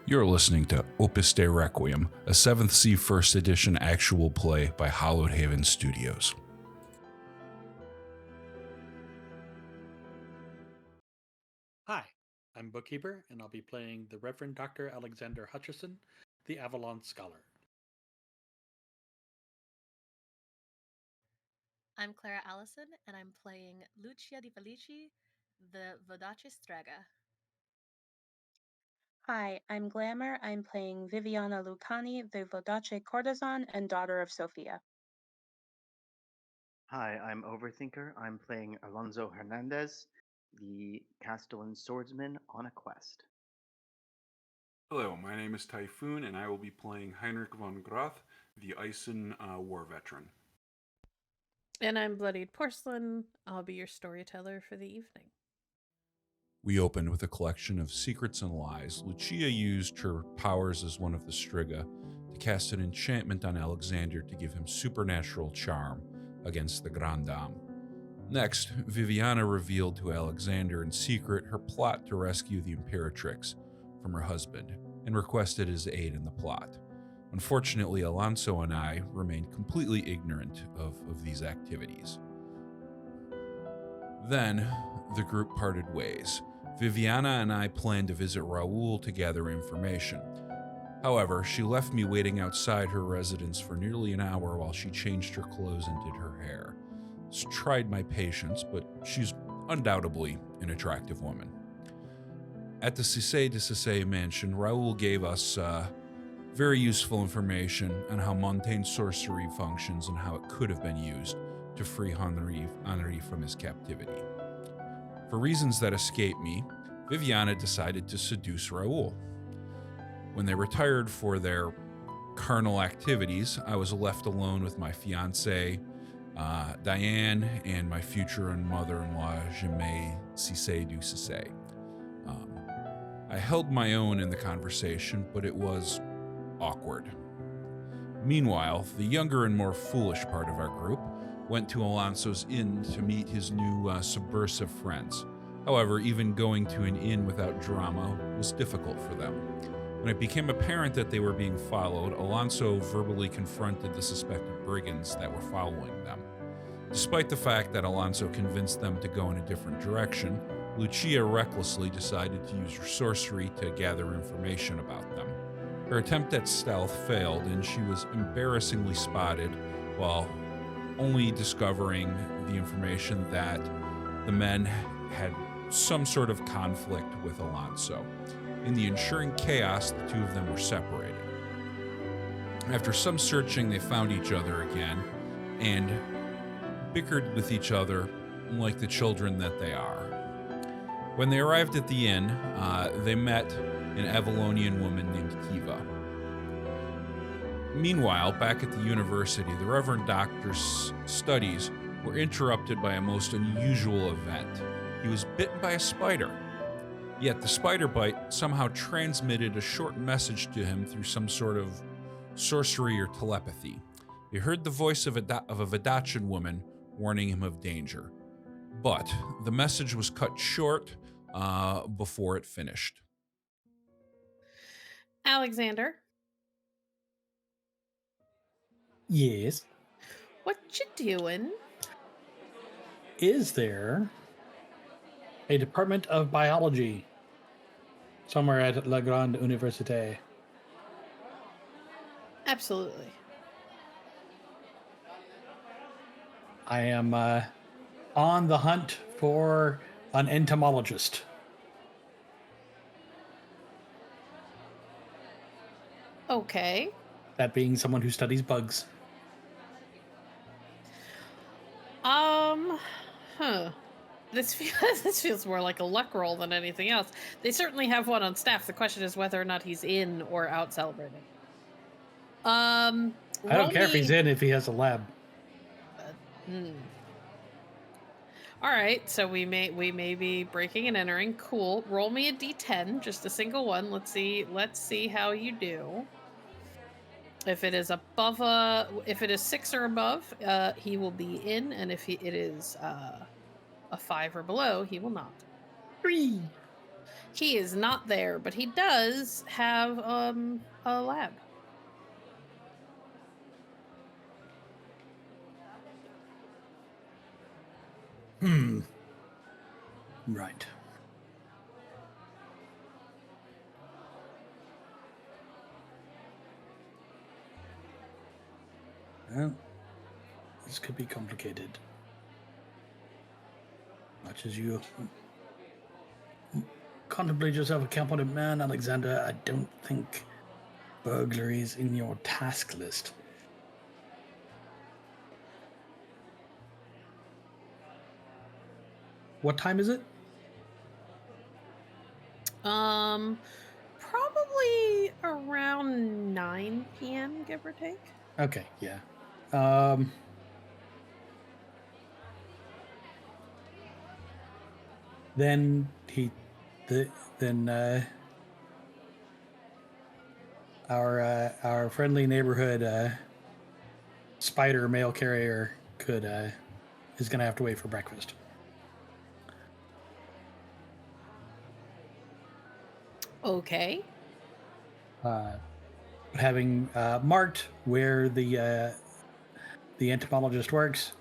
You're listening to Opus Dei Requiem, a 7th C First Edition actual play by Hallowed Haven Studios. Hi, I'm Bookkeeper, and I'll be playing the Reverend Dr. Alexander Hutchison, the Avalon Scholar. I'm Clara Allison, and I'm playing Lucia Di Felici, the Vodace Strega. Hi, I'm Glamour. I'm playing Viviana Lucani, the Vodace courtesan and daughter of Sophia. Hi, I'm Overthinker. I'm playing Alonso Hernandez, the Castellan swordsman on a quest. Hello, my name is Typhoon, and I will be playing Heinrich von Groth, the Eisen war veteran. And I'm Bloodied Porcelain. I'll be your storyteller for the evening. We opened with a collection of secrets and lies. Lucia used her powers as one of the Striga to cast an enchantment on Alexander to give him supernatural charm against the Grand Dame. Next, Viviana revealed to Alexander in secret her plot to rescue the Imperatrix from her husband and requested his aid in the plot. Unfortunately, Alonso and I remained completely ignorant of these activities. Then, the group parted ways. Viviana and I planned to visit Raoul to gather information. However, she left me waiting outside her residence for nearly an hour while she changed her clothes and did her hair. This tried my patience, but she's undoubtedly an attractive woman. At the Cissé de Cissé mansion, Raoul gave us very useful information on how Montaigne sorcery functions and how it could have been used to free Henri from his captivity. For reasons that escape me, Viviana decided to seduce Raoul. When they retired for their carnal activities, I was left alone with my fiancée, Diane, and my future mother-in-law, Jemay Cissé du Cissé. I held my own in the conversation, but it was awkward. Meanwhile, the younger and more foolish part of our group went to Alonso's inn to meet his new subversive friends. However, even going to an inn without drama was difficult for them. When it became apparent that they were being followed, Alonso verbally confronted the suspected brigands that were following them. Despite the fact that Alonso convinced them to go in a different direction, Lucia recklessly decided to use her sorcery to gather information about them. Her attempt at stealth failed, and she was embarrassingly spotted while only discovering the information that the men had some sort of conflict with Alonso. In the ensuing chaos, the two of them were separated. After some searching, they found each other again and bickered with each other like the children that they are. When they arrived at the inn, they met an Avalonian woman named Kiva. Meanwhile, back at the university, the Reverend Doctor's studies were interrupted by a most unusual event. He was bitten by a spider. Yet the spider bite somehow transmitted a short message to him through some sort of sorcery or telepathy. He heard the voice of a Vodacian woman warning him of danger. But the message was cut short before it finished. Alexander, Yes. what you doing? Is there a Department of Biology somewhere at La Grande Université? Absolutely. I am on the hunt for an entomologist. Okay. That being someone who studies bugs. This feels more like a luck roll than anything else. They certainly have one on staff. The question is whether or not he's in or out celebrating. I don't care if he's in, if he has a lab. All right, so we may be breaking and entering. Cool. Roll me a d10, just a single one. Let's see how you do. If it is if it is 6 or above, he will be in, and if it is a 5 or below, he will not. 3. He is not there, but he does have a lab. Right. Well, this could be complicated. Much as you contemplate yourself a competent man, Alexander, I don't think burglary is in your task list. What time is it? Probably around 9 p.m., give or take. Okay, yeah. Then our friendly neighborhood spider mail carrier is gonna have to wait for breakfast. Okay. Having marked where the entomologist works,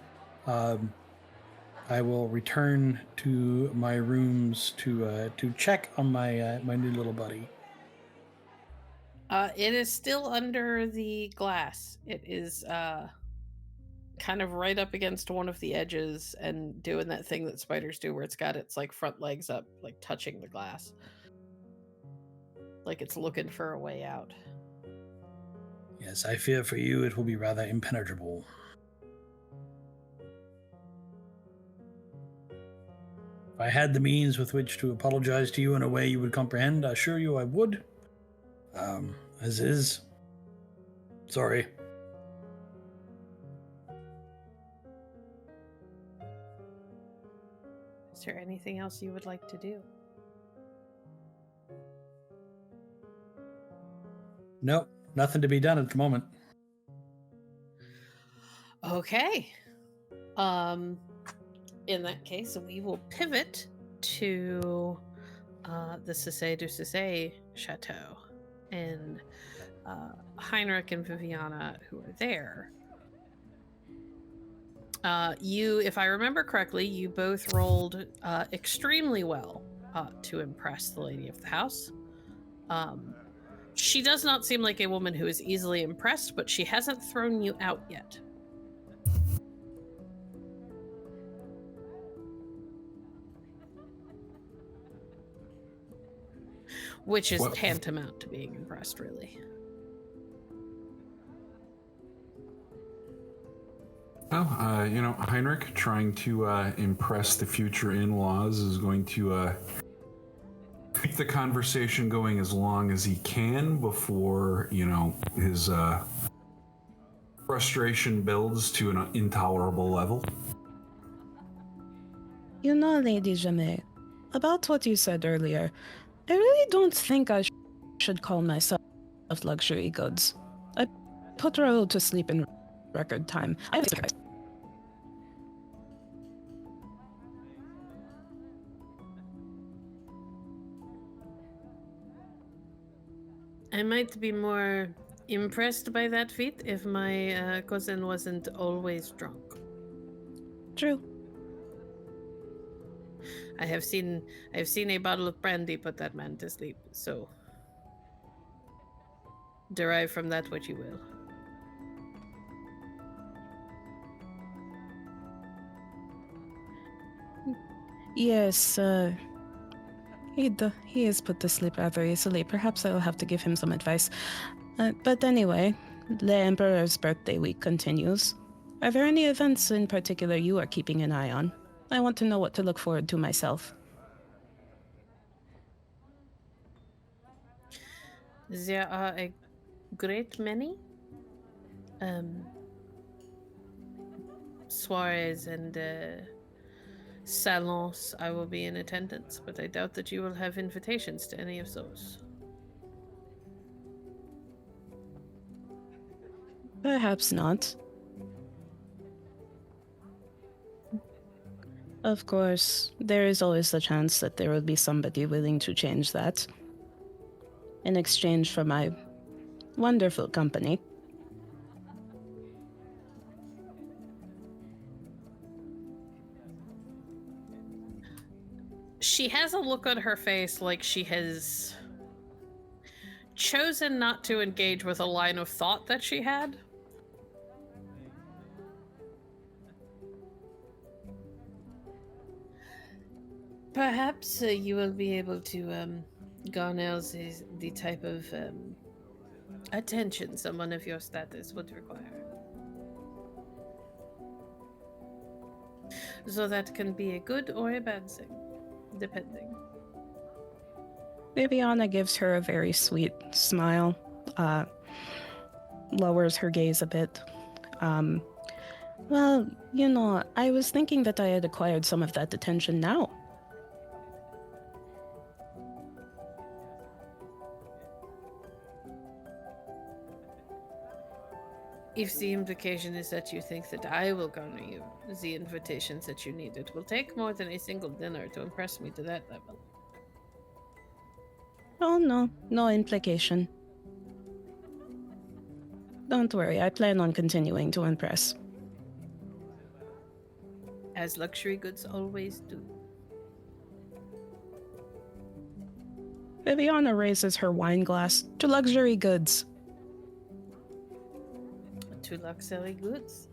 I will return to my rooms to check on my my new little buddy. It is still under the glass. It is kind of right up against one of the edges and doing that thing that spiders do where it's got its like front legs up, like touching the glass. Like it's looking for a way out. Yes, I fear for you it will be rather impenetrable. If I had the means with which to apologize to you in a way you would comprehend, I assure you I would. As is. Sorry. Is there anything else you would like to do? Nope, nothing to be done at the moment. Okay. In that case, we will pivot to the Cissé du Cissé Chateau and Heinrich and Viviana, who are there. You, if I remember correctly, you both rolled extremely well to impress the lady of the house. She does not seem like a woman who is easily impressed, but she hasn't thrown you out yet. Which is tantamount to being impressed, really. Well, Heinrich trying to impress the future in-laws is going to keep the conversation going as long as he can before, his frustration builds to an intolerable level. Lady Jamet, about what you said earlier, I really don't think I should call myself luxury goods. I put Raoul to sleep in record time. I might be more impressed by that feat if my cousin wasn't always drunk. True. I have seen a bottle of brandy put that man to sleep, so derive from that what you will. Yes, he is put to sleep rather easily. Perhaps I will have to give him some advice. But anyway, the Emperor's birthday week continues. Are there any events in particular you are keeping an eye on? I want to know what to look forward to myself. There are a great many soirees and salons I will be in attendance, but I doubt that you will have invitations to any of those. Perhaps not. Of course, there is always the chance that there will be somebody willing to change that in exchange for my wonderful company. She has a look on her face like she has chosen not to engage with a line of thought that she had. Perhaps you will be able to garner the type of attention someone of your status would require. So that can be a good or a bad thing, depending. Viviana gives her a very sweet smile, lowers her gaze a bit. Well, you know, I was thinking that I had acquired some of that attention now. If the implication is that you think that I will garner you the invitations that you need, it will take more than a single dinner to impress me to that level. Oh, no, no implication. Don't worry, I plan on continuing to impress. As luxury goods always do. Viviana raises her wine glass to luxury goods. To luxury goods.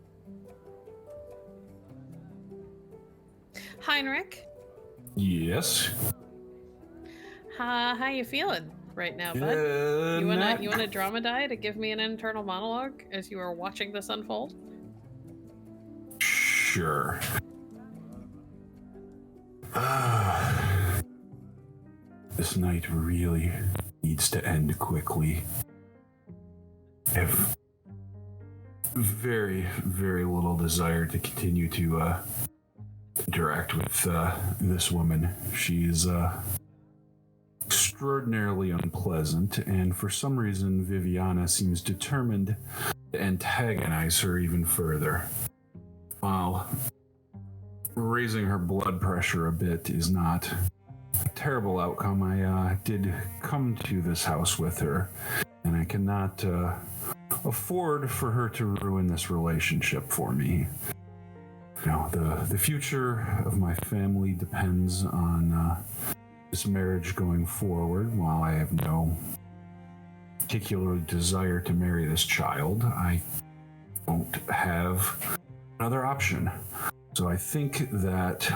Heinrich, Yes. how you feeling right now, bud? You wanna drama die to give me an internal monologue as you are watching this unfold? Sure. This night really needs to end quickly. I have very, very little desire to continue to interact with this woman. She's extraordinarily unpleasant, and for some reason, Viviana seems determined to antagonize her even further. While raising her blood pressure a bit is not a terrible outcome, I did come to this house with her, and I cannot afford for her to ruin this relationship for me. You know, the future of my family depends on this marriage going forward. While I have no particular desire to marry this child, I don't have another option. So I think that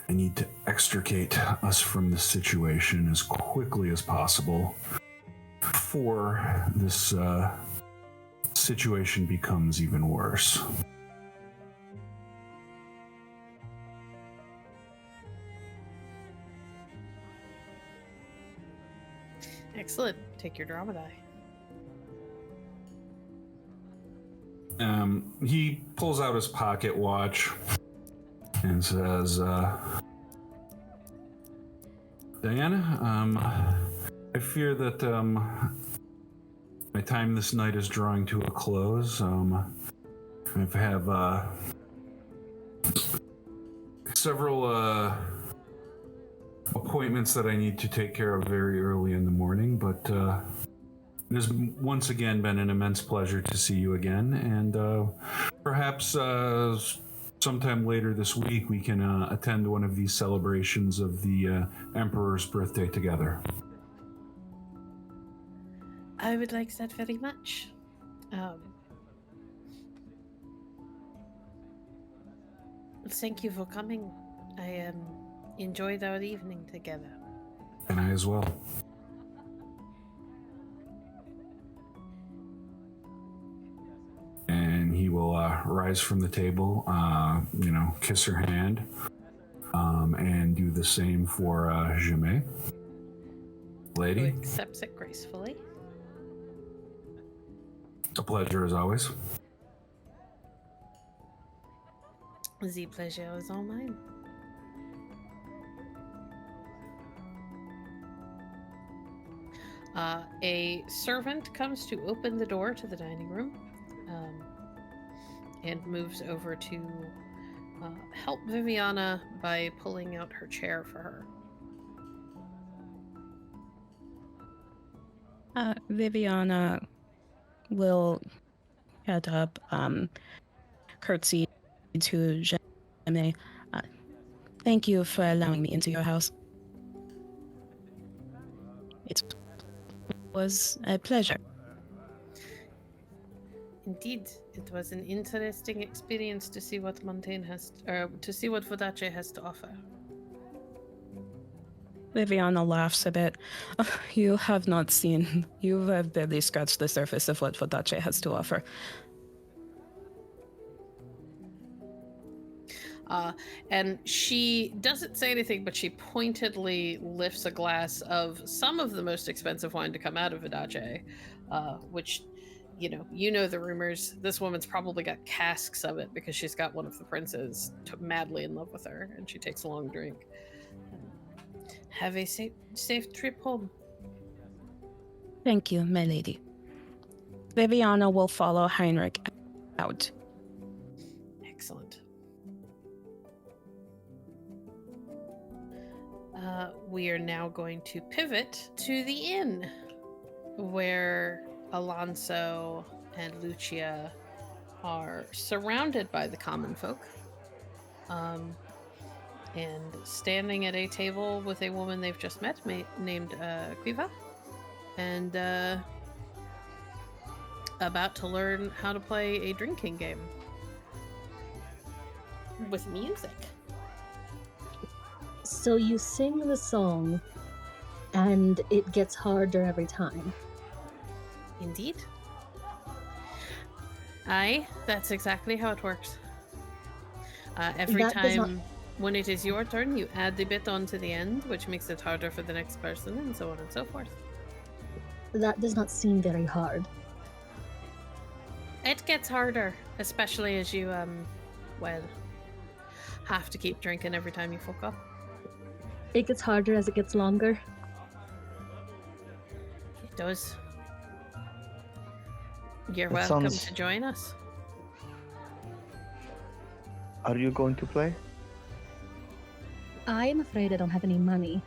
I need to extricate us from this situation as quickly as possible before this situation becomes even worse. Excellent. Take your drama die. He pulls out his pocket watch and says, Diana, I fear that my time this night is drawing to a close. I have several appointments that I need to take care of very early in the morning, but it has once again been an immense pleasure to see you again, and perhaps sometime later this week we can attend one of these celebrations of the Emperor's birthday together. I would like that very much. Thank you for coming. I enjoyed our evening together. And I as well. And he will rise from the table, kiss her hand, and do the same for Jamais. Lady. Who accepts it gracefully. A pleasure as always. The pleasure is all mine. A servant comes to open the door to the dining room and moves over to help Viviana by pulling out her chair for her. Viviana will head up, curtsy to Jemmy. Thank you for allowing me into your house. It was a pleasure. Indeed, it was an interesting experience to see what Montaigne has, to see what Vodace has to offer. Viviana laughs a bit. You have not seen. You have barely scratched the surface of what Vodace has to offer. And she doesn't say anything, but she pointedly lifts a glass of some of the most expensive wine to come out of Vodace, which, you know the rumors. This woman's probably got casks of it because she's got one of the princes madly in love with her, and she takes a long drink. Have a safe trip home. Thank you, my lady. Viviana will follow Heinrich out. Excellent. We are now going to pivot to the inn, where Alonso and Lucia are surrounded by the common folk, and standing at a table with a woman they've just met named Quiva, and about to learn how to play a drinking game with music. So you sing the song, and it gets harder every time. Indeed. Aye, that's exactly how it works. Every That does time when it is your turn, you add the bit onto the end, which makes it harder for the next person, and so on and so forth. That does not seem very hard. It gets harder, especially as you, have to keep drinking every time you fuck up. It gets harder as it gets longer. It does. You're That welcome sounds- to join us. Are you going to play? I am afraid I don't have any money.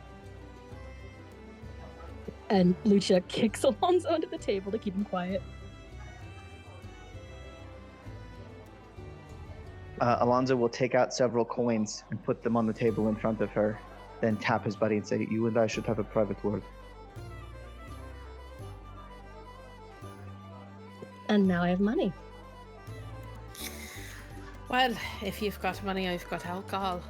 And Lucia kicks Alonso under the table to keep him quiet. Alonso will take out several coins and put them on the table in front of her, then tap his buddy and say, "You and I should have a private word." And now I have money. Well, if you've got money, I've got alcohol.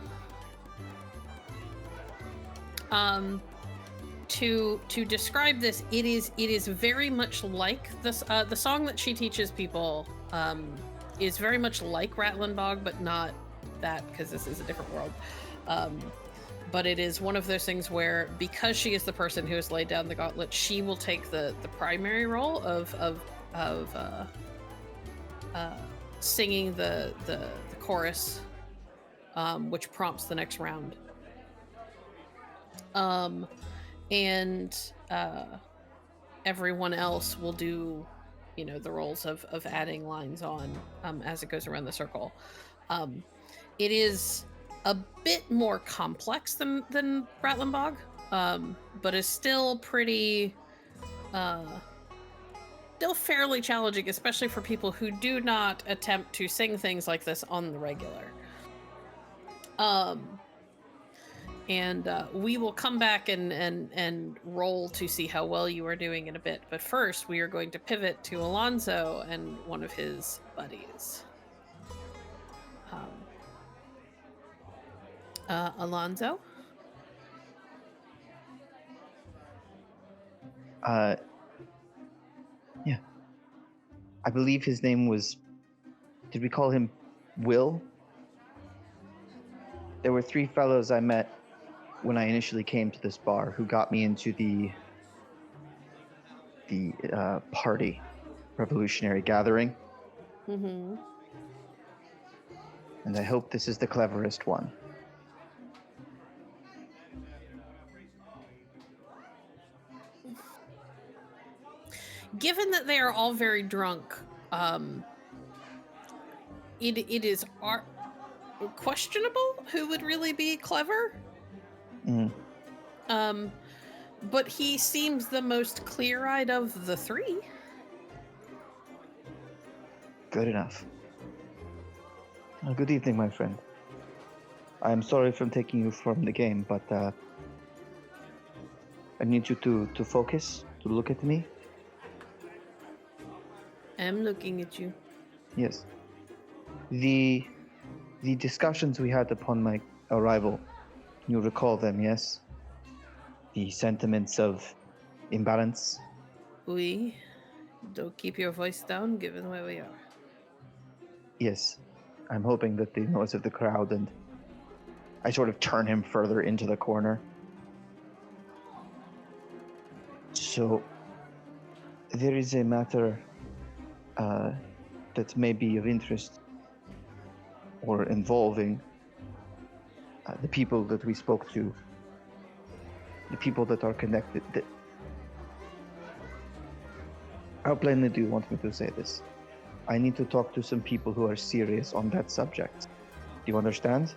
To describe this, it is very much like this. The song that she teaches people is very much like Rattling Bog, but not that, because this is a different world. But it is one of those things where, because she is the person who has laid down the gauntlet, she will take the primary role of singing the chorus, which prompts the next round. And everyone else will do, the roles of adding lines on as it goes around the circle. It is a bit more complex than Rattling Bog, but is still pretty, still fairly challenging, especially for people who do not attempt to sing things like this on the regular. And we will come back and roll to see how well you are doing in a bit. But first, we are going to pivot to Alonso and one of his buddies. Alonso? Yeah. I believe his name was... Did we call him Will? There were 3 fellows I met when I initially came to this bar who got me into the party, revolutionary gathering. Mm-hmm. And I hope this is the cleverest one. Given that they are all very drunk, it is questionable who would really be clever. Mm. But he seems the most clear-eyed of the three. Good enough. Good evening, my friend. I'm sorry for taking you from the game, but I need you to focus, to look at me. I'm looking at you. Yes. The discussions we had upon my arrival, you recall them, yes? The sentiments of imbalance. We don't keep your voice down, given where we are. Yes. I'm hoping that the noise of the crowd, and I sort of turn him further into the corner. So, there is a matter that may be of interest or involving the people that we spoke to, the people that are connected. How plainly do you want me to say this? I need to talk to some people who are serious on that subject. Do you understand?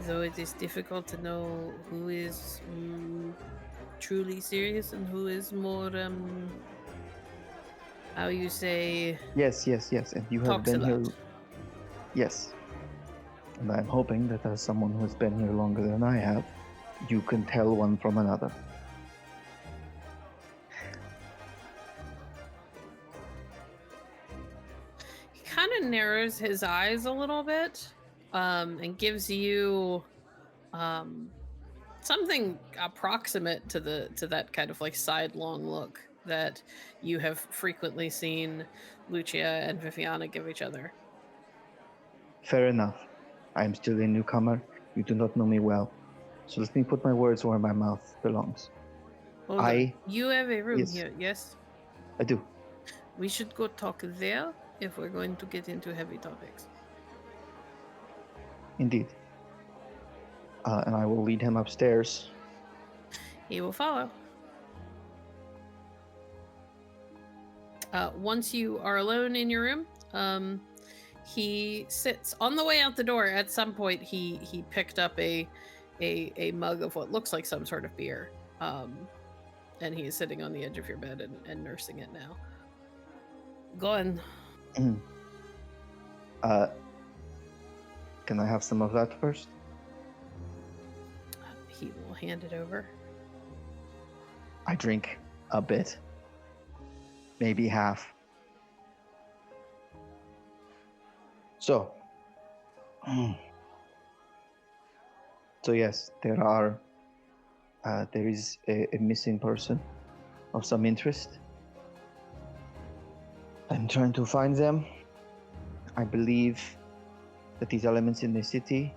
Though it is difficult to know who is truly serious and who is more, how you say... Yes. And you have talks been a here. lot. Yes. And I'm hoping that as someone who has been here longer than I have, you can tell one from another. He kind of narrows his eyes a little bit, and gives you something approximate to that kind of like sidelong look that you have frequently seen Lucia and Viviana give each other. Fair enough. I am still a newcomer. You do not know me well. So let me put my words where my mouth belongs. Hold on. You have a room Yes. here, yes? I do. We should go talk there if we're going to get into heavy topics. Indeed. And I will lead him upstairs. He will follow. Once you are alone in your room, he sits on the way out the door. At some point, he picked up a mug of what looks like some sort of beer, and he is sitting on the edge of your bed and nursing it now. Go on. Can I have some of that first? He will hand it over. I drink a bit. Maybe half. So yes, there is a missing person of some interest. I'm trying to find them. I believe that these elements in the city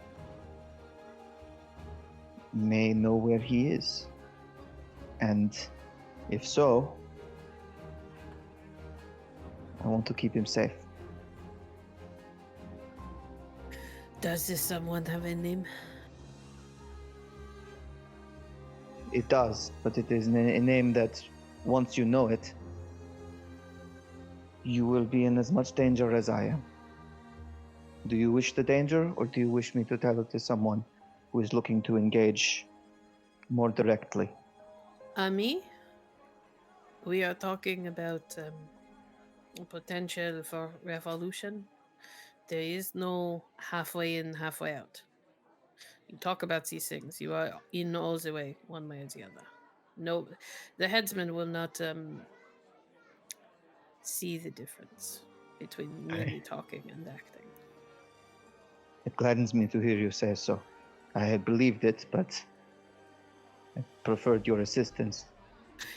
may know where he is. And if so, I want to keep him safe. Does this someone have a name? It does, but it is a name that, once you know it, you will be in as much danger as I am. Do you wish the danger, or do you wish me to tell it to someone who is looking to engage more directly? Me? We are talking about potential for revolution. There is no halfway in, halfway out. You talk about these things, you are in all the way, one way or the other. No, the headsman will not see the difference between merely talking and acting. It gladdens me to hear you say so. I had believed it, but I preferred your assistance.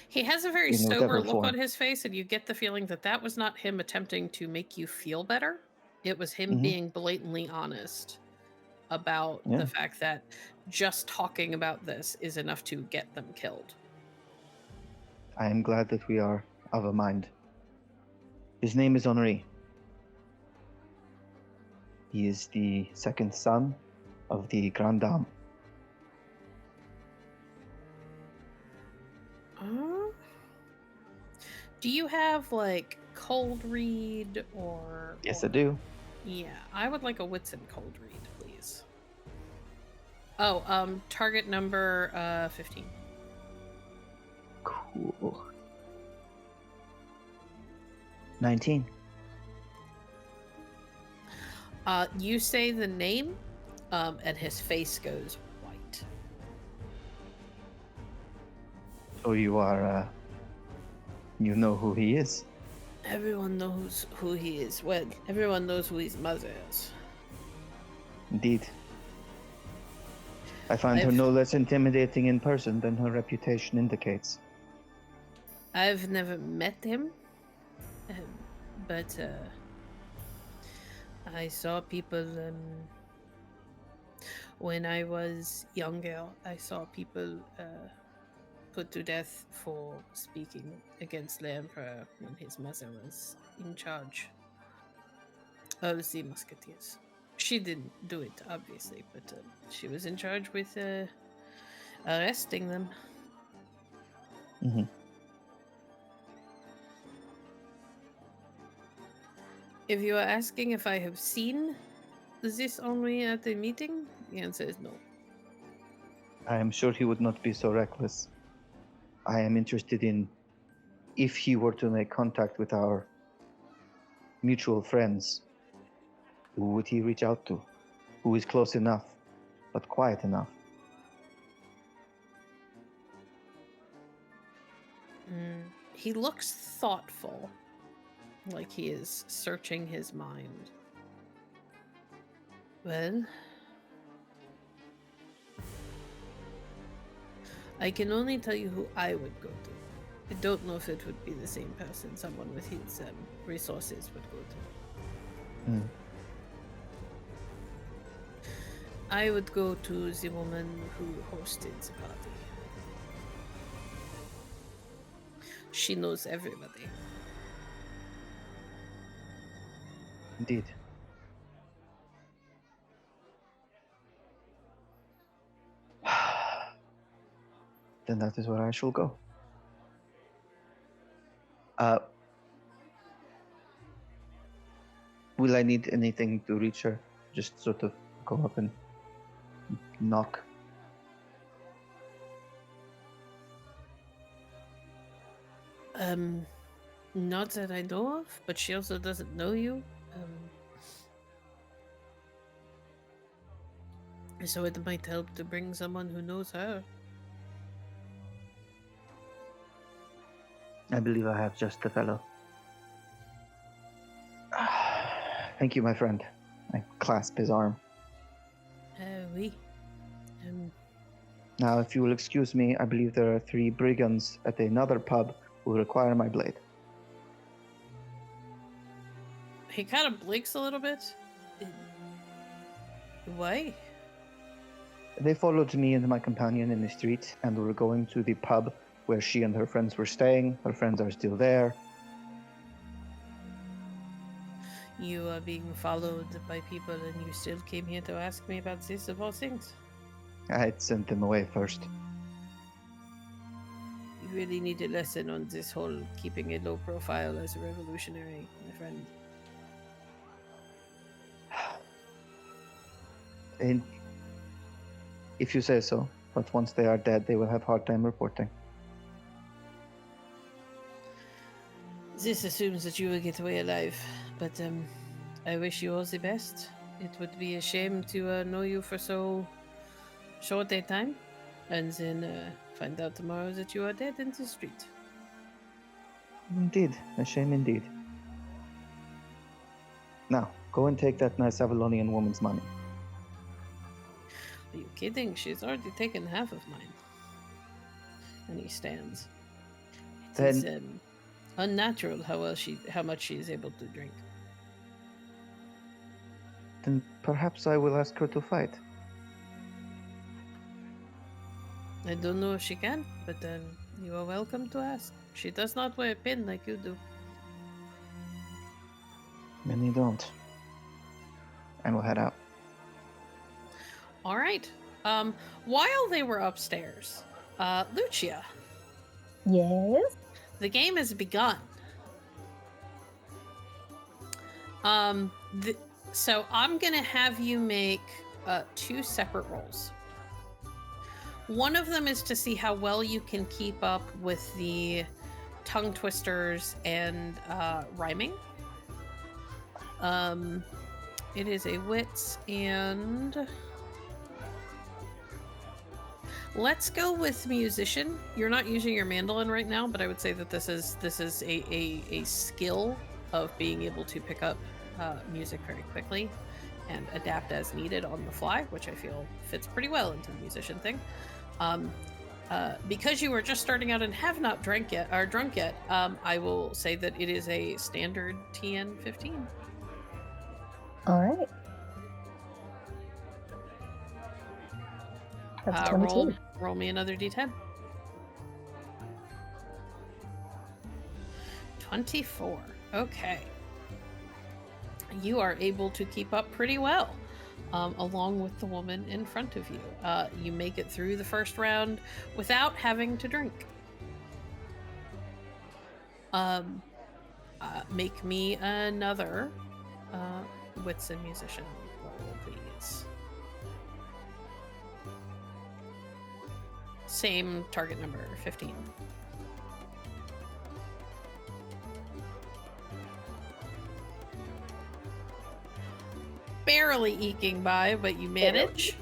He has a very In sober whatever look form. on his face, and you get the feeling that that was not him attempting to make you feel better. It was him being blatantly honest about the fact that just talking about this is enough to get them killed. I am glad that we are of a mind. His name is Henri. He is the second son of the Grande Dame. Do you have like cold read or? Yes, I do. Yeah, I would like a wits and cold read, please. Oh, target number 15. Cool. 19. You say the name, and his face goes white. So you are, you know who he is? Everyone knows who he is. Well, everyone knows who his mother is. Indeed. I find her no less intimidating in person than her reputation indicates. I've never met him, but I saw people when I was younger. I saw people put to death for speaking against the Emperor when his mother was in charge of the Musketeers. She didn't do it, obviously, but she was in charge with arresting them. Mm-hmm. If you are asking if I have seen this Henri at the meeting, the answer is no. I am sure he would not be so reckless. I am interested in if he were to make contact with our mutual friends, who would he reach out to? Who is close enough, but quiet enough? He looks thoughtful, like he is searching his mind. Well, I can only tell you who I would go to. I don't know if it would be the same person someone with his resources would go to. I would go to the woman who hosted the party. She knows everybody. Indeed. Then that is where I shall go. Will I need anything to reach her? Just sort of go up and knock. Not that I know of, but she also doesn't know you. So it might help to bring someone who knows her. I believe I have just the fellow. Thank you, my friend. I clasp his arm. Oui. Now, if you will excuse me, I believe there are 3 brigands at another pub who require my blade. He kind of blinks a little bit. Why? They followed me and my companion in the street and were going to the pub where she and her friends were staying. Her friends are still there. You are being followed by people and you still came here to ask me about this of all things? I had sent them away first. You really need a lesson on this whole keeping a low profile as a revolutionary, my friend. And if you say so, but once they are dead, they will have a hard time reporting. This assumes that you will get away alive, but I wish you all the best. It would be a shame to know you for so short a time, and then find out tomorrow that you are dead in the street. Indeed, a shame indeed. Now, go and take that nice Avalonian woman's money. Are you kidding? She's already taken half of mine. And he stands. It is unnatural how much she is able to drink. Then perhaps I will ask her to fight. I don't know if she can, but you are welcome to ask. She does not wear a pin like you do. Many don't. And we'll head out. All right. While they were upstairs, Lucia. Yes? the game has begun. So I'm gonna have you make 2 separate rolls. One of them is to see how well you can keep up with the tongue twisters and rhyming. It is a wits, and let's go with musician. You're not using your mandolin right now, but I would say that this is a skill of being able to pick up music very quickly and adapt as needed on the fly, which I feel fits pretty well into the musician thing. Because you were just starting out and have not drunk yet, I will say that it is a standard TN 15. All right. That's 22. Roll me another D10. 24. Okay. You are able to keep up pretty well, along with the woman in front of you. You make it through the first round without having to drink. Make me another wits and musician roll, please. Same target number, 15. Barely eking by, but you manage.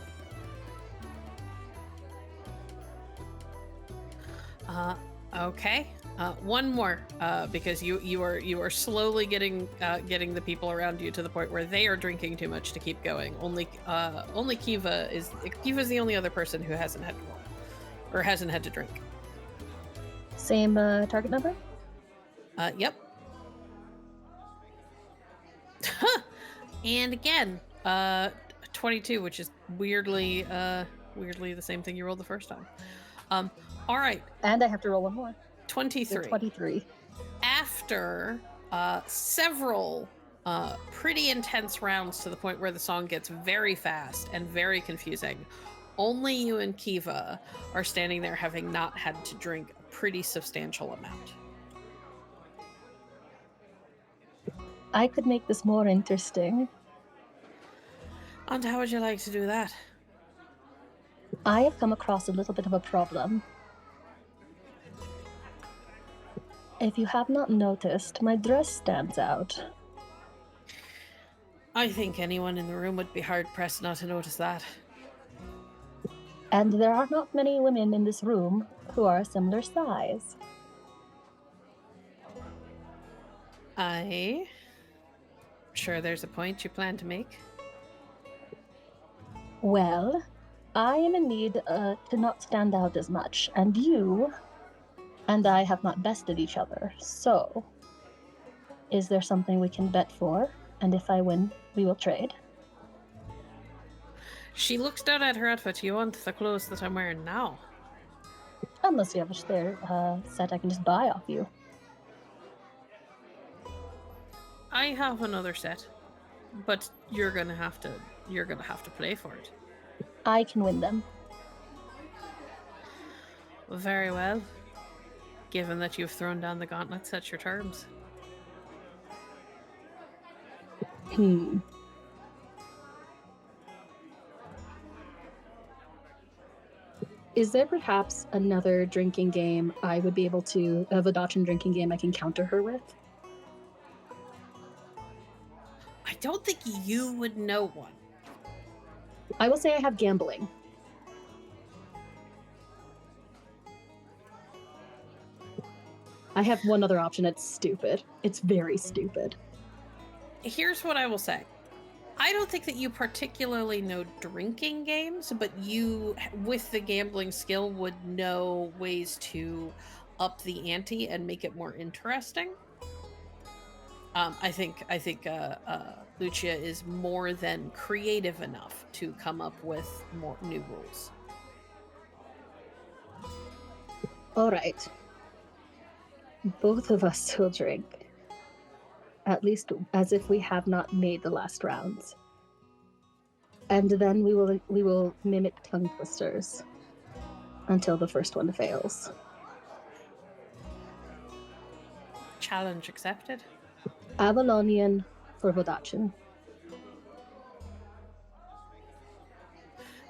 Okay. One more, because you are slowly getting the people around you to the point where they are drinking too much to keep going. Only Kiva's the only other person who hasn't had to roll or hasn't had to drink. Same target number? Yep. And again, 22, which is weirdly the same thing you rolled the first time. All right. And I have to roll one more. 23. So 23. After several pretty intense rounds to the point where the song gets very fast and very confusing, only you and Kiva are standing there having not had to drink a pretty substantial amount. I could make this more interesting. And how would you like to do that? I have come across a little bit of a problem. If you have not noticed, my dress stands out. I think anyone in the room would be hard-pressed not to notice that. And there are not many women in this room who are a similar size. I'm sure there's a point you plan to make. Well, I am in need to not stand out as much, and you and I have not bested each other, so is there something we can bet for? And if I win, we will trade. She looks down at her outfit. You want the clothes that I'm wearing now? Unless you have a spare set I can just buy off you. I have another set, but you're gonna have to play for it. I can win them. Very well. Given that you've thrown down the gauntlet, set your terms. Is there perhaps another drinking game I would be able to, a Vodachan drinking game I can counter her with? I don't think you would know one. I will say I have gambling. I have one other option. It's stupid. It's very stupid. Here's what I will say. I don't think that you particularly know drinking games, but you, with the gambling skill, would know ways to up the ante and make it more interesting. I think Lucia is more than creative enough to come up with more new rules. All right. Both of us will drink. At least as if we have not made the last rounds. And then we will mimic tongue twisters until the first one fails. Challenge accepted. Avalonian for Vodachin.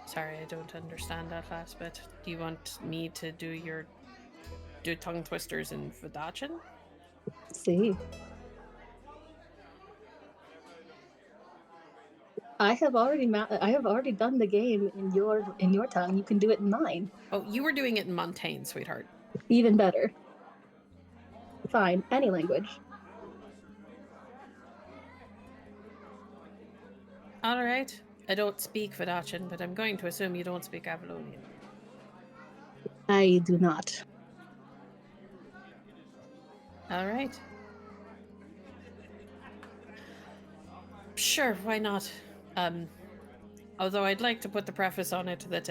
Sorry, I don't understand that last bit. Do you want me to do tongue twisters in Vodachin? See. I have already done the game in your tongue. You can do it in mine. Oh, you were doing it in Montaigne, sweetheart. Even better. Fine, any language. All right. I don't speak Vodachin, but I'm going to assume you don't speak Avalonian. I do not. All right. Sure, why not? Although I'd like to put the preface on it that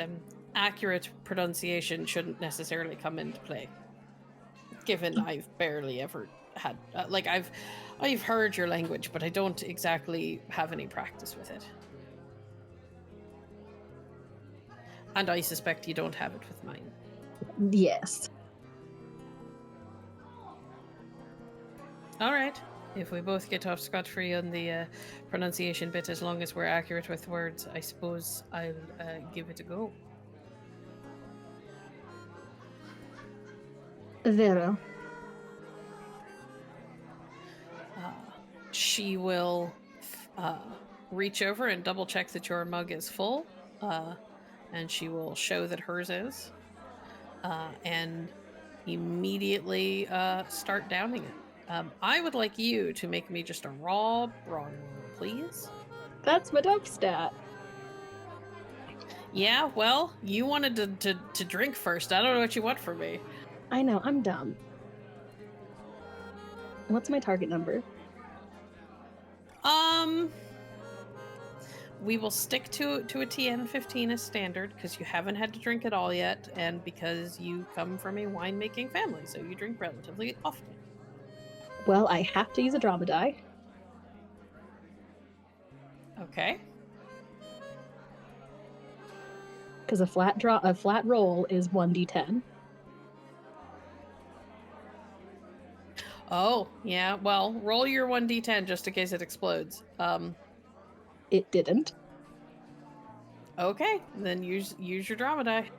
accurate pronunciation shouldn't necessarily come into play. Given I've barely ever had I've heard your language, but I don't exactly have any practice with it. And I suspect you don't have it with mine. Yes. All right. If we both get off scot-free on the pronunciation bit, as long as we're accurate with words, I suppose I'll give it a go. Vera. She will reach over and double check that your mug is full, and she will show that hers is, and immediately start downing it. I would like you to make me just a raw brawn roll, please. That's my dope stat. Yeah, well, you wanted to drink first. I don't know what you want from me. I know, I'm dumb. What's my target number? We will stick to a TN15 as standard, because you haven't had to drink it all yet, and because you come from a winemaking family, so you drink relatively often. Well, I have to use a drama die. Okay. Because a flat roll is 1d10. Oh, yeah. Well, roll your 1d10 just in case it explodes. It didn't. Okay, then use your drama die.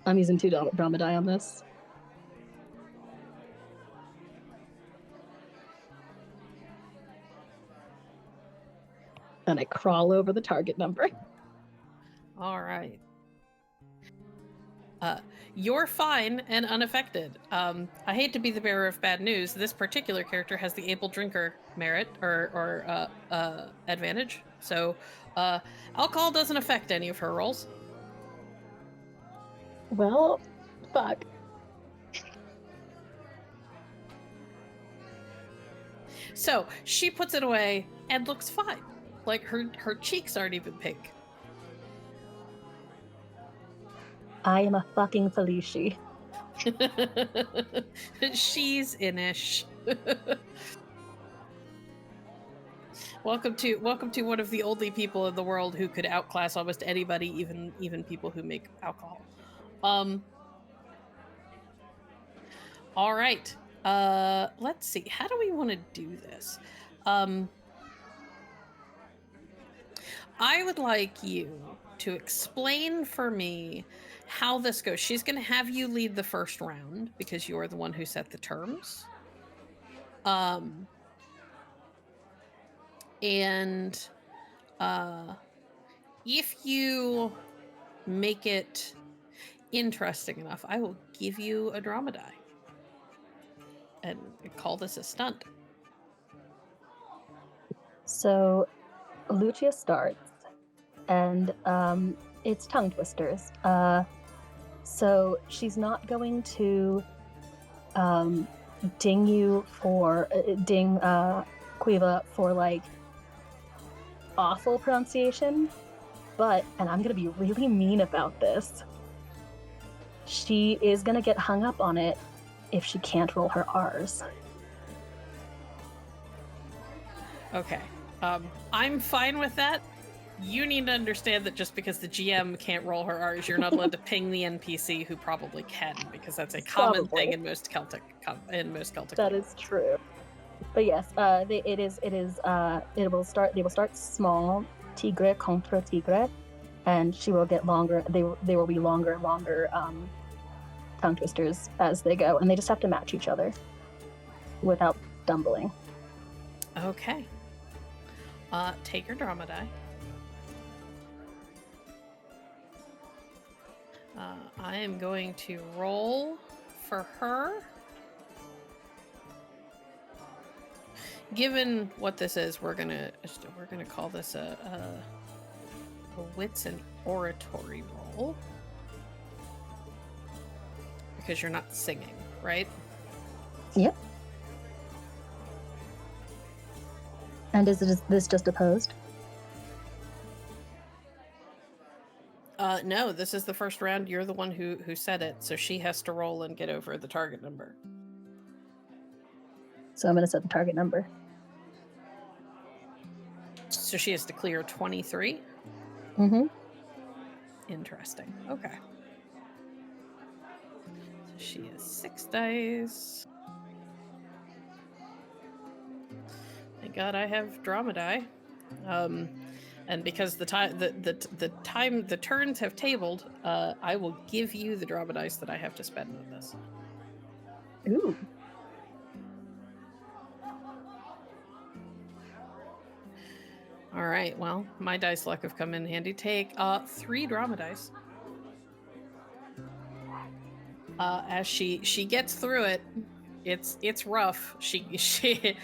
I'm using 2 drama die on this. And I crawl over the target number. All right. You're fine and unaffected. I hate to be the bearer of bad news. This particular character has the able drinker merit or advantage. So alcohol doesn't affect any of her rolls. Well, fuck. So she puts it away and looks fine. Like her cheeks aren't even pink. I am a fucking Felici. She's Inish. Welcome to one of the only people in the world who could outclass almost anybody, even people who make alcohol. All right. Let's see. How do we want to do this? I would like you to explain for me how this goes. She's going to have you lead the first round because you're the one who set the terms. And if you make it interesting enough, I will give you a drama die and call this a stunt. So Lucia starts, and it's tongue twisters. So she's not going to ding Quiva for like awful pronunciation, but, and I'm gonna be really mean about this, she is gonna get hung up on it if she can't roll her R's. Okay. I'm fine with that. you need to understand that just because the GM can't roll her R's, you're not allowed to ping the NPC who probably can, because that's a common Probably. thing in most Celtic. That is true. But yes, it will start. They will start small, tigre contra tigre, and she will get longer. They will be longer and longer tongue twisters as they go, and they just have to match each other without stumbling. Okay. Take your drama die. I am going to roll for her. Given what this is, we're gonna call this a wits and oratory roll, because you're not singing, right? Yep. And is this just opposed? No, this is the first round. You're the one who said it, so she has to roll and get over the target number. So I'm going to set the target number. So she has to clear 23? Mm-hmm. Interesting. Okay. So she has 6 dice. Thank God I have drama die. And because the turns have tabled, I will give you the drama dice that I have to spend on this. Ooh. All right. Well, my dice luck have come in handy. Take 3 drama dice. As she gets through it, it's rough. She she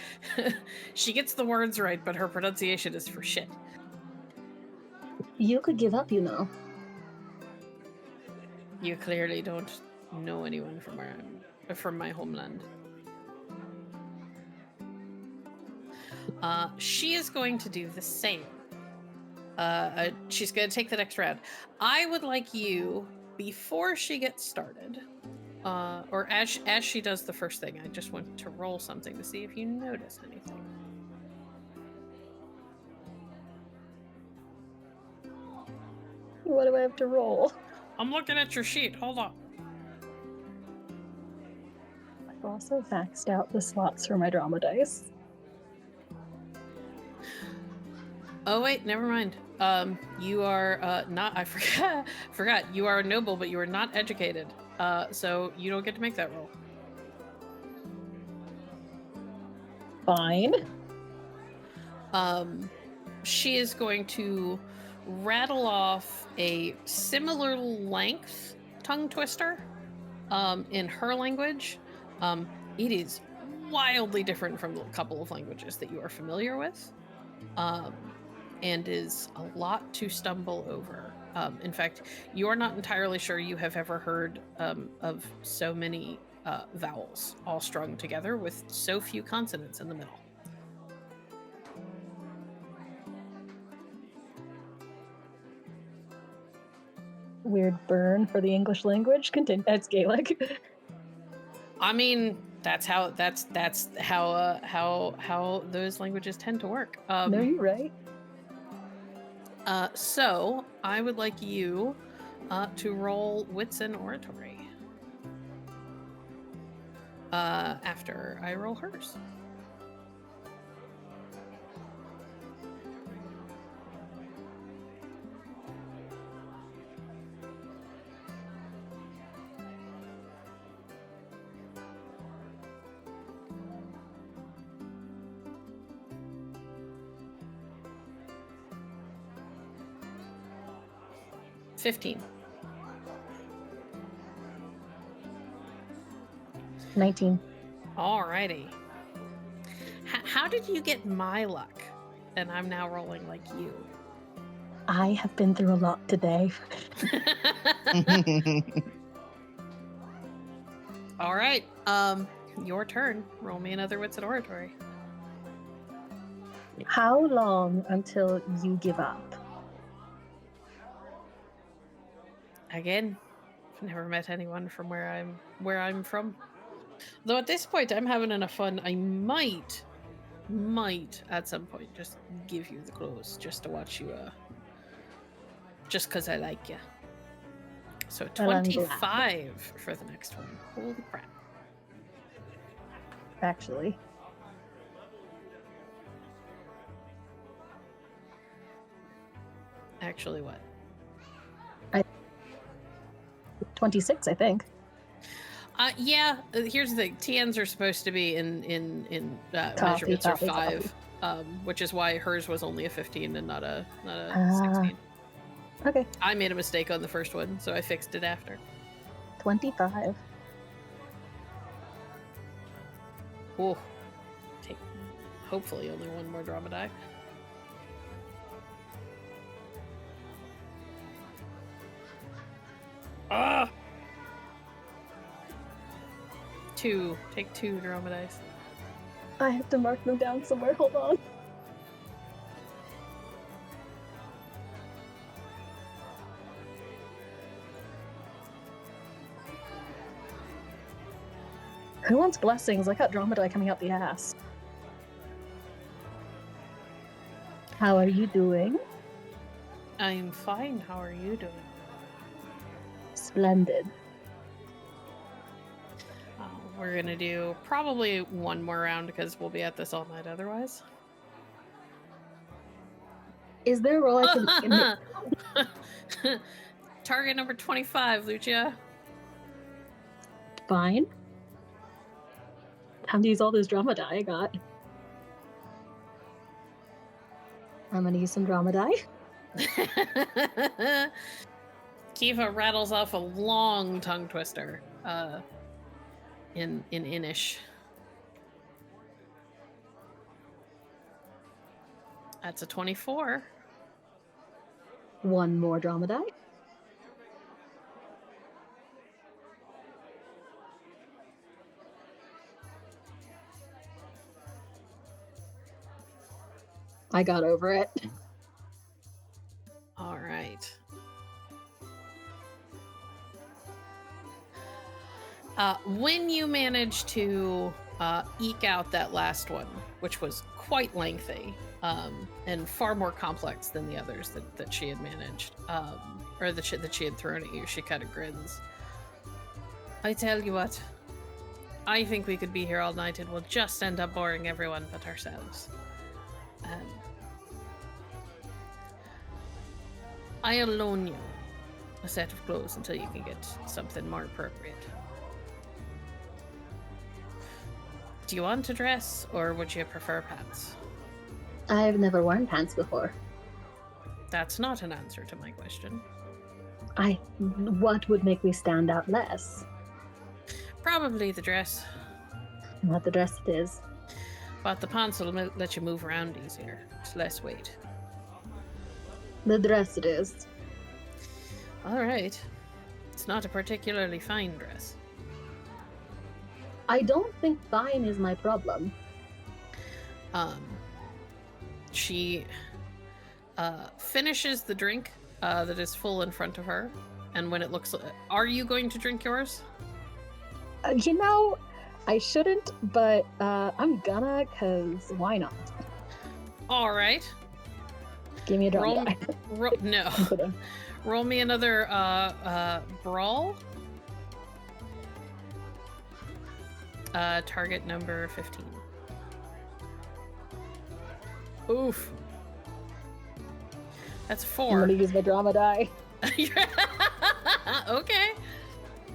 gets the words right, but her pronunciation is for shit. You could give up, you know. You clearly don't know anyone from my homeland. She is going to do the same. She's going to take the next round. I would like you, before she gets started, or as she does the first thing, I just want to roll something to see if you notice anything. What do I have to roll? I'm looking at your sheet. Hold on. I've also maxed out the slots for my drama dice. Oh wait, never mind. You are not. I forgot. You are a noble, but you are not educated. So you don't get to make that roll. Fine. She is going to rattle off a similar length tongue twister in her language. It is wildly different from a couple of languages that you are familiar with, and is a lot to stumble over. In fact, you are not entirely sure you have ever heard of so many vowels all strung together with so few consonants in the middle. Weird burn for the English language. Continue. That's Gaelic. I mean, that's how those languages tend to work. No, you're right. So I would like you to roll wits and oratory after I roll hers. $15. 19. Alrighty. How did you get my luck? And I'm now rolling like you. I have been through a lot today. All right. Your turn. Roll me another wits and oratory. How long until you give up? Again, I've never met anyone from where I'm from. Though at this point I'm having enough fun, I might at some point just give you the clothes just to watch you just because I like you. So Well, I'm glad. 25 for the next one. Holy crap. Actually. Actually, what? 26, I think. Yeah. Here's the thing: TNs are supposed to be in Copy, measurements are copy, 5, which is why hers was only a 15 and not a Ah. 16. Okay, I made a mistake on the first one, so I fixed it after. 25. Oh, take hopefully only one more drama die. Ah. 2. Take 2 drama dice. I have to mark them down somewhere. Hold on. Who wants blessings? I got drama die coming out the ass. How are you doing? I'm fine. How are you doing? Splendid. We're gonna do probably one more round because we'll be at this all night otherwise. Is there a role I can... Target number 25, Lucia. Fine. Time to use all this drama die I got. I'm gonna use some drama die. Kiva rattles off a long tongue twister. In Inish. That's a 24. One more drama die. I got over it. All right. When you manage to eke out that last one, which was quite lengthy and far more complex than the others that she had managed, or that she had thrown at you, she kind of grins. I tell you what, I think we could be here all night and we'll just end up boring everyone but ourselves. I'll loan you a set of clothes until you can get something more appropriate. Do you want to dress, or would you prefer pants? I've never worn pants before. That's not an answer to my question. What would make me stand out less? Probably the dress. Not the dress it is. But the pants will let you move around easier. It's less weight. The dress it is. Alright. It's not a particularly fine dress. I don't think fine is my problem. She finishes the drink that is full in front of her, and when it looks... Are you going to drink yours? You know, I shouldn't, but I'm gonna, because why not? Alright. Give me a drama die. No. Roll me another brawl. Target number 15. Oof. That's 4. I'm gonna use my drama die. Okay.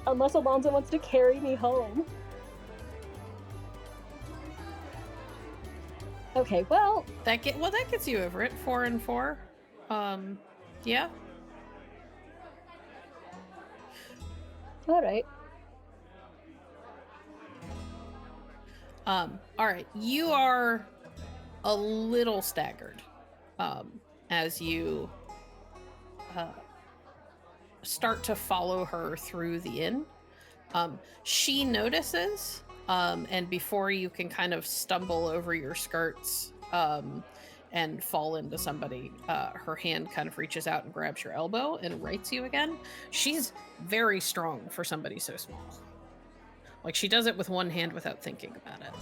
Unless Alonzo wants to carry me home. Okay, well... That gets you over it. 4 and 4. Yeah. Alright. Alright. You are a little staggered as you start to follow her through the inn. She notices, and before you can kind of stumble over your skirts and fall into somebody, her hand kind of reaches out and grabs your elbow and rights you again. She's very strong for somebody so small. Like, she does it with one hand without thinking about it.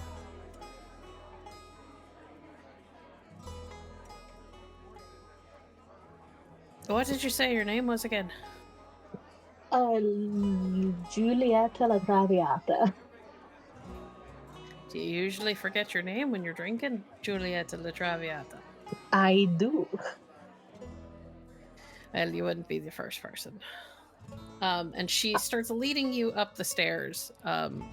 What did you say your name was again? Giulietta La Traviata. Do you usually forget your name when you're drinking, Giulietta La Traviata? I do. Well, you wouldn't be the first person. And she starts leading you up the stairs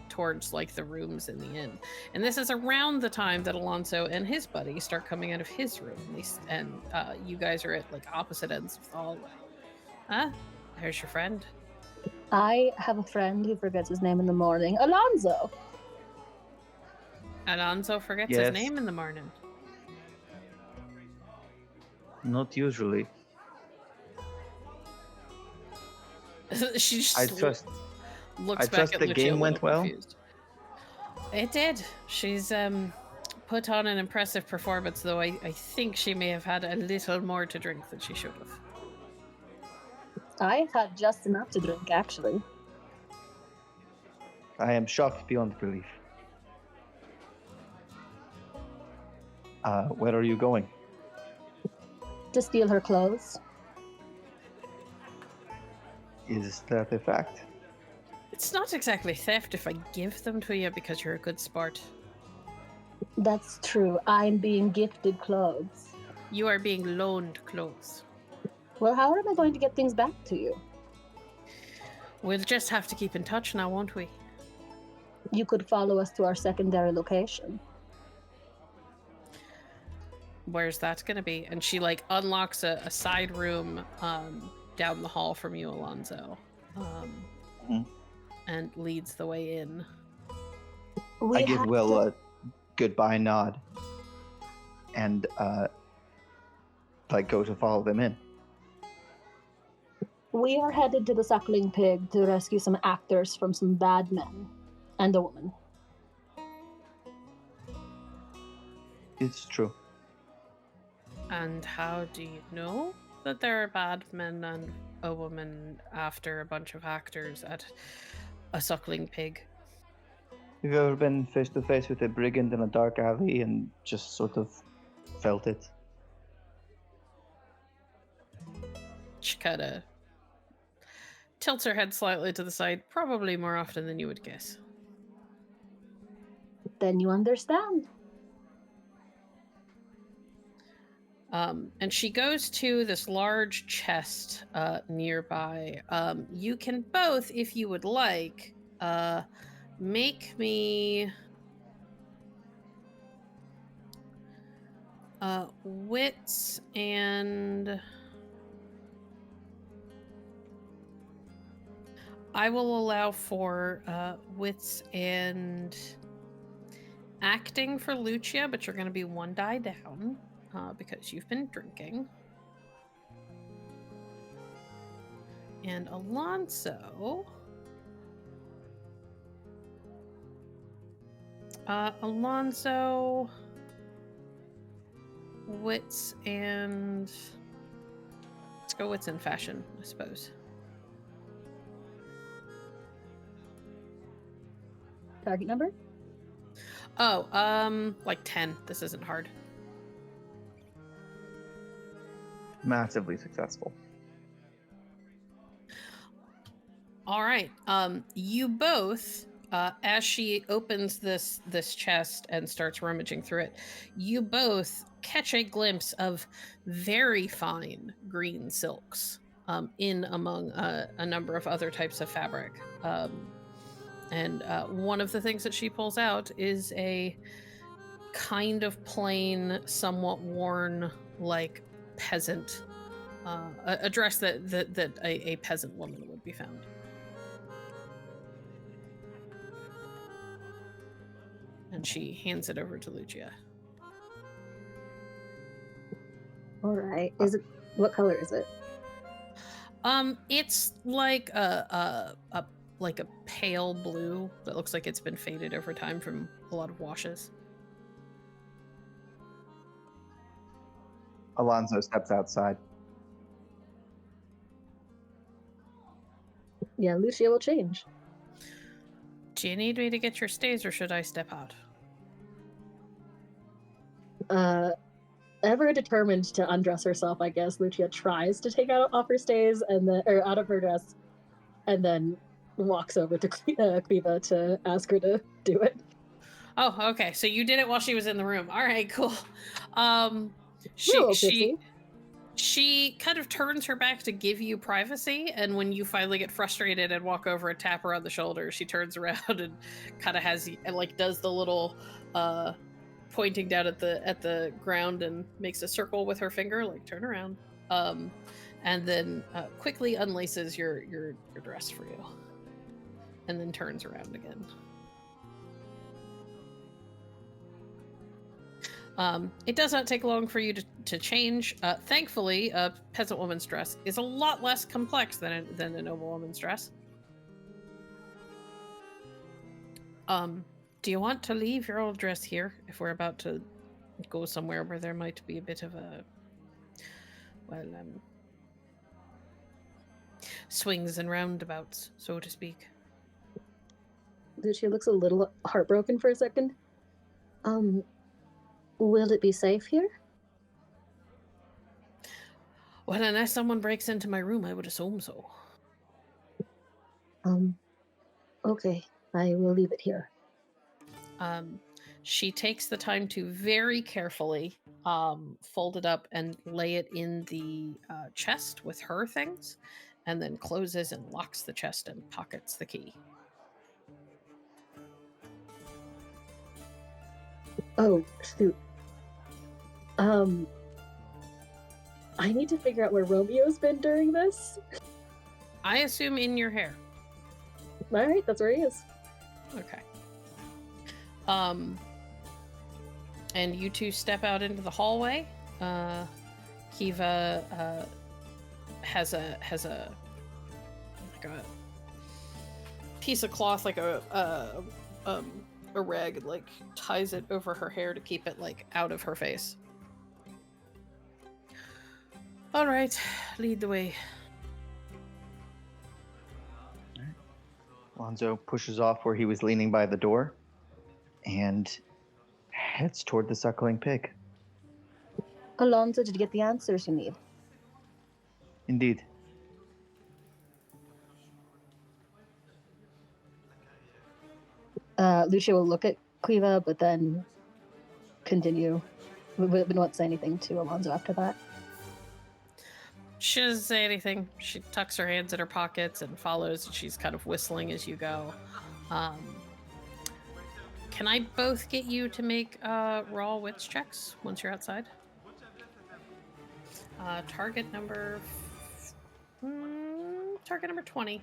towards like the rooms in the inn. And this is around the time that Alonso and his buddy start coming out of his room. And you guys are at like opposite ends of the hallway. Huh? There's your friend. I have a friend who forgets his name in the morning. Alonso. Alonso forgets his Yes. name in the morning. Not usually. She just I trust. looks I back trust at the Lucia game a went little well. confused. It did. She's put on an impressive performance, though I think she may have had a little more to drink than she should have. I had just enough to drink, actually. I am shocked beyond belief. Where are you going? To steal her clothes. Is that a fact? It's not exactly theft if I give them to you because you're a good sport. That's true. I'm being gifted clothes. You are being loaned clothes. Well, how am I going to get things back to you? We'll just have to keep in touch now, won't we? You could follow us to our secondary location. Where's that gonna be? And she like unlocks a side room down the hall from you, Alonso, and leads the way in. I give Will a goodbye nod and go to follow them in. We are headed to the Suckling Pig to rescue some actors from some bad men and a woman. It's true. And how do you know that there are bad men and a woman after a bunch of actors at a suckling pig? Have you ever been face to face with a brigand in a dark alley and just sort of felt it? She kind of tilts her head slightly to the side, probably more often than you would guess. Then you understand. And she goes to this large chest nearby. You can both, if you would like, make me wits and I will allow for wits and acting for Lucia, but you're going to be one die down. Because you've been drinking. And Alonso... Alonso... Wits and... Let's go wits and fashion, I suppose. Target number? Oh, like 10. This isn't hard. Massively successful. All right. You both, as she opens this chest and starts rummaging through it, you both catch a glimpse of very fine green silks in among a number of other types of fabric. And one of the things that she pulls out is a kind of plain, somewhat worn, like peasant, a dress that a peasant woman would be found. And she hands it over to Lucia. All right. Is it? What color is it? It's like a pale blue that looks like it's been faded over time from a lot of washes. Alonso steps outside. Yeah, Lucia will change. Do you need me to get your stays or should I step out? ever determined to undress herself, I guess, Lucia tries to take off her stays and then, or out of her dress, and then walks over to Quiva to ask her to do it. Oh, okay. So you did it while she was in the room. All right, cool. Hello, She kind of turns her back to give you privacy, and when you finally get frustrated and walk over and tap her on the shoulder, she turns around and kind of has and like does the little pointing down at the ground and makes a circle with her finger, like turn around. And then quickly unlaces your dress for you, and then turns around again. It does not take long for you to change. Thankfully, a peasant woman's dress is a lot less complex than a noble woman's dress. Do you want to leave your old dress here if we're about to go somewhere where there might be a bit of a, swings and roundabouts, so to speak? Lucia looks a little heartbroken for a second. Will it be safe here? Well, unless someone breaks into my room, I would assume so. Okay, I will leave it here. She takes the time to very carefully fold it up and lay it in the chest with her things, and then closes and locks the chest and pockets the key. Oh, shoot. I need to figure out where Romeo's been during this. I assume in your hair. Alright, that's where he is. Okay. And you two step out into the hallway. Kiva has a like a piece of cloth, like a rag, and like ties it over her hair to keep it like out of her face. All right, lead the way. Alonzo pushes off where he was leaning by the door and heads toward the suckling pig. Alonzo, did you get the answers you need? Indeed. Lucia will look at Quiva, but then continue. We won't say anything to Alonzo after that. She doesn't say anything. She tucks her hands in her pockets and follows. She's kind of whistling as you go. Can I both get you to make raw wits checks once you're outside? Target number 20.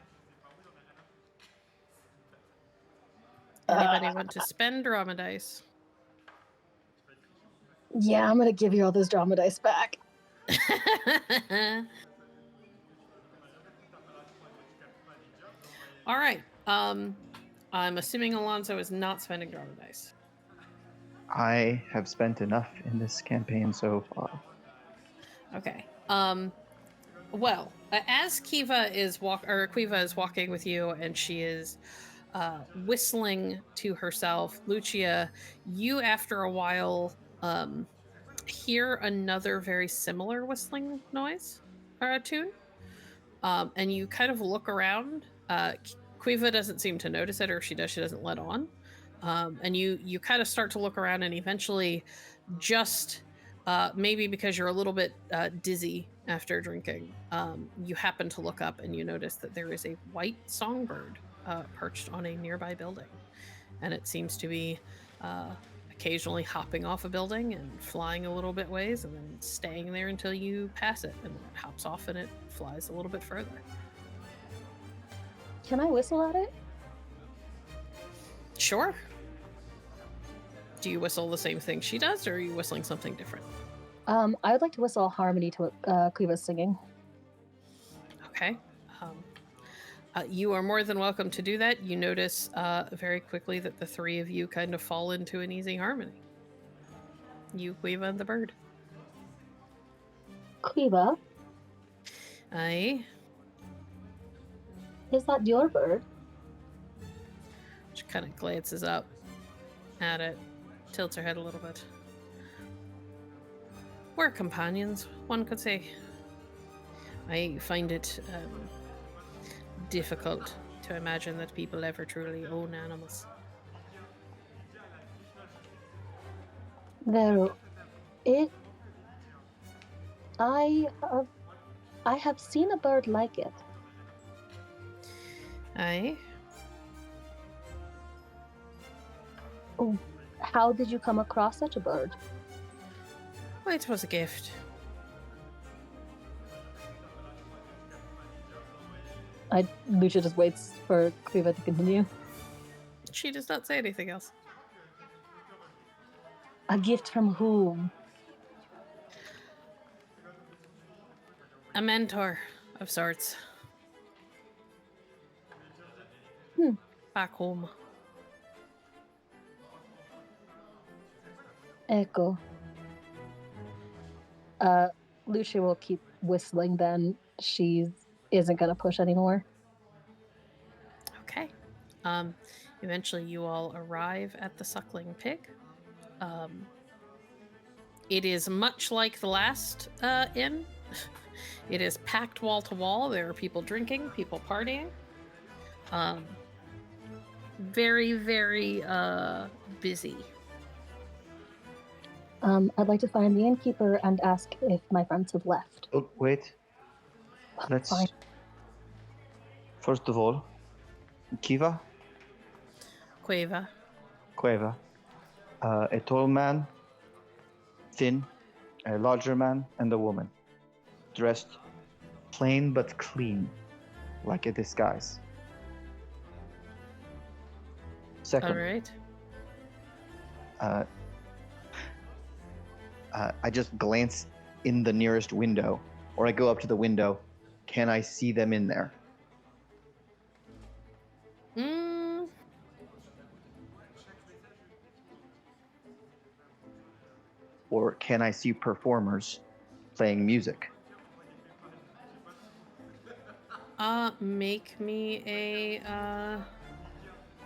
Anybody want to spend drama dice? Yeah, I'm gonna give you all those drama dice back. All right. I'm assuming Alonzo is not spending drama dice. I have spent enough in this campaign so far. Okay. Well, as Quiva is walking with you, and she is whistling to herself, Lucia, you after a while hear another very similar whistling noise or a tune, and you kind of look around. Quiva doesn't seem to notice it, or if she does, she doesn't let on. And you kind of start to look around, and eventually, just maybe because you're a little bit dizzy after drinking, you happen to look up and you notice that there is a white songbird perched on a nearby building, and it seems to be occasionally hopping off a building and flying a little bit ways, and then staying there until you pass it, and then it hops off and it flies a little bit further. Can I whistle at it? Sure. Do you whistle the same thing she does, or are you whistling something different? I would like to whistle a harmony to what Quiva's singing. Okay. You are more than welcome to do that. You notice very quickly that the three of you kind of fall into an easy harmony. You, Quiva, and the bird. Quiva? Aye? Is that your bird? She kind of glances up at it, tilts her head a little bit. We're companions, one could say. I find it difficult to imagine that people ever truly own animals. Vero, I have seen a bird like it. Aye. Oh, how did you come across such a bird? Well, it was a gift. Lucia just waits for Cleva to continue. She does not say anything else. A gift from whom? A mentor of sorts. Back home. Echo. Lucia will keep whistling then. She isn't going to push anymore. Okay. Eventually you all arrive at the Suckling Pig. It is much like the last inn. It is packed wall to wall. There are people drinking, people partying. Very, very busy. I'd like to find the innkeeper and ask if my friends have left. Oh, wait. Let's. Fine. First of all, Kiva? Cueva. Cueva. A tall man, thin, a larger man, and a woman. Dressed plain but clean, like a disguise. Second, All right. I just glance in the nearest window, or I go up to the window. Can I see them in there? Or can I see performers playing music? Make me a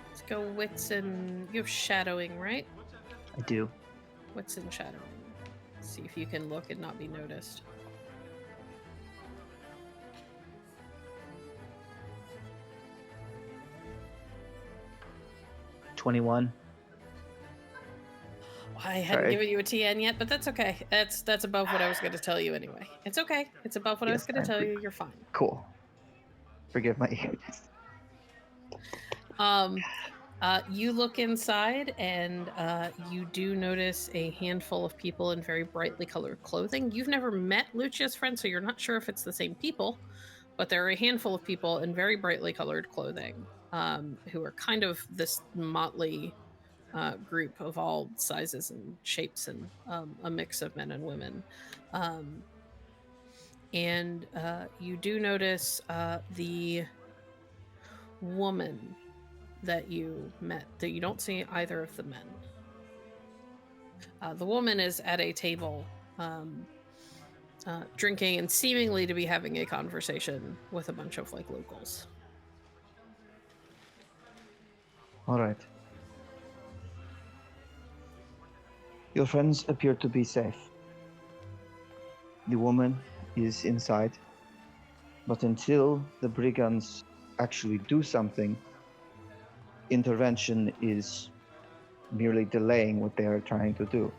let's go wits and you have shadowing, right? I do. Wits and shadowing. See if you can look and not be noticed. $21. I hadn't given you a TN yet, but that's okay. That's above what I was going to tell you anyway. It's okay. It's above what I was going to tell you. You're fine. Cool. Forgive my ignorance. You look inside and you do notice a handful of people in very brightly colored clothing. You've never met Lucia's friend, so you're not sure if it's the same people, but there are a handful of people in very brightly colored clothing who are kind of this motley group of all sizes and shapes and a mix of men and women. And you do notice the woman that you met, that you don't see either of the men. The woman is at a table drinking and seemingly to be having a conversation with a bunch of like locals. All right. Your friends appear to be safe. The woman is inside, but until the brigands actually do something, intervention is merely delaying what they are trying to do.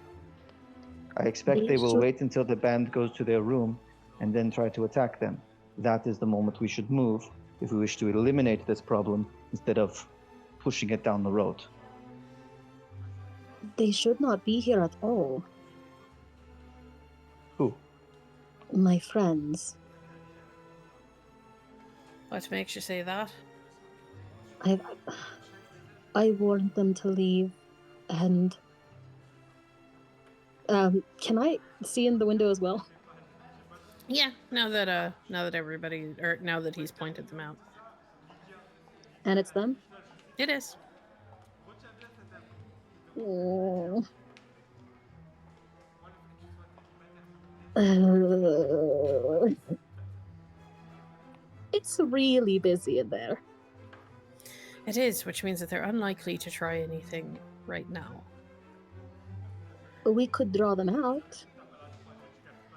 I expect they will wait until the band goes to their room and then try to attack them. That is the moment we should move if we wish to eliminate this problem instead of pushing it down the road. They should not be here at all. Who? My friends. What makes you say that? I warned them to leave, and can I see in the window as well? Yeah, now that everybody, or now that he's pointed them out. And it's them? It is. Oh. It's really busy in there. It is, which means that they're unlikely to try anything right now. We could draw them out.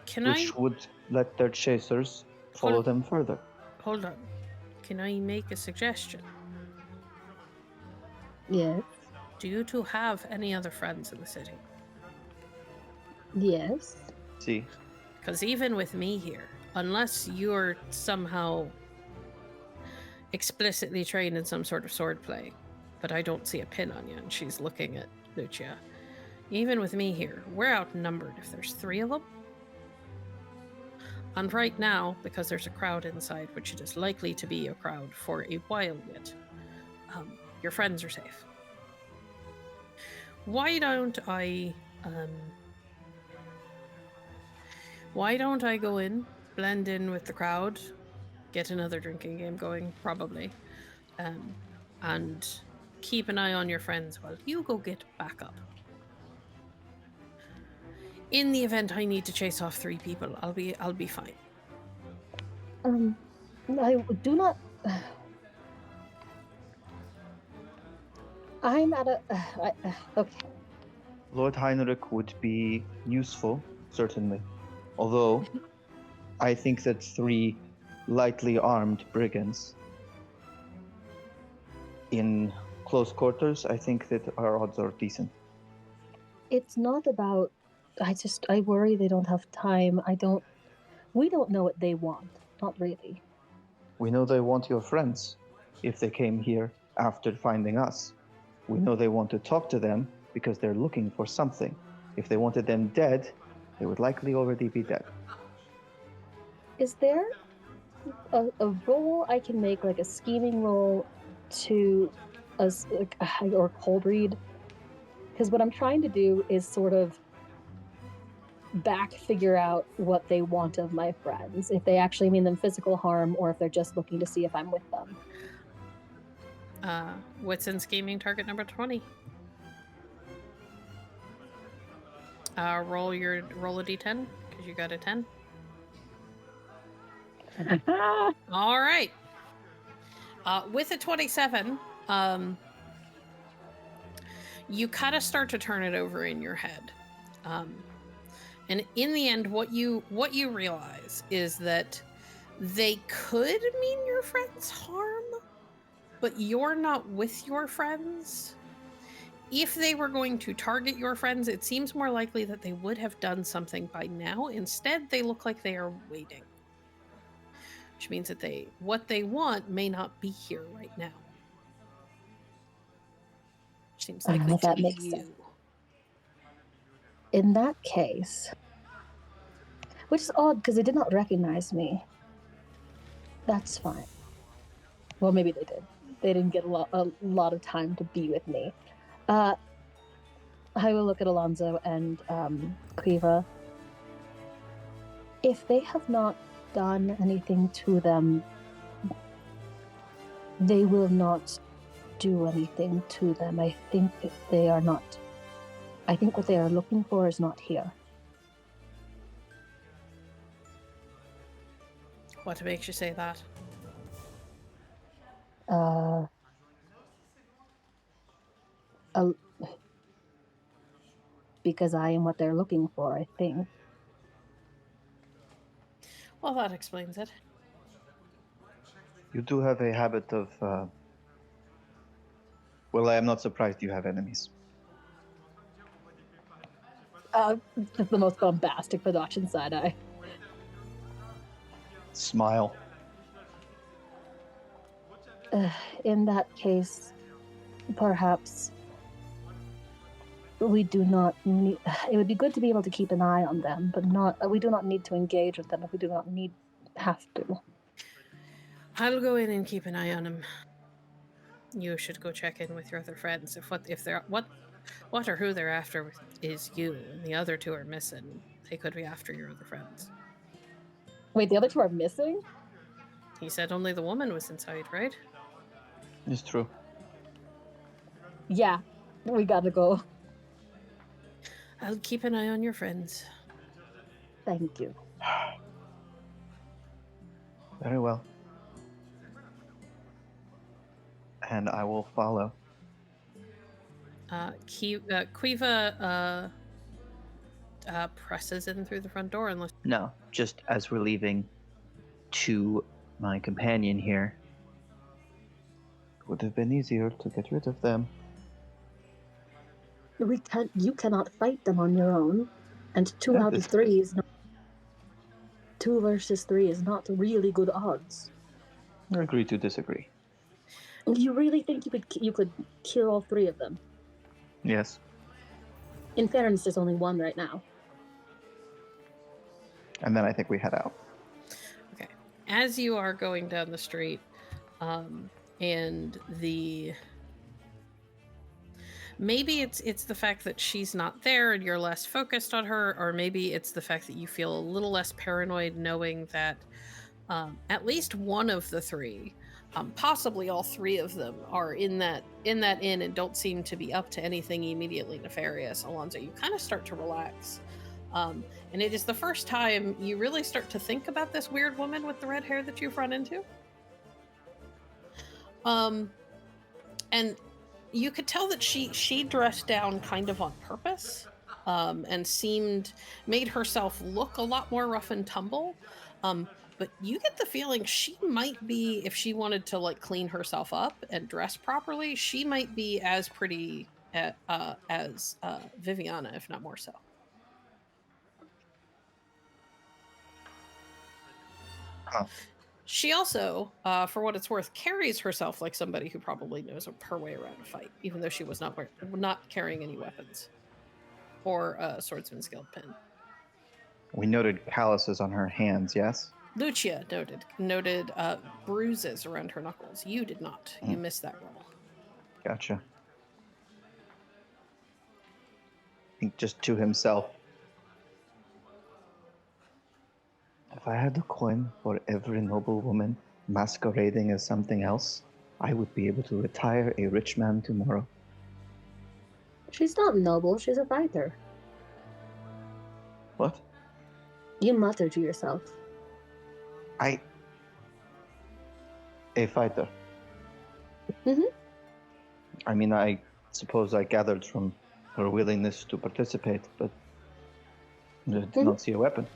Can which would let their chasers follow them further. Hold on. Can I make a suggestion? Yes. Do you two have any other friends in the city? Yes. See, Because even with me here, unless you're somehow explicitly trained in some sort of swordplay, but I don't see a pin on you, and she's looking at Lucia. Even with me here, we're outnumbered if there's 3 of them. And right now, because there's a crowd inside, which it is likely to be a crowd for a while yet, your friends are safe. Why don't I go in, blend in with the crowd, get another drinking game going, probably, and keep an eye on your friends while you go get backup. In the event I need to chase off 3 people, I'll be fine. I do not. I'm at a. Okay. Lord Heinrich would be useful, certainly. Although, I think that 3 lightly armed brigands in close quarters, I think that our odds are decent. It's not about. I worry they don't have time. We don't know what they want. Not really. We know they want your friends if they came here after finding us. We know they want to talk to them because they're looking for something. If they wanted them dead, they would likely already be dead. Is there a roll I can make, like a scheming roll to or cold read? Because what I'm trying to do is sort of figure out what they want of my friends, if they actually mean them physical harm or if they're just looking to see if I'm with them. What's in scheming target number 20? Roll a d10 because you got a 10. All right. With a 27, you kind of start to turn it over in your head. And in the end, what you realize is that they could mean your friends harm, but you're not with your friends. If they were going to target your friends, it seems more likely that they would have done something by now. Instead, they look like they are waiting. Which means that what they want may not be here right now. Which seems likely that to makes you. sense. In that case, which is odd because they did not recognize me. That's fine. Well, maybe they did. They didn't get a lot of time to be with me. I will look at Alonzo and Cleva. If they have not done anything to them, they will not do anything to them. I think they are not. I think what they are looking for is not here. What makes you say that? Because I am what they're looking for, I think. Well, that explains it. You do have a habit of... Well, I am not surprised you have enemies. Just the most bombastic Fedotchin side-eye. Smile. In that case, perhaps we do not need... It would be good to be able to keep an eye on them, but we do not need to engage with them if we do not have to. I'll go in and keep an eye on them. You should go check in with your other friends. If they're what or who they're after is you, and the other 2 are missing, they could be after your other friends. Wait, the other 2 are missing? He said only the woman was inside, right? It's true. Yeah, we gotta go. I'll keep an eye on your friends. Thank you. Very well. And I will follow. Quiva presses in through the front door unless... No, just as we're leaving to my companion here. It would have been easier to get rid of them. You cannot fight them on your own. And 2 out of 3 is not... 2 versus 3 is not really good odds. I agree to disagree. You really think you could kill all 3 of them? Yes. In fairness, there's only 1 right now. And then I think we head out. Okay. As you are going down the street, and the... Maybe it's the fact that she's not there and you're less focused on her, or maybe it's the fact that you feel a little less paranoid knowing that at least one of the 3, possibly all 3 of them, are in that inn and don't seem to be up to anything immediately nefarious. Alonzo, you kind of start to relax. And it is the first time you really start to think about this weird woman with the red hair that you've run into. And you could tell that she dressed down kind of on purpose, and made herself look a lot more rough and tumble. But you get the feeling she might be, if she wanted to like clean herself up and dress properly, she might be as pretty as Viviana, if not more so. Huh. She also, for what it's worth, carries herself like somebody who probably knows her way around a fight, even though she was not carrying any weapons or a swordsman's guild pin. We noted calluses on her hands, yes? Lucia noted bruises around her knuckles. You did not. You missed that roll. Gotcha. I think just to himself. If I had a coin for every noble woman masquerading as something else, I would be able to retire a rich man tomorrow. She's not noble, she's a fighter. What? You mutter to yourself. A fighter. Mm-hmm. I mean, I suppose I gathered from her willingness to participate, but I did not see a weapon.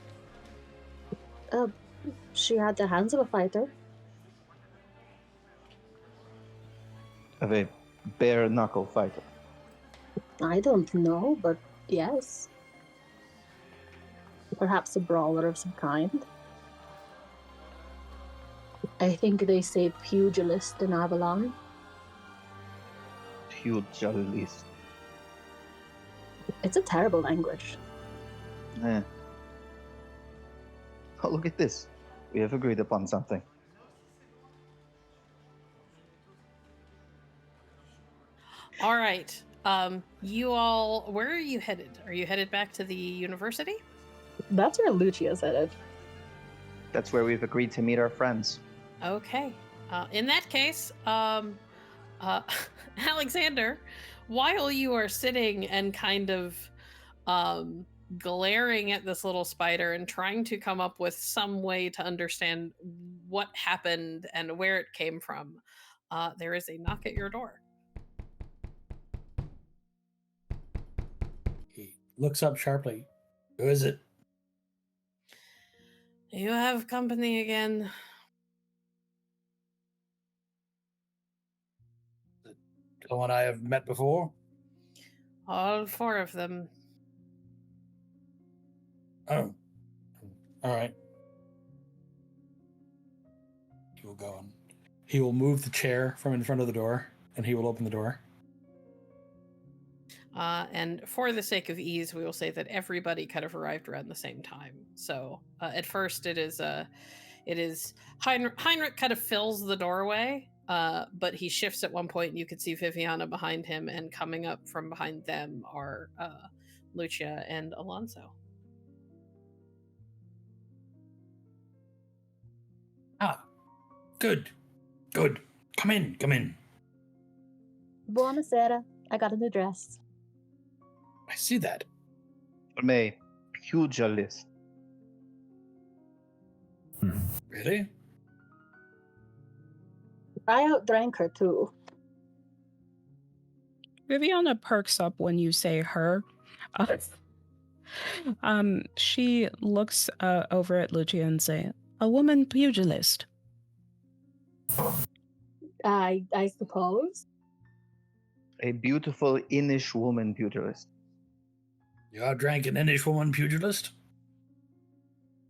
She had the hands of a fighter. Of a bare knuckle fighter. I don't know, but yes. Perhaps a brawler of some kind. I think they say pugilist in Avalon. Pugilist. It's a terrible language. Eh. Oh, look at this. We have agreed upon something. All right. You all, where are you headed? Are you headed back to the university? That's where Lucia's headed. That's where we've agreed to meet our friends. Okay. In that case, Alexander, while you are sitting and kind of glaring at this little spider and trying to come up with some way to understand what happened and where it came from, there is a knock at your door. He looks up sharply. Who is it? You have company again. Someone I have met before? All 4 of them. Oh. All right. He will go on. He will move the chair from in front of the door, and he will open the door. And for the sake of ease, we will say that everybody kind of arrived around the same time. So at first, it is Heinrich kind of fills the doorway, but he shifts at one point, and you can see Viviana behind him, and coming up from behind them are Lucia and Alonso. Ah, good. Come in. Buonasera. I got a new dress. I see that. I'm a pugilist. Really? I outdrank her too. Viviana perks up when you say her. She looks over at Lucia and say, "A woman pugilist." I suppose. A beautiful Innish woman pugilist. You outdrank an Innish woman pugilist?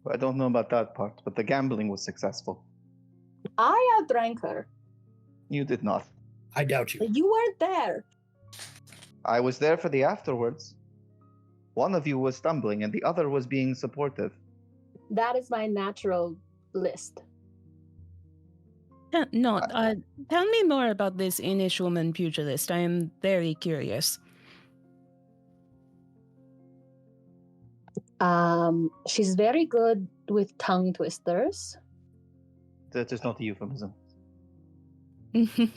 I don't know about that part, but the gambling was successful. I outdrank her. You did not. I doubt you. You weren't there. I was there for the afterwards. One of you was stumbling and the other was being supportive. That is my natural list. Tell me more about this Innish woman pugilist. I am very curious. She's very good with tongue twisters. That is not a euphemism.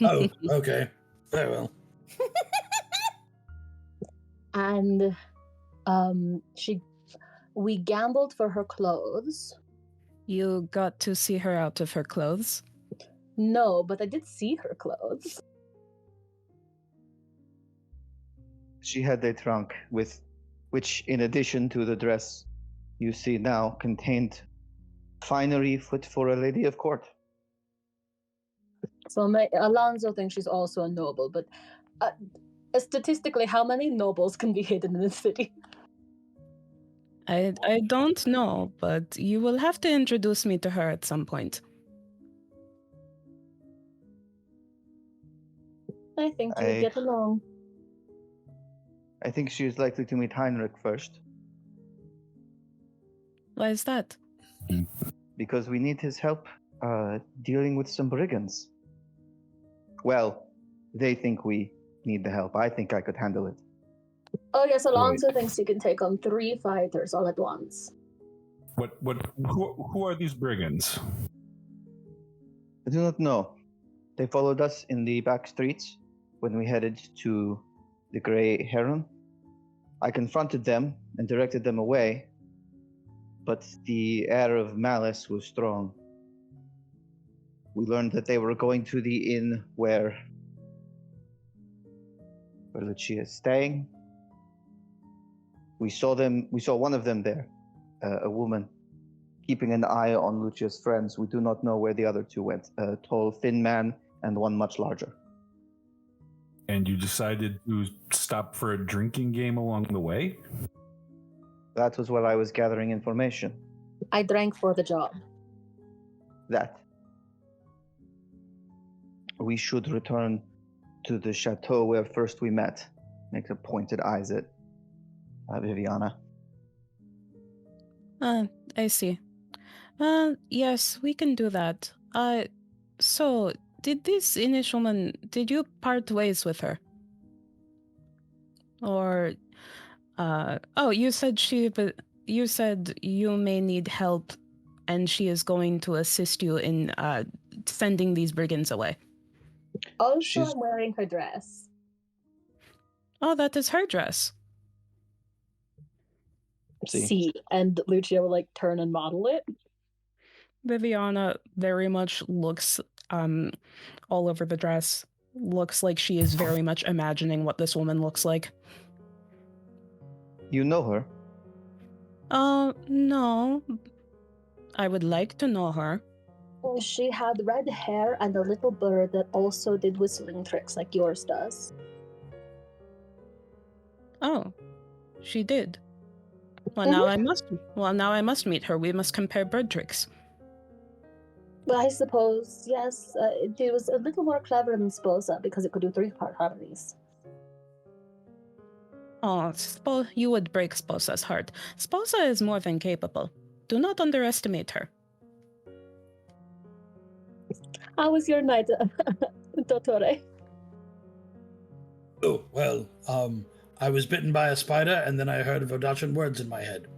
Oh, okay. Very well. And we gambled for her clothes. You got to see her out of her clothes? No, but I did see her clothes. She had a trunk which, in addition to the dress you see now, contained finery fit for a lady of court. So Alonzo thinks she's also a noble, but statistically, how many nobles can be hidden in the city? I don't know, but you will have to introduce me to her at some point. I think you would get along. I think she is likely to meet Heinrich first. Why is that? Because we need his help dealing with some brigands. Well, they think we need the help. I think I could handle it. Oh yes, Alonso thinks he can take on 3 fighters all at once. Who are these brigands? I do not know. They followed us in the back streets when we headed to the Grey Heron. I confronted them and directed them away, but the air of malice was strong. We learned that they were going to the inn where Lucia is staying. We saw one of them there, a woman, keeping an eye on Lucia's friends. We do not know where the other 2 went, a tall, thin man and one much larger. And you decided to stop for a drinking game along the way? That was while I was gathering information. I drank for the job. That. We should return to the chateau where first we met. Makes a pointed eyes at Viviana. I see. Yes, we can do that. So, did this Innish woman, did you part ways with her? Or, you said you may need help and she is going to assist you in sending these brigands away. Also, I'm wearing her dress. Oh, that is her dress. See, and Lucia will turn and model it. Viviana very much looks all over the dress. Looks like she is very much imagining what this woman looks like. You know her? No. I would like to know her. She had red hair and a little bird that also did whistling tricks like yours does. Oh, she did. Well, now I must meet her. We must compare bird tricks. But I suppose, yes, it was a little more clever than Sposa because it could do 3-part harmonies. Oh, you would break Sposa's heart. Sposa is more than capable. Do not underestimate her. How was your night, Dottore? Oh, well, I was bitten by a spider and then I heard Vodachan words in my head.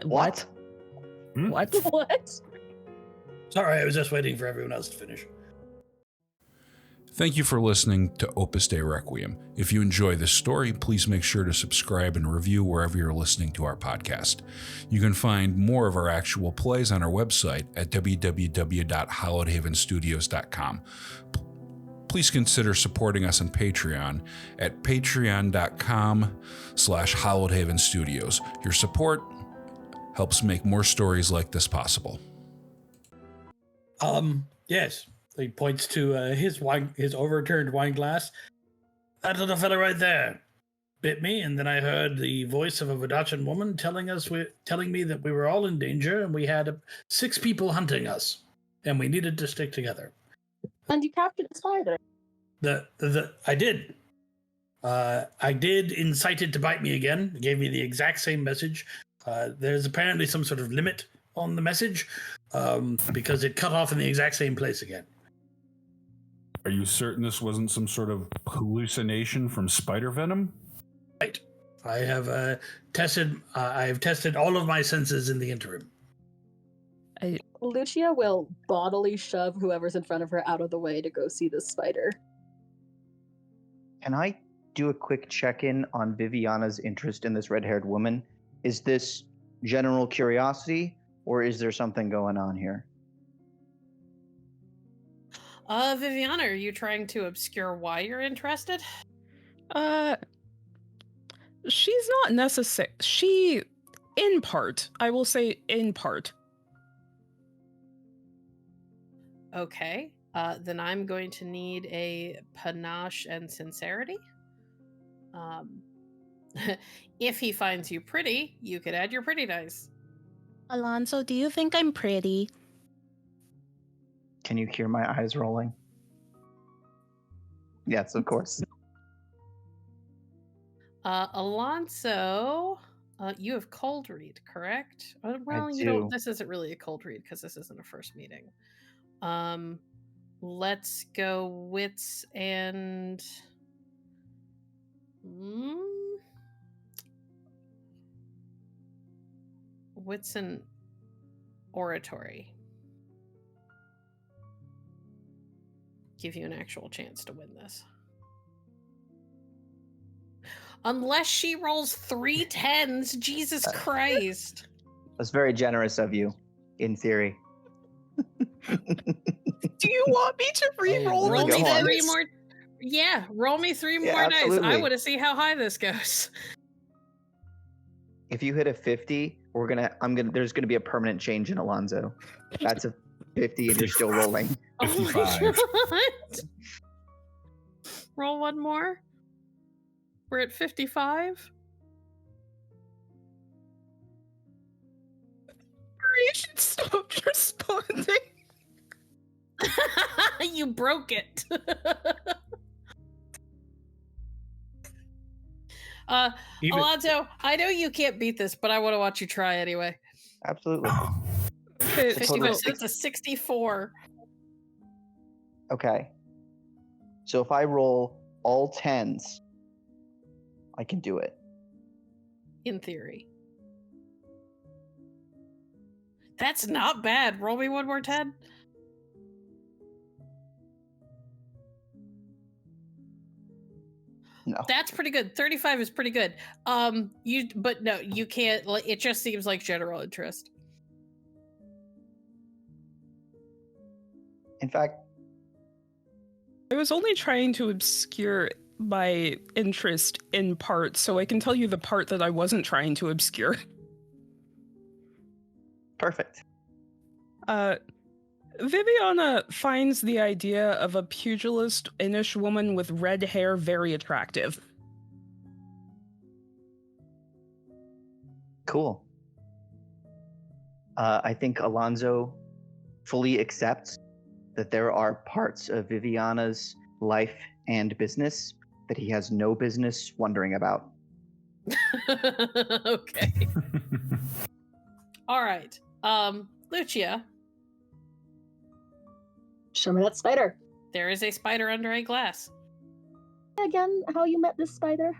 What? What? What? Sorry, I was just waiting for everyone else to finish. Thank you for listening to Opus Dei Requiem. If you enjoy this story, please make sure to subscribe and review wherever you're listening to our podcast. You can find more of our actual plays on our website at www.hallowedhavenstudios.com. please consider supporting us on Patreon at patreon.com/HallowedHaven Studios. Your support helps make more stories like this possible. Yes. He points to his overturned wine glass. That little fella right there bit me, and then I heard the voice of a Vodachan woman telling me that we were all in danger and we had 6 people hunting us, and we needed to stick together. And you captured the spider. I did. I did incite it to bite me again. It gave me the exact same message. There's apparently some sort of limit on the message because it cut off in the exact same place again. Are you certain this wasn't some sort of hallucination from spider venom? Right. I have tested all of my senses in the interim. Lucia will bodily shove whoever's in front of her out of the way to go see this spider. Can I do a quick check-in on Viviana's interest in this red-haired woman? Is this general curiosity, or is there something going on here? Viviana, are you trying to obscure why you're interested? She's not necessary. In part, I will say in part. Okay. Then I'm going to need a panache and sincerity. If he finds you pretty, you could add your pretty dice. Alonso, do you think I'm pretty? Can you hear my eyes rolling? Yes, of course. Alonso, you have cold read, correct? Well, you don't. This isn't really a cold read because this isn't a first meeting. Let's go wits and wits and oratory. Give you an actual chance to win this. Unless she rolls 3 10s, Jesus Christ. That's very generous of you, in theory. Do you want me to re-roll roll the me dice? 3 more? Yeah, roll me 3 more dice. Absolutely. I want to see how high this goes. If you hit a 50, there's gonna be a permanent change in Alonzo. That's a 50 and you're still rolling. Oh 55. my God. Roll one more. We're at 55. You should stop responding. You broke it. Alonzo, I know you can't beat this, but I want to watch you try anyway. Absolutely. 55 cents to 64. Okay. So if I roll all 10s, I can do it. In theory. That's not bad. Roll me one more 10. No. That's pretty good. 35 is pretty good. But no, you can't. It just seems like general interest. In fact, I was only trying to obscure my interest in part, so I can tell you the part that I wasn't trying to obscure. perfect. Viviana finds the idea of a pugilist-ish woman with red hair very attractive. Cool. I think Alonzo fully accepts that there are parts of Viviana's life and business that he has no business wondering about. Okay. All right. Lucia. Show me that spider. There is a spider under a glass. Again, how you met this spider?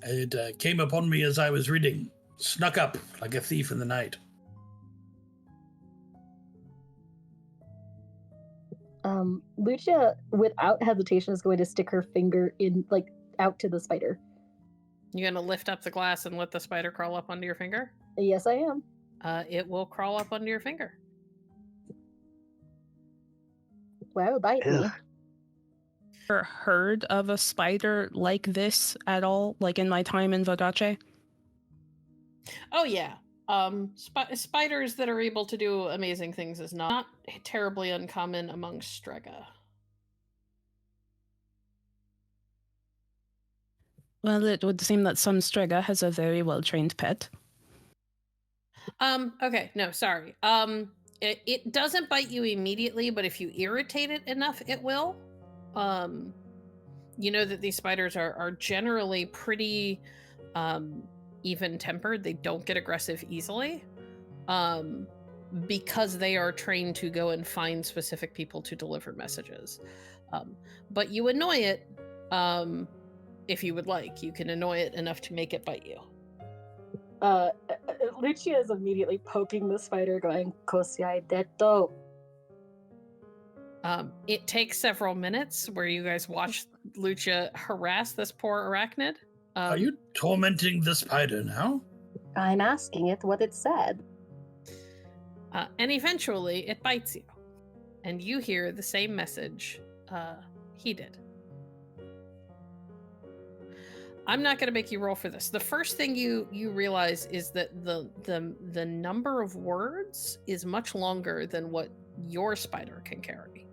It came upon me as I was reading, snuck up like a thief in the night. Lucia, without hesitation, is going to stick her finger in, out to the spider. You gonna lift up the glass and let the spider crawl up under your finger? Yes, I am. It will crawl up under your finger. Well, bite me. Ugh. Ever heard of a spider like this at all? Like in my time in Vodace? Oh yeah. Spiders that are able to do amazing things is not terribly uncommon among Strega. Well, it would seem that some Strega has a very well-trained pet. Okay, no, sorry. It doesn't bite you immediately, but if you irritate it enough, it will. You know that these spiders are generally pretty even-tempered. They don't get aggressive easily. Because they are trained to go and find specific people to deliver messages. But you annoy it if you would like. You can annoy it enough to make it bite you. Lucia is immediately poking the spider, going, "Così hai detto." It takes several minutes where you guys watch Lucia harass this poor arachnid. Are you tormenting the spider now? I'm asking it what it said. And eventually it bites you. And you hear the same message he did. I'm not going to make you roll for this. The first thing you realize is that the number of words is much longer than what your spider can carry.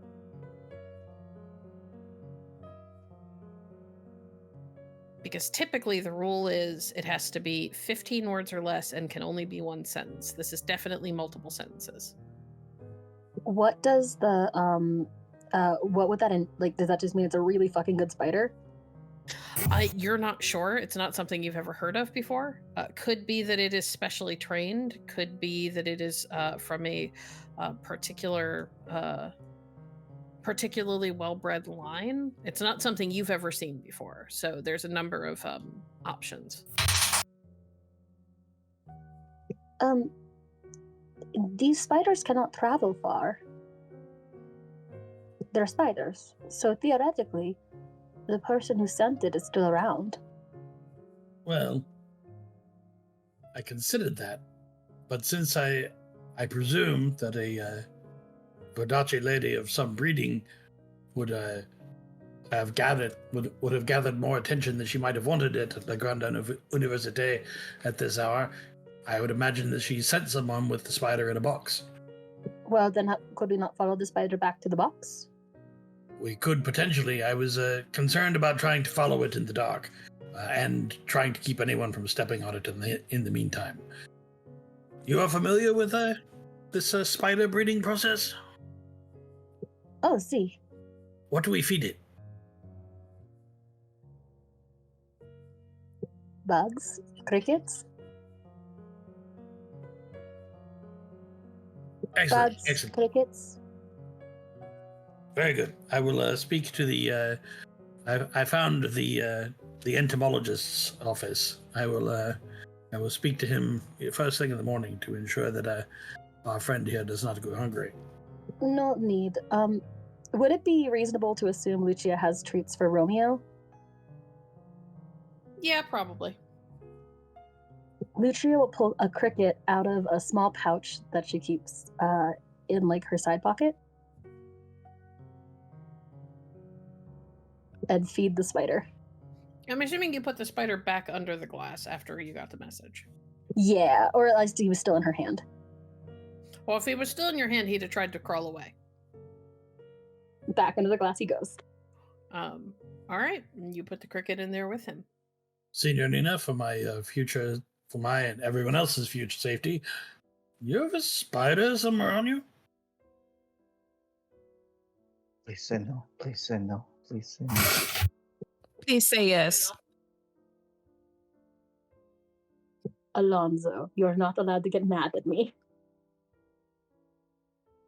Because typically the rule is it has to be 15 words or less and can only be one sentence. This is definitely multiple sentences. What does the what would that like? Does that just mean it's a really fucking good spider? You're not sure. It's not something you've ever heard of before. Could be that it is specially trained. Could be that it is from a particularly well-bred line. It's not something you've ever seen before. So there's a number of options. These spiders cannot travel far. They're spiders, so theoretically, the person who sent it is still around. Well, I considered that, but since I presume that a Vodace lady of some breeding would have gathered more attention than she might have wanted at the Grande Université at this hour, I would imagine that she sent someone with the spider in a box. Well, then could we not follow the spider back to the box? We could potentially. I was concerned about trying to follow it in the dark and trying to keep anyone from stepping on it in the meantime. You are familiar with this spider breeding process? Oh, see. What do we feed it? Bugs? Crickets? Excellent. Bugs, Excellent. crickets? Very good. I will speak to the. I found the entomologist's office. I will speak to him first thing in the morning to ensure that our friend here does not go hungry. No need. Would it be reasonable to assume Lucia has treats for Romeo? Yeah, probably. Lucia will pull a cricket out of a small pouch that she keeps in like her side pocket and feed the spider. I'm assuming you put the spider back under the glass after you got the message. Yeah, or at least he was still in her hand. Well, if he was still in your hand, he'd have tried to crawl away. Back under the glass he goes. All right, you put the cricket in there with him. Senior Nina, for my and everyone else's future safety, you have a spider somewhere on you? Please say no. Please say no. Please say no. Please say yes. Alonzo, you're not allowed to get mad at me.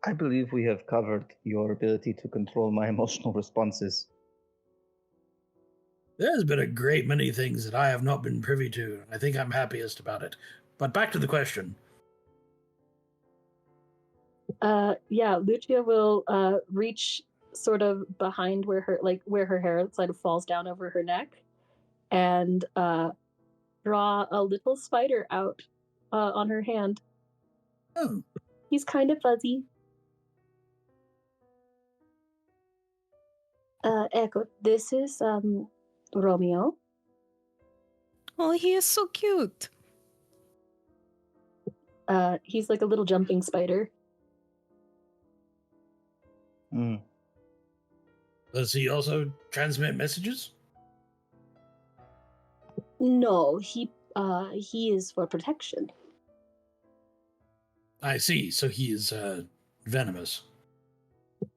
I believe we have covered your ability to control my emotional responses. There's been a great many things that I have not been privy to. I think I'm happiest about it. But back to the question. Yeah, Lucia will reach sort of behind where her hair sort of falls down over her neck and draw a little spider out on her hand. Oh. He's kind of fuzzy. Echo, this is Romeo. Oh, he is so cute. He's like a little jumping spider. Mm. Does he also transmit messages? No, he is for protection. I see. So he is venomous.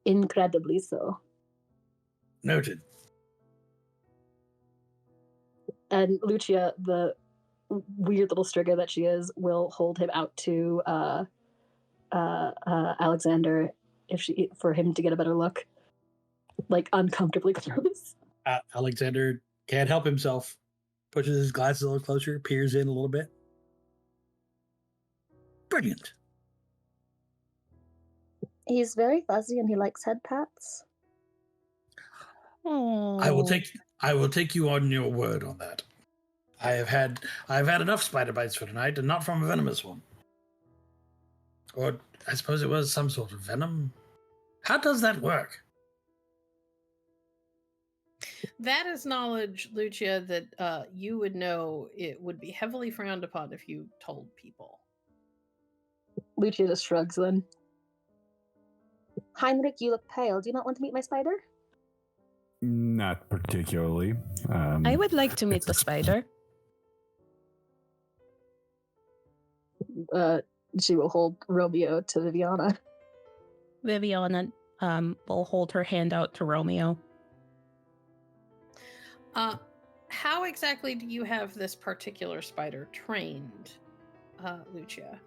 Incredibly so. Noted. And Lucia, the weird little strigger that she is, will hold him out to Alexander for him to get a better look, like uncomfortably close. Alexander can't help himself. Pushes his glasses a little closer, peers in a little bit. Brilliant. He's very fuzzy and he likes head pats. Oh. I will take you on your word on that. I've had enough spider bites for tonight, and not from a venomous one. Or I suppose it was some sort of venom. How does that work? That is knowledge, Lucia, that you would know it would be heavily frowned upon if you told people. Lucia just shrugs then. Heinrich, you look pale. Do you not want to meet my spider? Not particularly. I would like to meet the spider. She will hold Romeo to Viviana. Viviana will hold her hand out to Romeo. How exactly do you have this particular spider trained, Lucia?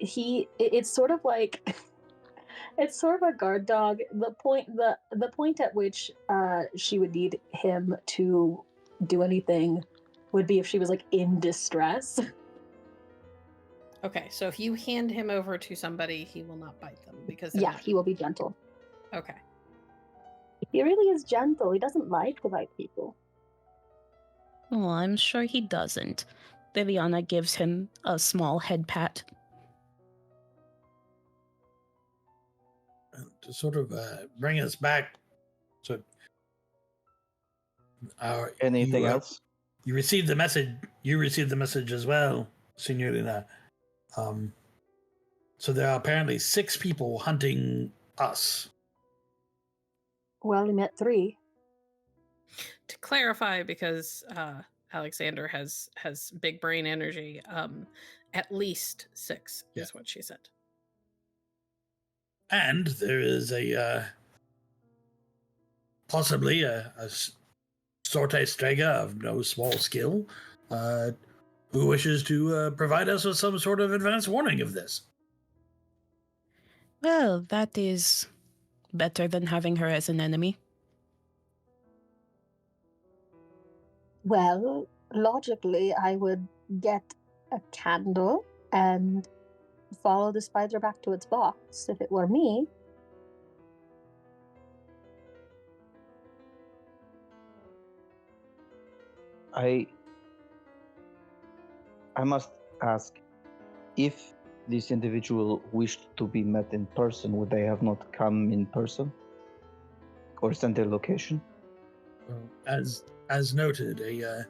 It's sort of like it's sort of a guard dog. The point at which she would need him to do anything would be if she was like in distress. Okay, so if you hand him over to somebody, he will not bite them because he will be gentle. Okay. He really is gentle. He doesn't like to bite people. Oh, I'm sure he doesn't. Viviana gives him a small head pat. To sort of bring us back. So, Anything else? You received the message. You received the message as well, Signorina. So there are apparently 6 people hunting us. Well, we met 3. To clarify, because Alexander has big brain energy, at least 6 is what she said. And there is possibly a sorte strega of no small skill who wishes to provide us with some sort of advance warning of this. Well, that is better than having her as an enemy. Well, logically, I would get a candle and follow the spider back to its box if it were me. I must ask, if this individual wished to be met in person, would they have not come in person? Or sent their location? As noted, a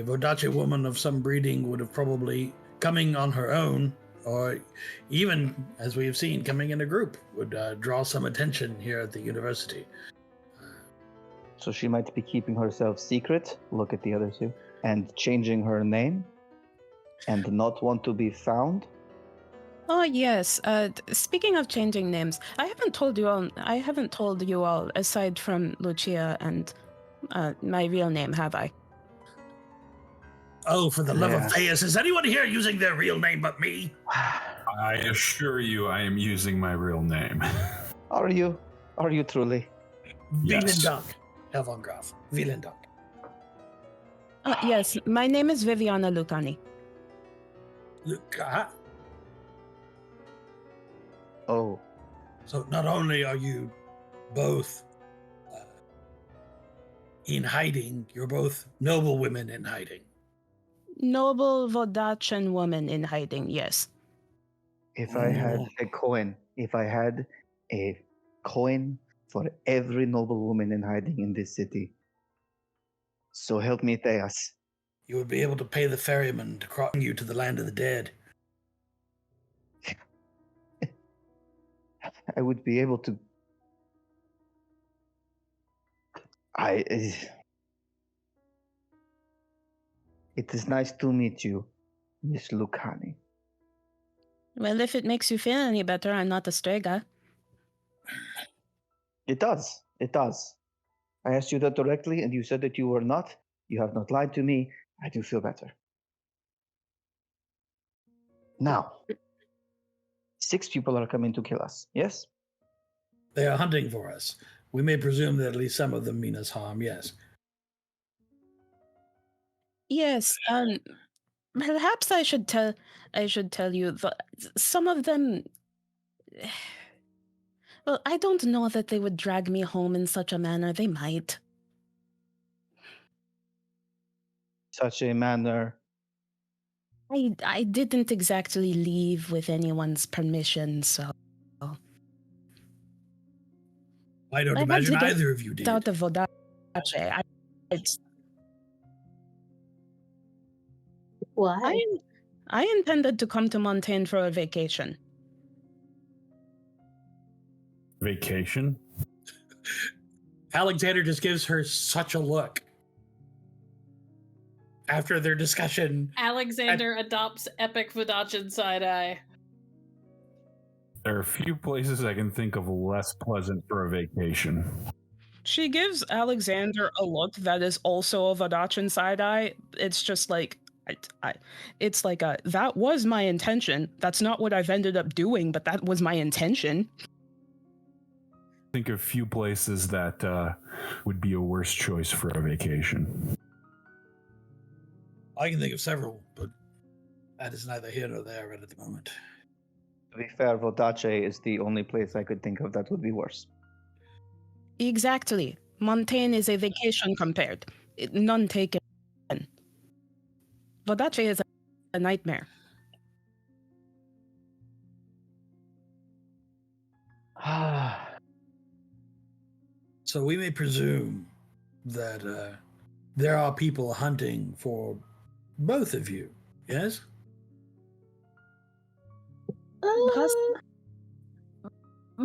Vodace woman of some breeding would have probably coming on her own, or even, as we have seen, coming in a group, would draw some attention here at the university. So she might be keeping herself secret, look at the other 2, and changing her name, and not want to be found? Oh, yes. Speaking of changing names, I haven't told you all, aside from Lucia and my real name, have I? Oh, for the love of Theus, is anyone here using their real name but me? I assure you I am using my real name. Are you? Are you truly? Yes. Vielen Dank, Herr von Graf. Vielen Dank. Yes, my name is Viviana Lucani. Oh. So not only are you both in hiding, you're both noble women in hiding. Noble Vodachan woman in hiding, yes. If I had a coin, if I had a coin for every noble woman in hiding in this city. So help me, Theas. You would be able to pay the ferryman to cross you to the land of the dead. I would be able to. It is nice to meet you, Miss Lucani. Well, if it makes you feel any better, I'm not a strega. It does. It does. I asked you that directly, and you said that you were not. You have not lied to me. I do feel better. Now, 6 people are coming to kill us, yes? They are hunting for us. We may presume that at least some of them mean us harm, yes. Yes, perhaps I should tell you that some of them. Well, I don't know that they would drag me home in such a manner. They might. Such a manner. I didn't exactly leave with anyone's permission, so. I don't I had imagine to get either of you did. out of Vodace. Why? I intended to come to Montaigne for a vacation. Vacation? Alexander just gives her such a look. After their discussion, Alexander adopts epic Vodachin side eye. There are few places I can think of less pleasant for a vacation. She gives Alexander a look that is also a Vodachin side eye. It's just like, it's like that was my intention. That's not what I've ended up doing, but that was my intention. Think of few places that would be a worse choice for a vacation. I can think of several, but that is neither here nor there right at the moment. To be fair, Vodace is the only place I could think of that would be worse. Exactly. Montaigne is a vacation compared. None taken. Vodace is a nightmare. So we may presume that there are people hunting for both of you, yes?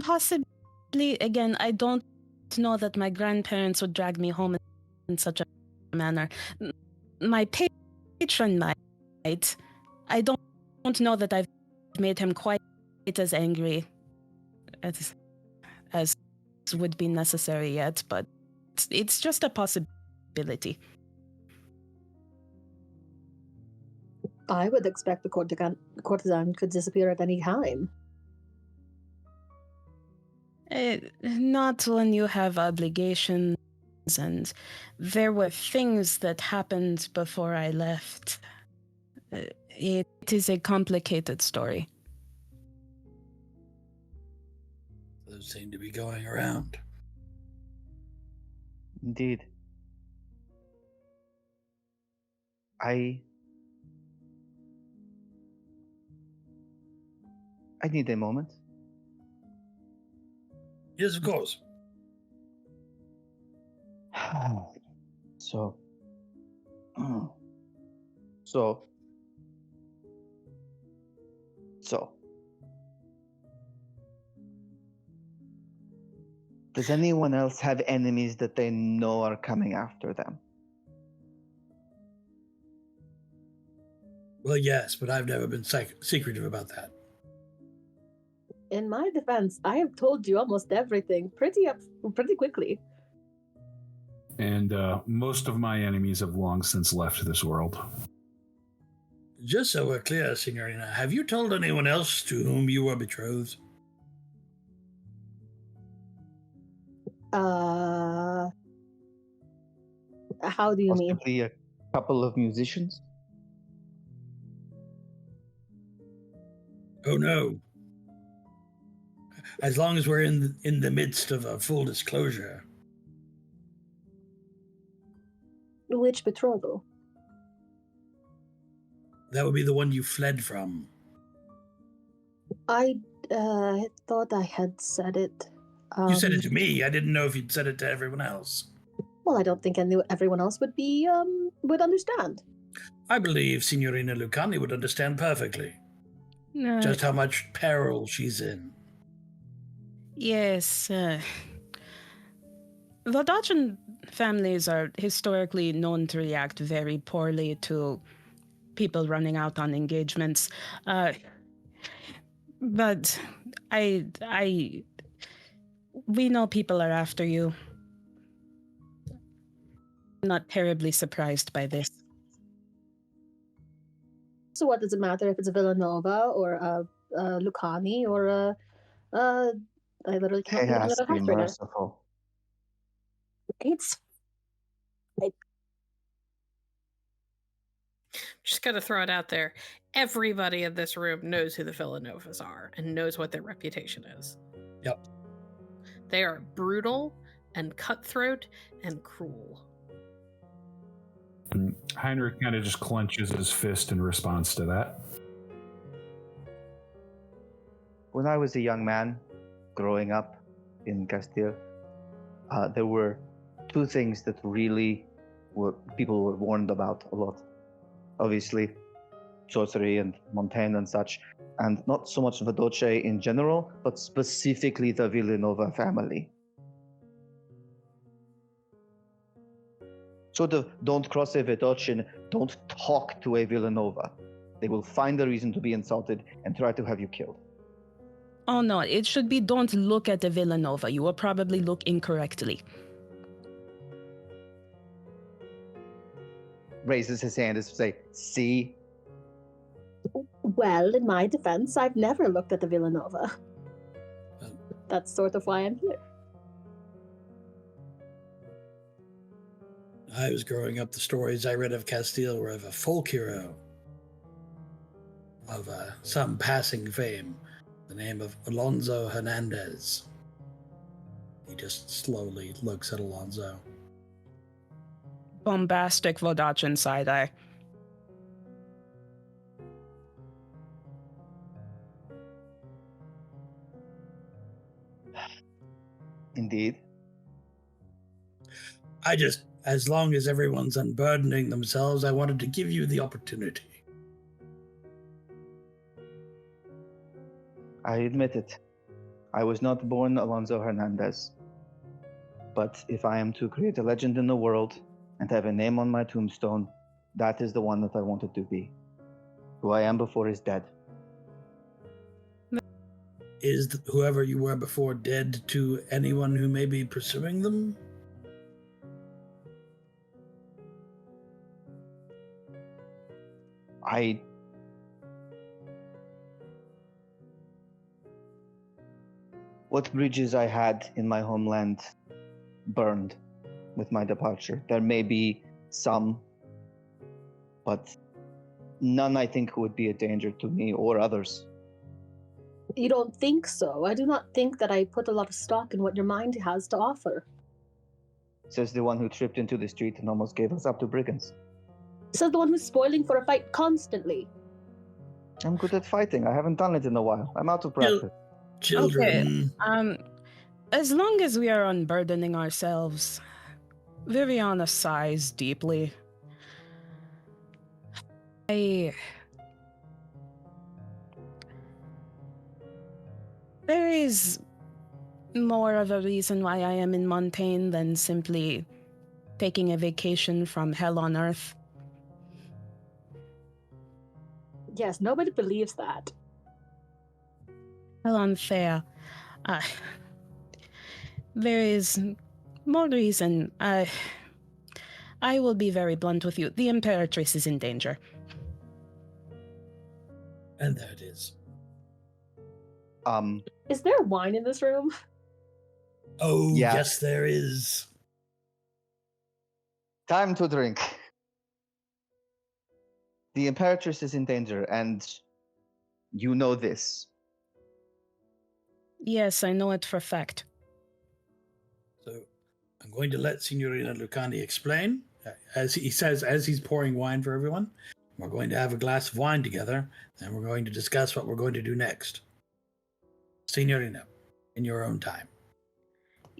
Possibly, again, I don't know that my grandparents would drag me home in such a manner. My patron might. I don't know that I've made him quite as angry as would be necessary yet, but it's just a possibility. I would expect the courtesan could disappear at any time. Not when you have obligations, and there were things that happened before I left. It is a complicated story. Those seem to be going around. Indeed. I need a moment. Yes, of course. So, does anyone else have enemies that they know are coming after them? Well, yes, but I've never been secretive about that. In my defense, I have told you almost everything pretty quickly. And most of my enemies have long since left this world. Just so we're clear, Signorina, have you told anyone else to whom you were betrothed? How do you mean? Possibly a couple of musicians? Oh no. As long as we're in the midst of a full disclosure. Which betrothal? That would be the one you fled from. I thought I had said it. You said it to me. I didn't know if you'd said it to everyone else. Well, I don't think everyone else would would understand. I believe Signorina Lucani would understand perfectly just how much peril she's in. Yes. Vodachan families are historically known to react very poorly to people running out on engagements. But we know people are after you. I'm not terribly surprised by this. So what does it matter if it's a Villanova or a Lucani or a I literally can't think of Chaos another be house right now. merciful. It's Just gotta throw it out there. Everybody in this room knows who the Villanovas are and knows what their reputation is. Yep. They are brutal and cutthroat and cruel. And Heinrich kind of just clenches his fist in response to that. When I was a young man growing up in Castile, there were two things that really people were warned about a lot. Obviously, sorcery and Montaigne and such, and not so much Vedoce in general, but specifically the Villanova family. Sort of, don't cross a Vedocian, don't talk to a Villanova. They will find a reason to be insulted and try to have you killed. Oh no, it should be don't look at the Villanova. You will probably look incorrectly. Raises his hand as to say, see? well, in my defense, I've never looked at the Villanova. That's sort of why I'm here. I was growing up, the stories I read of Castile were of a folk hero of some passing fame, the name of Alonso Hernandez. He just slowly looks at Alonso. Bombastic Vodachan side-eye. Indeed. As long as everyone's unburdening themselves, I wanted to give you the opportunity. I admit it. I was not born Alonso Hernandez. But if I am to create a legend in the world and have a name on my tombstone, that is the one that I wanted to be. Who I am before is dead. Is whoever you were before dead to anyone who may be pursuing them? What bridges I had in my homeland burned with my departure. There may be some, but none I think would be a danger to me or others. You don't think so? I do not think that I put a lot of stock in what your mind has to offer. Says the one who tripped into the street and almost gave us up to brigands. Says the one who's spoiling for a fight constantly. I'm good at fighting. I haven't done it in a while. I'm out of practice. Children. Okay. As long as we are unburdening ourselves, Viviana sighs deeply. There is more of a reason why I am in Montaigne than simply taking a vacation from hell on earth. Yes, nobody believes that. Well, unfair. There is more reason. I will be very blunt with you. The Imperatrix is in danger. And there it is. Is there wine in this room? Oh, yeah. Yes, there is. Time to drink. The Imperatrix is in danger, and you know this. Yes, I know it for a fact. So I'm going to let Signorina Lucani explain. As he says, as he's pouring wine for everyone, we're going to have a glass of wine together, and we're going to discuss what we're going to do next. Signorina, in your own time.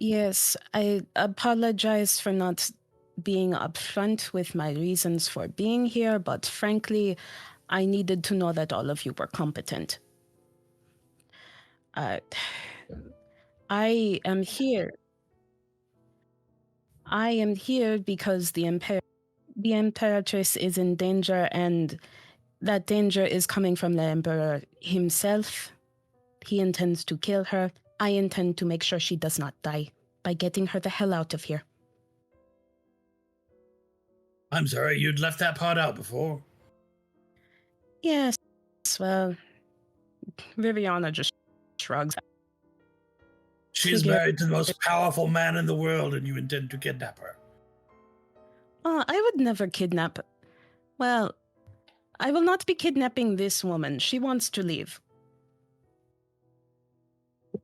Yes, I apologize for not being upfront with my reasons for being here, but frankly, I needed to know that all of you were competent. I am here. I am here because the Imperatrix is in danger, and that danger is coming from the Emperor himself. He intends to kill her. I intend to make sure she does not die by getting her the hell out of here. I'm sorry, you'd left that part out before. Yes, well, Viviana just shrugs. She's married to the most powerful man in the world, and you intend to kidnap her. I would never kidnap. Well, I will not be kidnapping this woman. She wants to leave.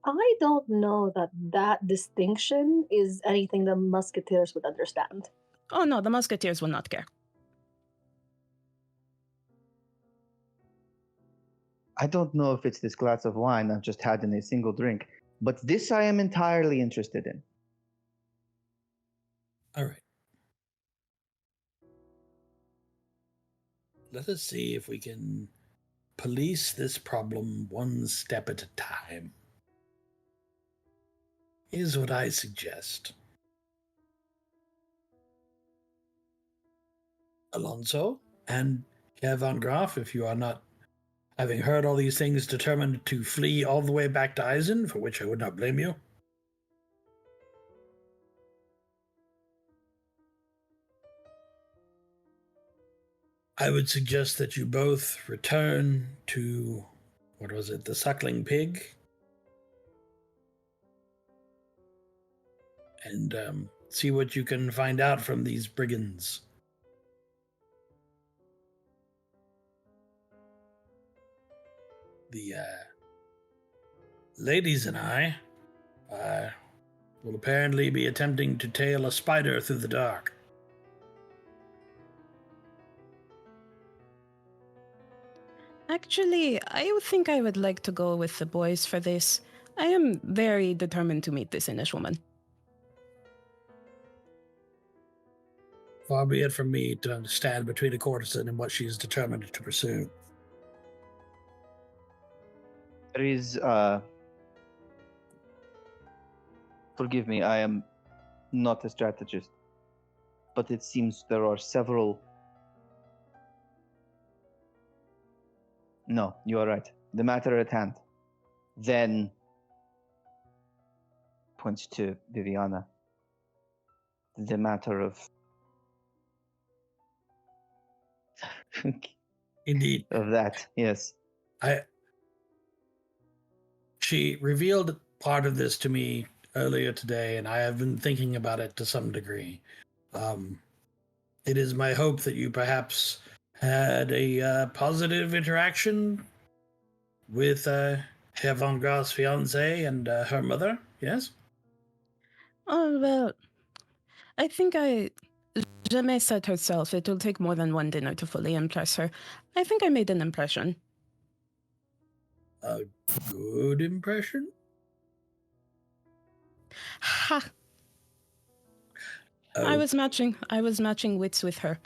I don't know that that distinction is anything the Musketeers would understand. Oh no, the Musketeers will not care. I don't know if it's this glass of wine I've just had in a single drink, but this I am entirely interested in. All right. Let us see if we can police this problem one step at a time. Here's what I suggest. Alonso and Herr von Graf, if you are not, having heard all these things, determined to flee all the way back to Eisen, for which I would not blame you. I would suggest that you both return to, what was it, the Suckling Pig? And see what you can find out from these brigands. The ladies and I will apparently be attempting to tail a spider through the dark. Actually, I think I would like to go with the boys for this. I am very determined to meet this Inish woman. Far be it from me to stand between a courtesan and what she is determined to pursue. There is, forgive me, I am not a strategist, but it seems there are several. No, you are right. The matter at hand. Then, points to Viviana, the matter of Indeed. of that, yes. She revealed part of this to me earlier today, and I have been thinking about it to some degree. It is my hope that you perhaps had a positive interaction with Herr von Graf's fiancée and her mother, yes? Oh, well, I think Jamais said herself it will take more than one dinner to fully impress her. I think I made an impression. A good impression? Ha! Oh. I was matching wits with her.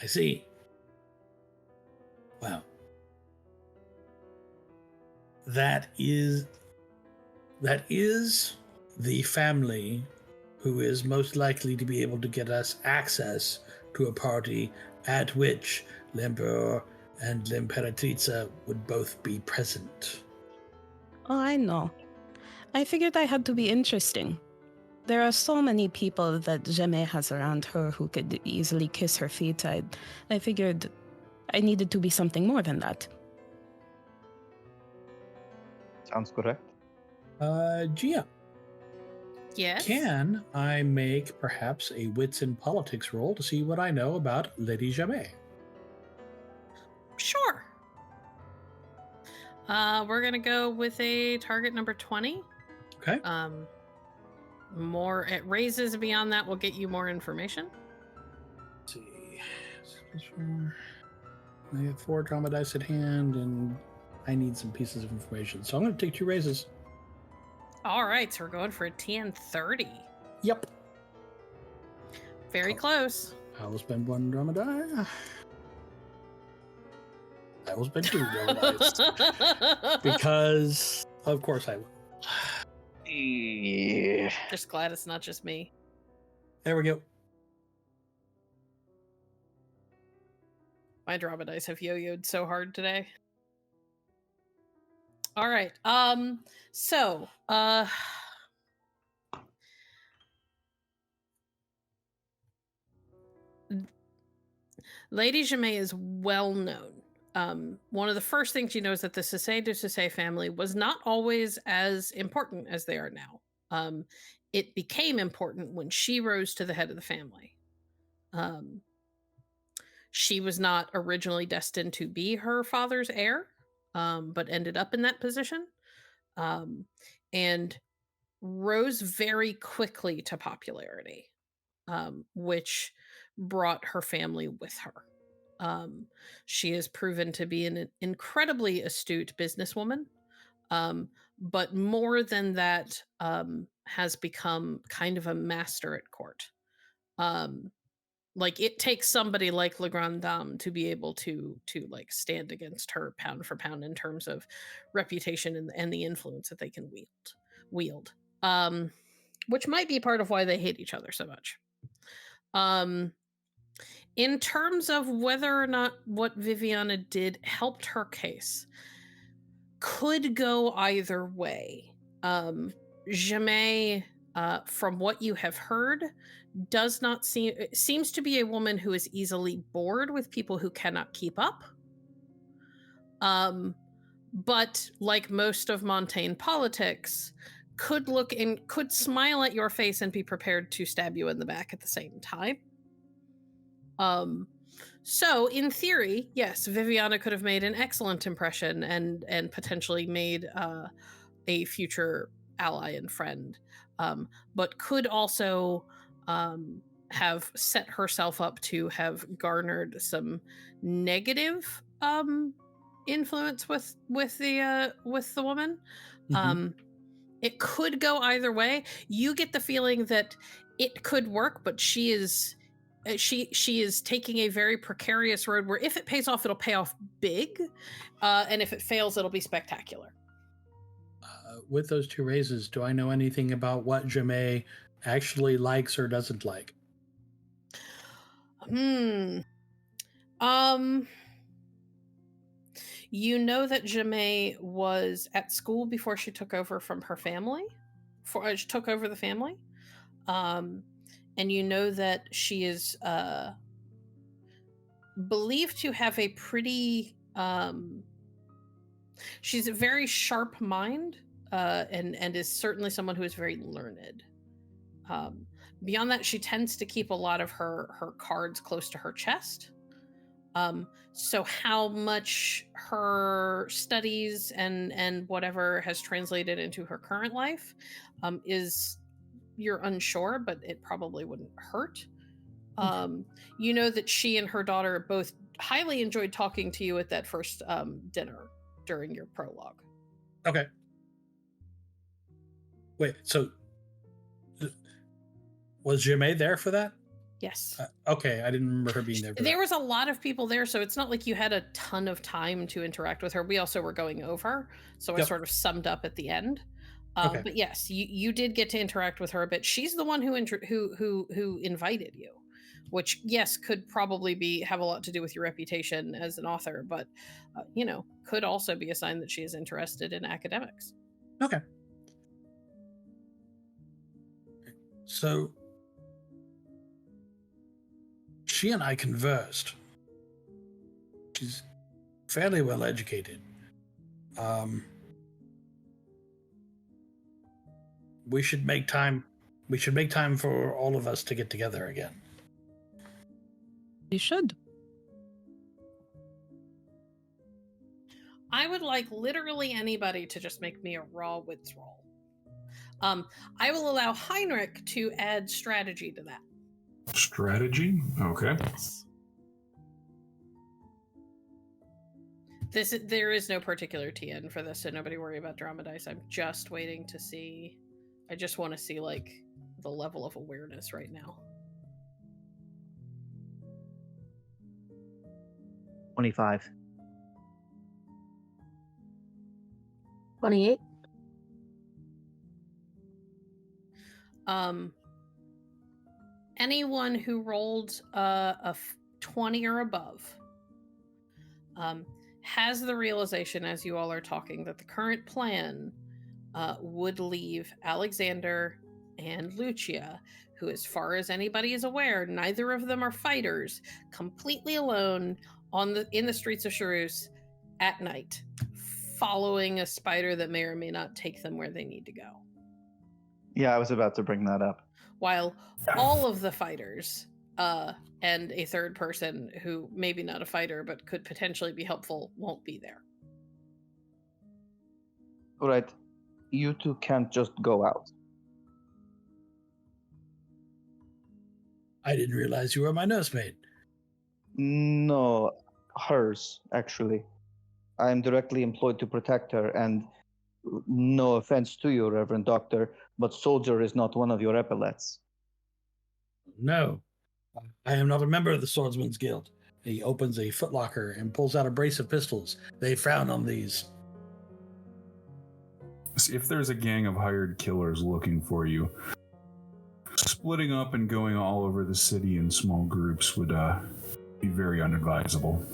I see. Wow. That is the family who is most likely to be able to get us access to a party at which l'Empereur and l'Imperatrice would both be present. Oh, I know. I figured I had to be interesting. There are so many people that Jamais has around her who could easily kiss her feet. I figured I needed to be something more than that. Sounds correct. Gia. Yes? Can I make perhaps a wits and politics roll to see what I know about Lady Jamais? Sure. We're gonna go with a target number 20. Okay. More it raises beyond that will get you more information. Let's see. I have 4 drama dice at hand, and I need some pieces of information. So I'm going to take 2 raises. All right, so we're going for a TN 30. Yep. Very close. I will spend 1 drama die. I will spend 2 drama dice. Because, of course, I will. Yeah. Just glad it's not just me. There we go. My drama dice have yo-yoed so hard today. All right. So, Lady Jamais is well known. One of the first things you know is that the Sisei de Sisei family was not always as important as they are now. It became important when she rose to the head of the family. She was not originally destined to be her father's heir, but ended up in that position, and rose very quickly to popularity, which brought her family with her. She has proven to be an incredibly astute businesswoman, but more than that, has become kind of a master at court. Like it takes somebody like Le Grand Dame to be able to like stand against her pound for pound in terms of reputation and the influence that they can wield. Which might be part of why they hate each other so much. In terms of whether or not what Viviana did helped her case, could go either way. Jamais, from what you have heard, does not seems to be a woman who is easily bored with people who cannot keep up. But like most of Montaigne politics, could smile at your face and be prepared to stab you in the back at the same time. So in theory, yes, Viviana could have made an excellent impression and potentially made a future ally and friend, but could also have set herself up to have garnered some negative influence with the woman. Mm-hmm. It could go either way. You get the feeling that it could work, but she is taking a very precarious road where if it pays off, it'll pay off big, and if it fails, it'll be spectacular. With those 2 raises, do I know anything about what Jamais actually likes or doesn't like? You know that Jamais was at school before she took over from her family. She took over the family. And you know that she is believed to have a pretty she's a very sharp mind, and is certainly someone who is very learned. Beyond that, she tends to keep a lot of her cards close to her chest. So how much her studies and whatever has translated into her current life is, you're unsure, but it probably wouldn't hurt. You know that she and her daughter both highly enjoyed talking to you at that first dinner during your prologue. Okay. Wait, so was Jamais there for that? Yes. Okay, I didn't remember her being there. There was a lot of people there, so it's not like you had a ton of time to interact with her. We also were going over, so I sort of summed up at the end. Okay. But yes, you did get to interact with her a bit. She's the one who invited you, which yes could probably have a lot to do with your reputation as an author, but could also be a sign that she is interested in academics. Okay. So she and I conversed. She's fairly well educated. We should make time. We should make time for all of us to get together again. You should. I would like literally anybody to just make me a raw wits roll. I will allow Heinrich to add strategy to that. Strategy? Okay. Yes. There is no particular TN for this, so nobody worry about drama dice. I'm just waiting to see. I just want to see like the level of awareness right now. 25. 28. Anyone who rolled a 20 or above has the realization as you all are talking that the current plan would leave Alexander and Lucia, who, as far as anybody is aware, neither of them are fighters, completely alone in the streets of Charus at night, following a spider that may or may not take them where they need to go. Yeah, I was about to bring that up. While all of the fighters and a third person who maybe not a fighter but could potentially be helpful won't be there. All right. You two can't just go out. I didn't realize you were my nursemaid. No, hers, actually. I am directly employed to protect her, and no offense to you, Reverend Doctor, but soldier is not one of your epaulets. No, I am not a member of the Swordsman's Guild. He opens a footlocker and pulls out a brace of pistols. They frown on these. If there's a gang of hired killers looking for you, splitting up and going all over the city in small groups would be very unadvisable.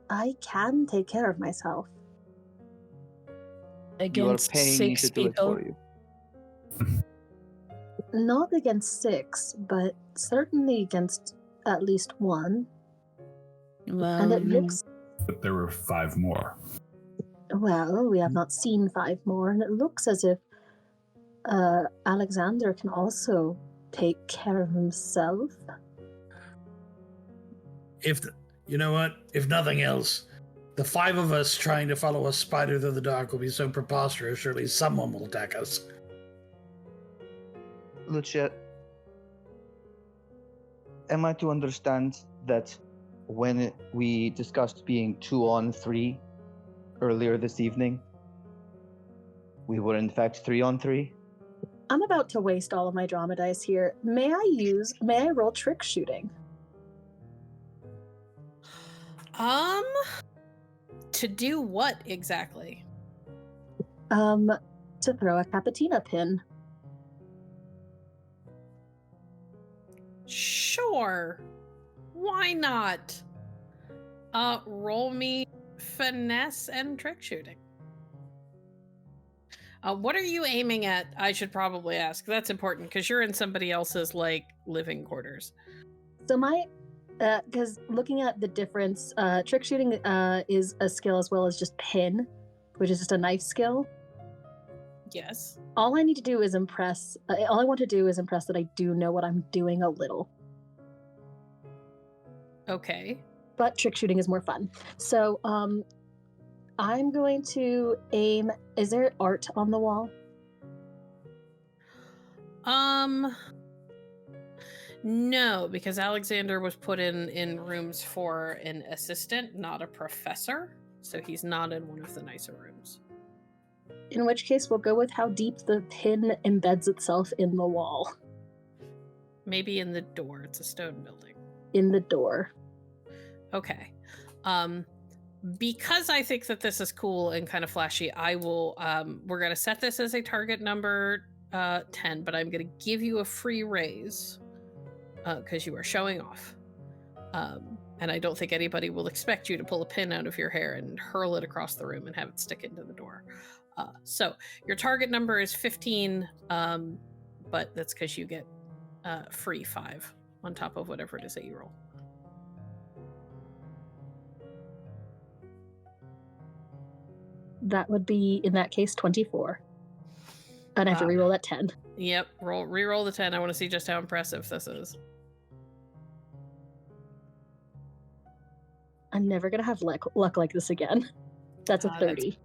I can take care of myself. Against You are paying me 6 to do it people. for you. Not against 6, but certainly against at least 1. Well, And it looks, But there were 5 more. well, we have not seen 5 more, and it looks as if Alexander can also take care of himself. You know what? If nothing else, the 5 of us trying to follow a spider through the dark will be so preposterous, surely someone will attack us. Lucia, am I to understand that when we discussed being 2-on-3 earlier this evening, we were in fact 3-on-3? I'm about to waste all of my drama dice here. May I roll trick shooting? To do what exactly? To throw a Capatina pin. Sure. Why not? Roll me finesse and trick shooting. What are you aiming at? I should probably ask. That's important because you're in somebody else's like living quarters. So because looking at the difference, trick shooting is a skill as well as just pin, which is just a knife skill. Yes. All I need to do is impress. All I want to do is impress that I do know what I'm doing a little. Okay. But trick shooting is more fun. So, I'm going to aim. Is there art on the wall? No, because Alexander was put in rooms for an assistant, not a professor. So he's not in one of the nicer rooms. In which case, we'll go with how deep the pin embeds itself in the wall. Maybe in the door. It's a stone building. In the door. Okay. Because I think that this is cool and kind of flashy, I will, we're going to set this as a target number 10, but I'm going to give you a free raise because you are showing off. And I don't think anybody will expect you to pull a pin out of your hair and hurl it across the room and have it stick into the door. So your target number is 15, but that's because you get free 5 on top of whatever it is that you roll. That would be, in that case, 24. And I have to reroll that 10. Yep, reroll the 10. I want to see just how impressive this is. I'm never going to have luck like this again. That's a 30.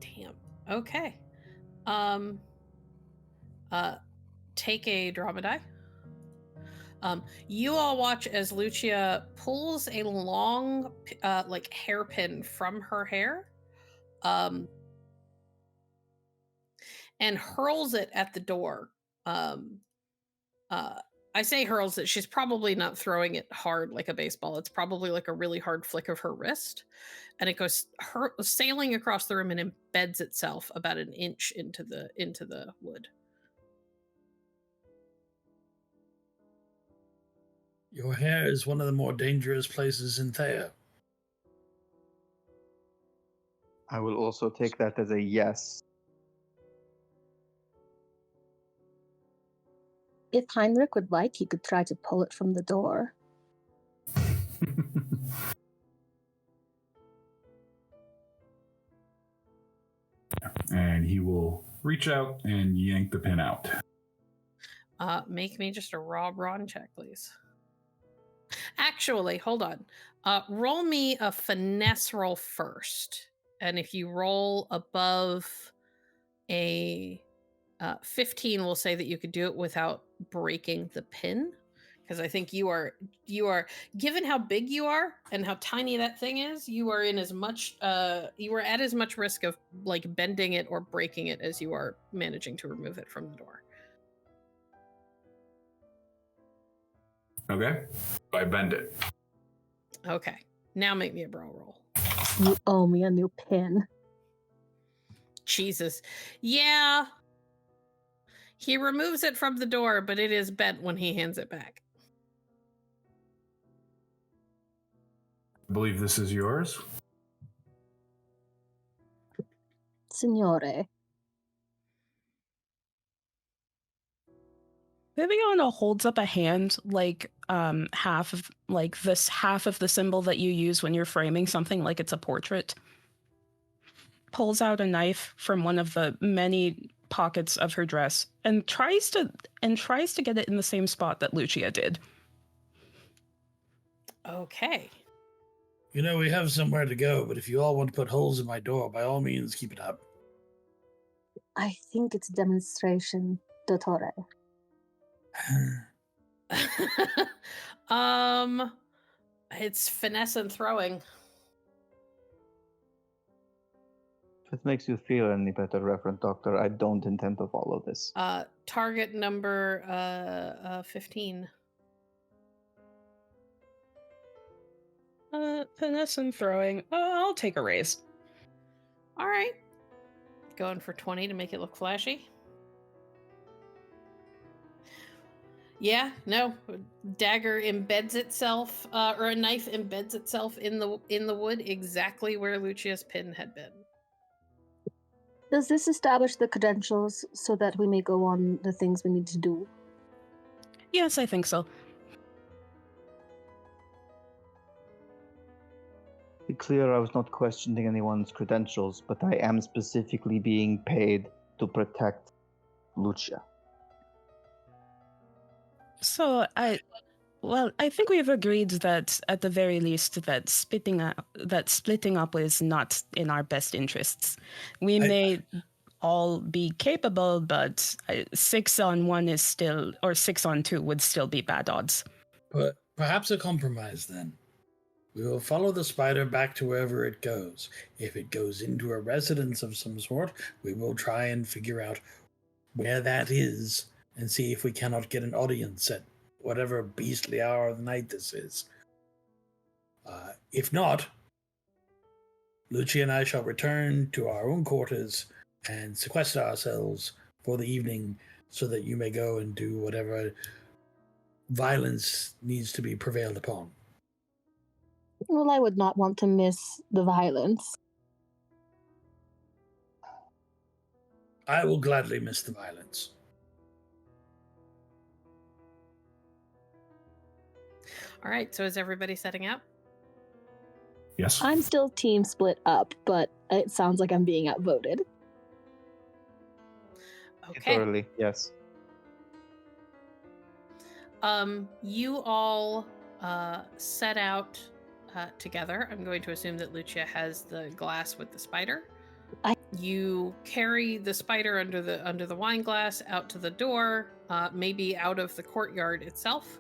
Damn. Okay. Take a drama die. You all watch as Lucia pulls a long, like hairpin from her hair, and hurls it at the door. I say hurls it. She's probably not throwing it hard like a baseball. It's probably like a really hard flick of her wrist, and it goes sailing across the room and embeds itself about an inch into the wood. Your hair is one of the more dangerous places in Thea. I will also take that as a yes. If Heinrich would like, he could try to pull it from the door. And he will reach out and yank the pin out. Make me just a raw brawn check, please. Actually, hold on. Roll me a finesse roll first. And if you roll above a 15, we'll say that you could do it without breaking the pin. Because I think you are, given how big you are and how tiny that thing is, you are in as much, you are at as much risk of like bending it or breaking it as you are managing to remove it from the door. Okay. I bend it. Okay. Now make me a brawl roll. You owe me a new pin. Jesus. Yeah. He removes it from the door, but it is bent when he hands it back. I believe this is yours. Signore. Viviana holds up a hand, like half of the symbol that you use when you're framing something like it's a portrait. Pulls out a knife from one of the many pockets of her dress and tries to get it in the same spot that Lucia did. Okay. You know, we have somewhere to go, but if you all want to put holes in my door, by all means, keep it up. I think it's demonstration, Dottore. It's finesse and throwing. If it makes you feel any better, Reverend Doctor, I don't intend to follow this. Target number 15. Finesse and throwing. I'll take a raise. All right. Going for 20 to make it look flashy. Yeah, no. Dagger embeds itself, or a knife embeds itself in the wood exactly where Lucia's pin had been. Does this establish the credentials so that we may go on the things we need to do? Yes, I think so. Be clear, I was not questioning anyone's credentials, but I am specifically being paid to protect Lucia. So I think we've agreed that at the very least that splitting up is not in our best interests. We may all be capable, but 6-on-1 is still, or 6-on-2 would still be bad odds. But perhaps a compromise then. We will follow the spider back to wherever it goes. If it goes into a residence of some sort, we will try and figure out where that is and see if we cannot get an audience at whatever beastly hour of the night this is. If not, Lucia and I shall return to our own quarters and sequester ourselves for the evening so that you may go and do whatever violence needs to be prevailed upon. Well, I would not want to miss the violence. I will gladly miss the violence. All right, so is everybody setting out? Yes. I'm still team split up, but it sounds like I'm being outvoted. Okay. Thoroughly, yes. You all set out together. I'm going to assume that Lucia has the glass with the spider. You carry the spider under the wine glass out to the door, maybe out of the courtyard itself.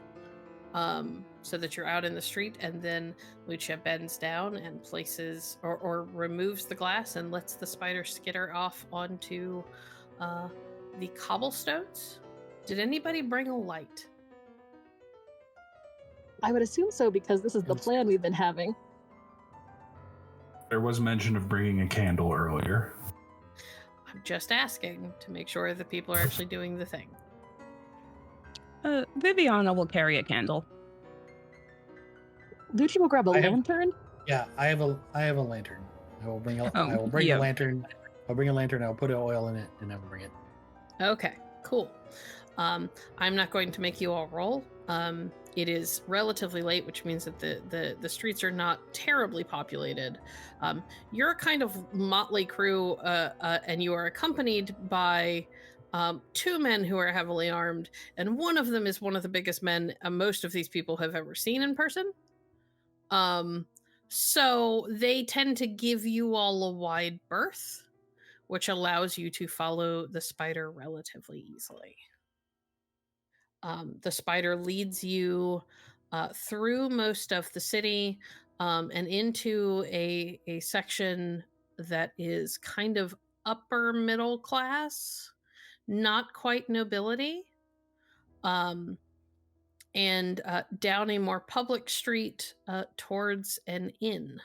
so that you're out in the street, and then Lucia bends down and places or removes the glass and lets the spider skitter off onto the cobblestones. Did anybody bring a light? I would assume so because this is the plan we've been having. There was mention of bringing a candle earlier. I'm just asking to make sure that people are actually doing the thing. Viviana will carry a candle. Lucci will grab a I have- lantern. Yeah, I have a lantern. I will bring a yeah. lantern. I'll bring a lantern. I'll put oil in it, and I will bring it. Okay, cool. I'm not going to make you all roll. It is relatively late, which means that the streets are not terribly populated. You're a kind of motley crew, and you are accompanied by two men who are heavily armed, and one of them is one of the biggest men most of these people have ever seen in person. So they tend to give you all a wide berth, which allows you to follow the spider relatively easily. The spider leads you through most of the city and into a section that is kind of upper middle class, not quite nobility, and down a more public street towards an inn.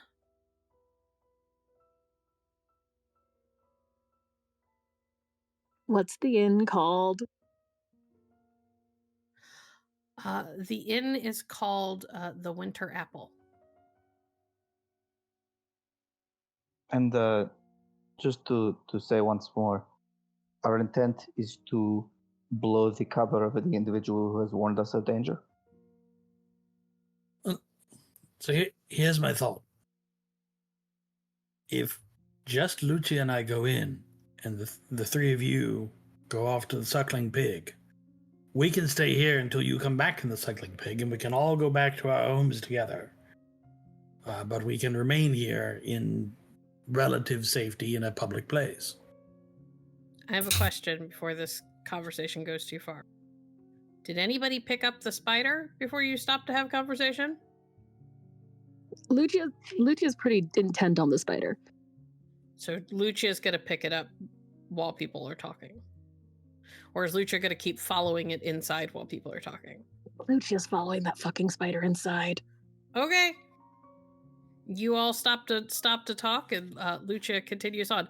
What's the inn called? The inn is called the Winter Apple. And just to say once more, our intent is to blow the cover of the individual who has warned us of danger. So here's my thought. If just Lucia and I go in, and the three of you go off to the suckling pig, we can stay here until you come back in the suckling pig, and we can all go back to our homes together. But we can remain here in relative safety in a public place. I have a question before this conversation goes too far. Did anybody pick up the spider before you stopped to have conversation? Lucia's pretty intent on the spider. So Lucia's going to pick it up while people are talking. Or is Lucia going to keep following it inside while people are talking? Lucia's following that fucking spider inside. Okay. You all stop to talk, and Lucia continues on.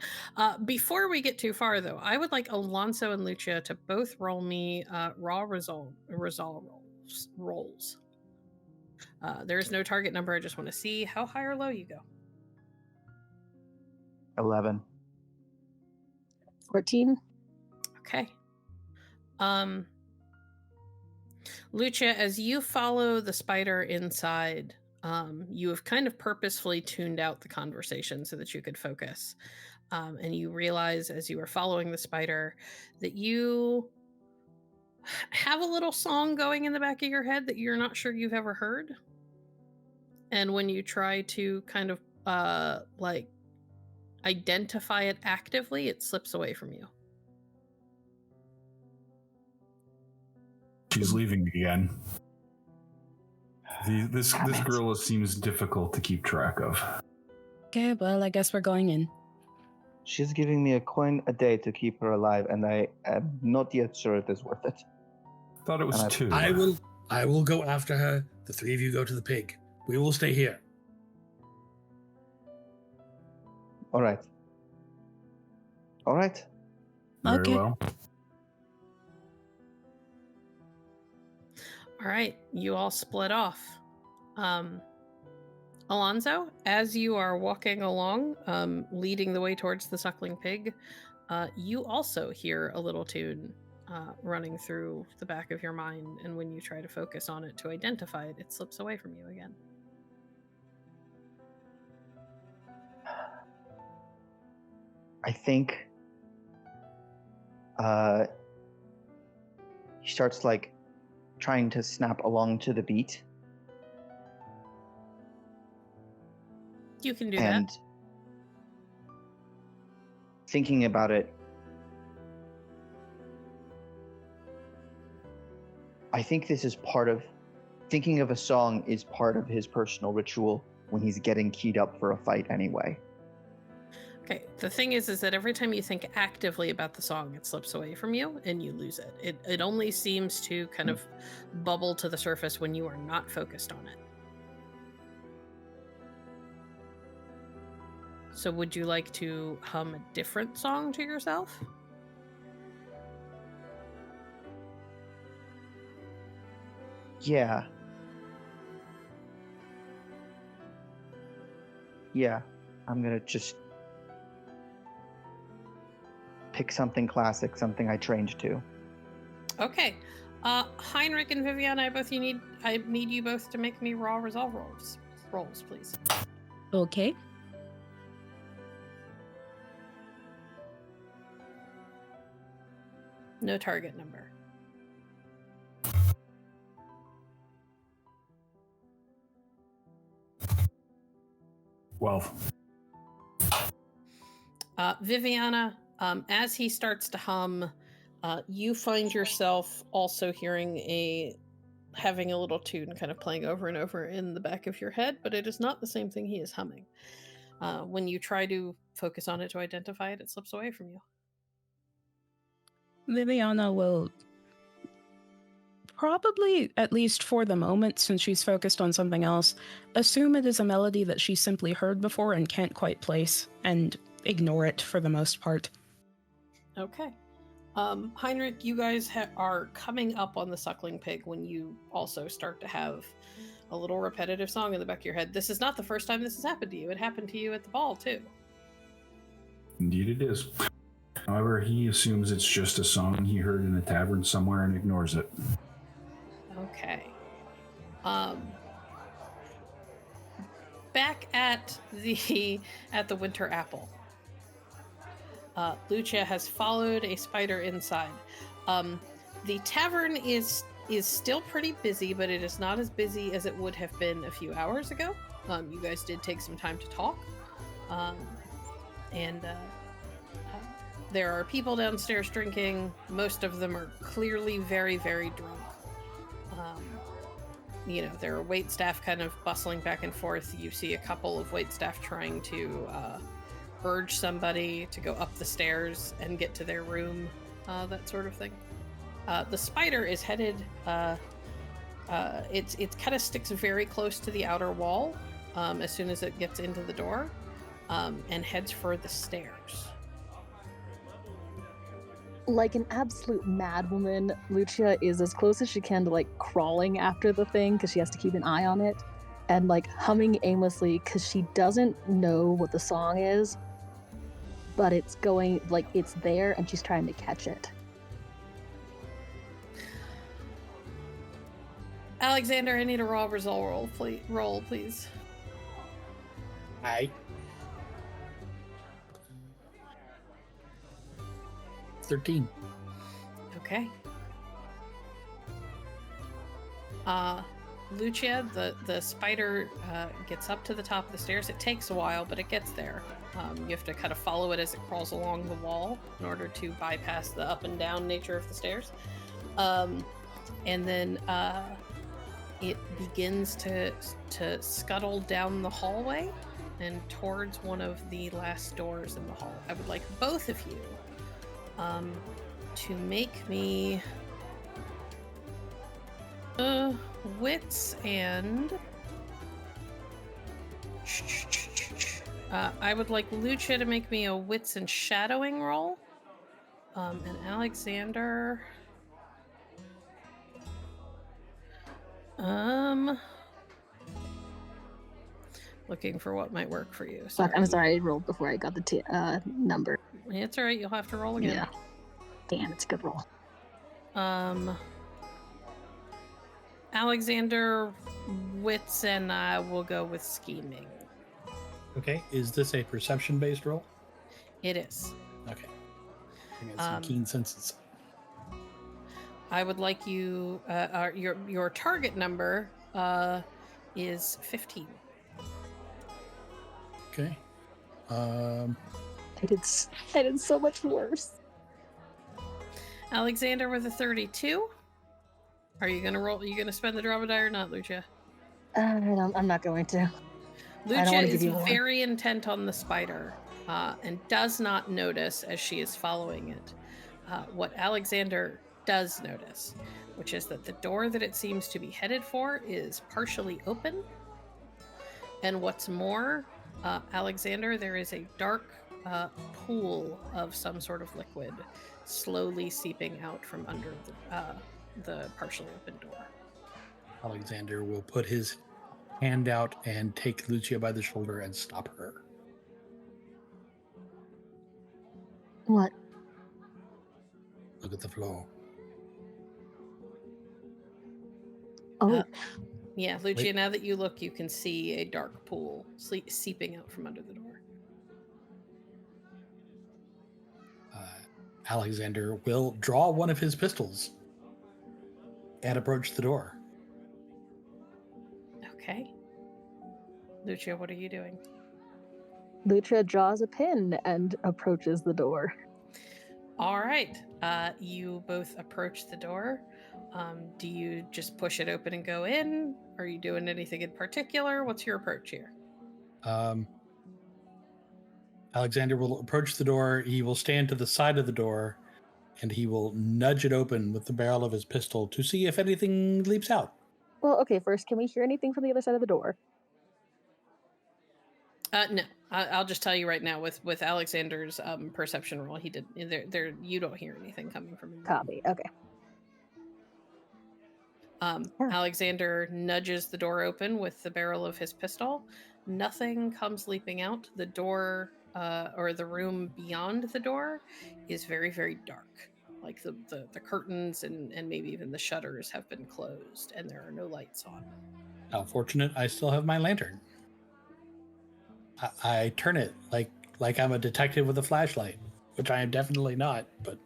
Before we get too far, though, I would like Alonso and Lucia to both roll me raw resolve rolls. There is no target number. I just want to see how high or low you go. 11. 14. Okay. Lucia, as you follow the spider inside, you have kind of purposefully tuned out the conversation so that you could focus. And you realize as you are following the spider that you have a little song going in the back of your head that you're not sure you've ever heard. And when you try to kind of identify it actively, it slips away from you. She's leaving again. This girl seems difficult to keep track of. Okay, well, I guess we're going in. She's giving me a coin a day to keep her alive, and I am not yet sure it is worth it. Thought it was 2. I will go after her. The three of you go to the pig. We will stay here. All right. Very Okay. well. All right, you all split off. Alonso, as you are walking along, leading the way towards the suckling pig, you also hear a little tune running through the back of your mind, and when you try to focus on it to identify it, it slips away from you again. I think he starts trying to snap along to the beat. You can do and that. Thinking about it, I think this is part of thinking of a song is part of his personal ritual when he's getting keyed up for a fight anyway. Okay, the thing is that every time you think actively about the song, it slips away from you and you lose it. It only seems to kind of bubble to the surface when you are not focused on it. So would you like to hum a different song to yourself? Yeah. Yeah. I'm gonna just pick something classic, something I trained to. Okay. Heinrich and Viviana, I need you both to make me raw resolve rolls, please. Okay. No target number. Well, Viviana, as he starts to hum, you find yourself also having a little tune kind of playing over and over in the back of your head, but it is not the same thing he is humming. When you try to focus on it to identify it, it slips away from you. Viviana will probably, at least for the moment, since she's focused on something else, assume it is a melody that she's simply heard before and can't quite place, and ignore it for the most part. Okay. Heinrich, you guys are coming up on the suckling pig when you also start to have a little repetitive song in the back of your head. This is not the first time this has happened to you. It happened to you at the ball, too. indeed it is. However, he assumes it's just a song he heard in a tavern somewhere and ignores it. Okay. Back at the Winter Apple. Lucia has followed a spider inside. The tavern is still pretty busy, but it is not as busy as it would have been a few hours ago. You guys did take some time to talk. There are people downstairs drinking. Most of them are clearly very, very drunk. There are waitstaff kind of bustling back and forth. You see a couple of waitstaff trying to urge somebody to go up the stairs and get to their room, that sort of thing. The spider is headed, it kind of sticks very close to the outer wall as soon as it gets into the door, and heads for the stairs. Like an absolute madwoman, Lucia is as close as she can to like crawling after the thing because she has to keep an eye on it, and like humming aimlessly because she doesn't know what the song is, but it's going, like, it's there and she's trying to catch it. Alexander, I need a raw result roll, please. Aye. 13. Okay. Lucia, the spider gets up to the top of the stairs. It takes a while, but it gets there. You have to kind of follow it as it crawls along the wall in order to bypass the up and down nature of the stairs. And then it begins to scuttle down the hallway and towards one of the last doors in the hall. I would like both of you to make me wits and I would like Lucia to make me a wits and shadowing roll, and Alexander looking for what might work for you. Fuck, I'm sorry, I rolled before I got the number. It's all right, you'll have to roll again. Yeah. Damn, it's a good roll. Alexander, wits, and I will go with scheming. Okay, is this a perception-based roll? It is. Okay. I got some keen senses. I would like you, your target number is 15. Okay. I did so much worse. Alexander with a 32. Are you gonna roll? Are you gonna spend the drama die or not, Lucia? I'm not going to. I don't Lucia wanna is give you more. very intent on the spider and does not notice as she is following it what Alexander does notice, which is that the door that it seems to be headed for is partially open. And what's more, Alexander, there is a dark pool of some sort of liquid slowly seeping out from under the partially open door. Alexander will put his hand out and take Lucia by the shoulder and stop her. What? Look at the floor. Oh, Yeah, Lucia, Wait. now that you look, you can see a dark pool seeping out from under the door. Alexander will draw one of his pistols and approach the door. Okay. Lucia, what are you doing? Lucia draws a pin and approaches the door. All right. You both approach the door. Do you just push it open and go in? Are you doing anything in particular? What's your approach here? Alexander will approach the door. He will stand to the side of the door and he will nudge it open with the barrel of his pistol to see if anything leaps out. Well, okay, first, can we hear anything from the other side of the door? No. I'll just tell you right now. With Alexander's perception roll, he did. There. You don't hear anything coming from him. Copy. Okay. Alexander nudges the door open with the barrel of his pistol. Nothing comes leaping out. The door, or the room beyond the door, is very, very dark. Like the curtains and maybe even the shutters have been closed, and there are no lights on. How fortunate I still have my lantern. I turn it like I'm a detective with a flashlight, which I am definitely not. But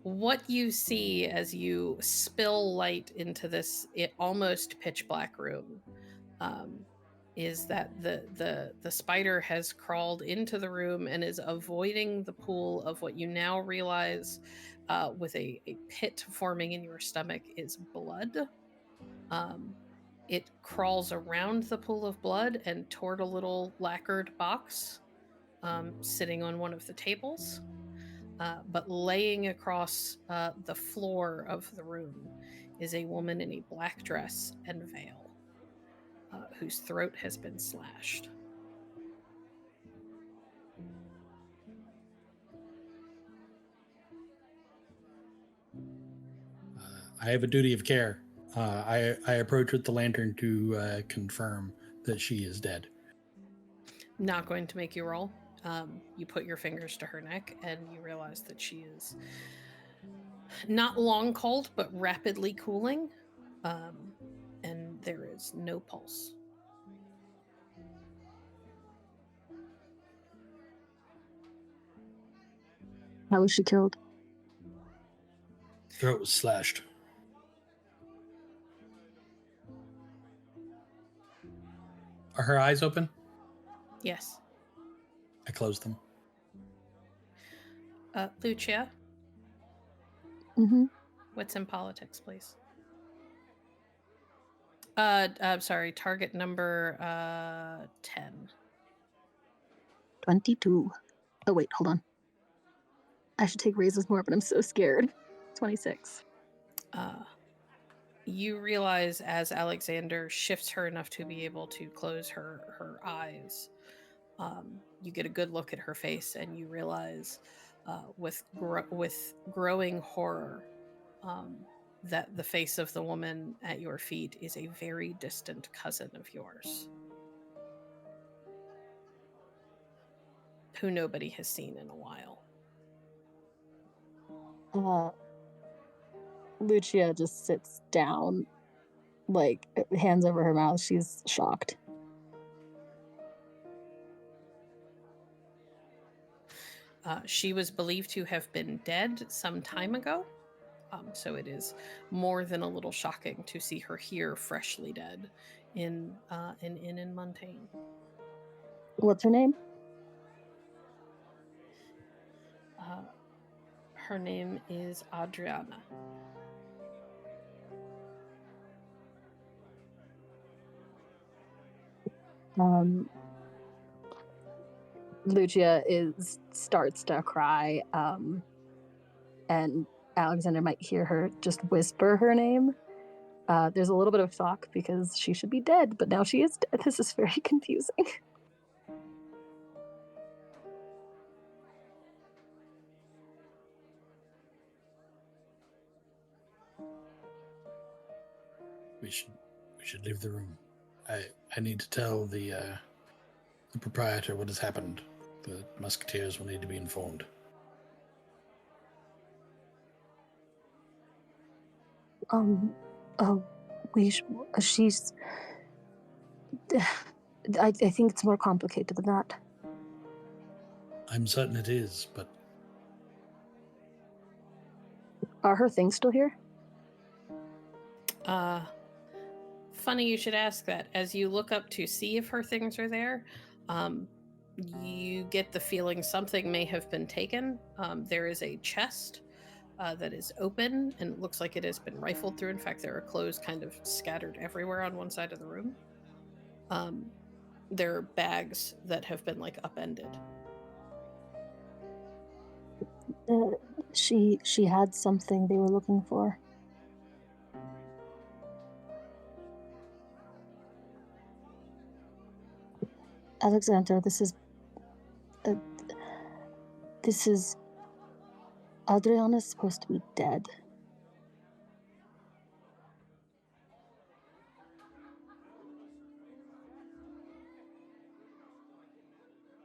what you see as you spill light into this almost pitch black room is that the spider has crawled into the room and is avoiding the pool of what you now realize with a pit forming in your stomach is blood. It crawls around the pool of blood and toward a little lacquered box sitting on one of the tables. But laying across the floor of the room is a woman in a black dress and veil, whose throat has been slashed. I have a duty of care. I approach with the lantern to confirm that she is dead. Not going to make you roll. You put your fingers to her neck and you realize that she is not long cold, but rapidly cooling. And there is no pulse. How was she killed? Throat was slashed. Are her eyes open? Yes. I closed them. Lucia, Mm-hmm. what's in politics, please? I'm sorry, target number 10. 22. Oh, wait, hold on. I should take raises more, but I'm so scared. 26. You realize as Alexander shifts her enough to be able to close her eyes, you get a good look at her face and you realize with growing horror that the face of the woman at your feet is a very distant cousin of yours who nobody has seen in a while. Lucia just sits down, like, hands over her mouth. She's shocked. She was believed to have been dead some time ago, so it is more than a little shocking to see her here freshly dead in Montaigne. What's her name? Her name is Adriana. Lucia starts to cry, and Alexander might hear her just whisper her name. There's a little bit of shock because she should be dead, but now she is dead. This is very confusing. We should leave the room. I need to tell the proprietor what has happened. The musketeers will need to be informed. She's. I think it's more complicated than that. I'm certain it is, but Are her things still here? Funny you should ask that. As you look up to see if her things are there, you get the feeling something may have been taken. There is a chest that is open, and it looks like it has been rifled through. In fact, there are clothes kind of scattered everywhere on one side of the room. There are bags that have been like upended. She had something they were looking for. Alexander, this is Adriana's supposed to be dead.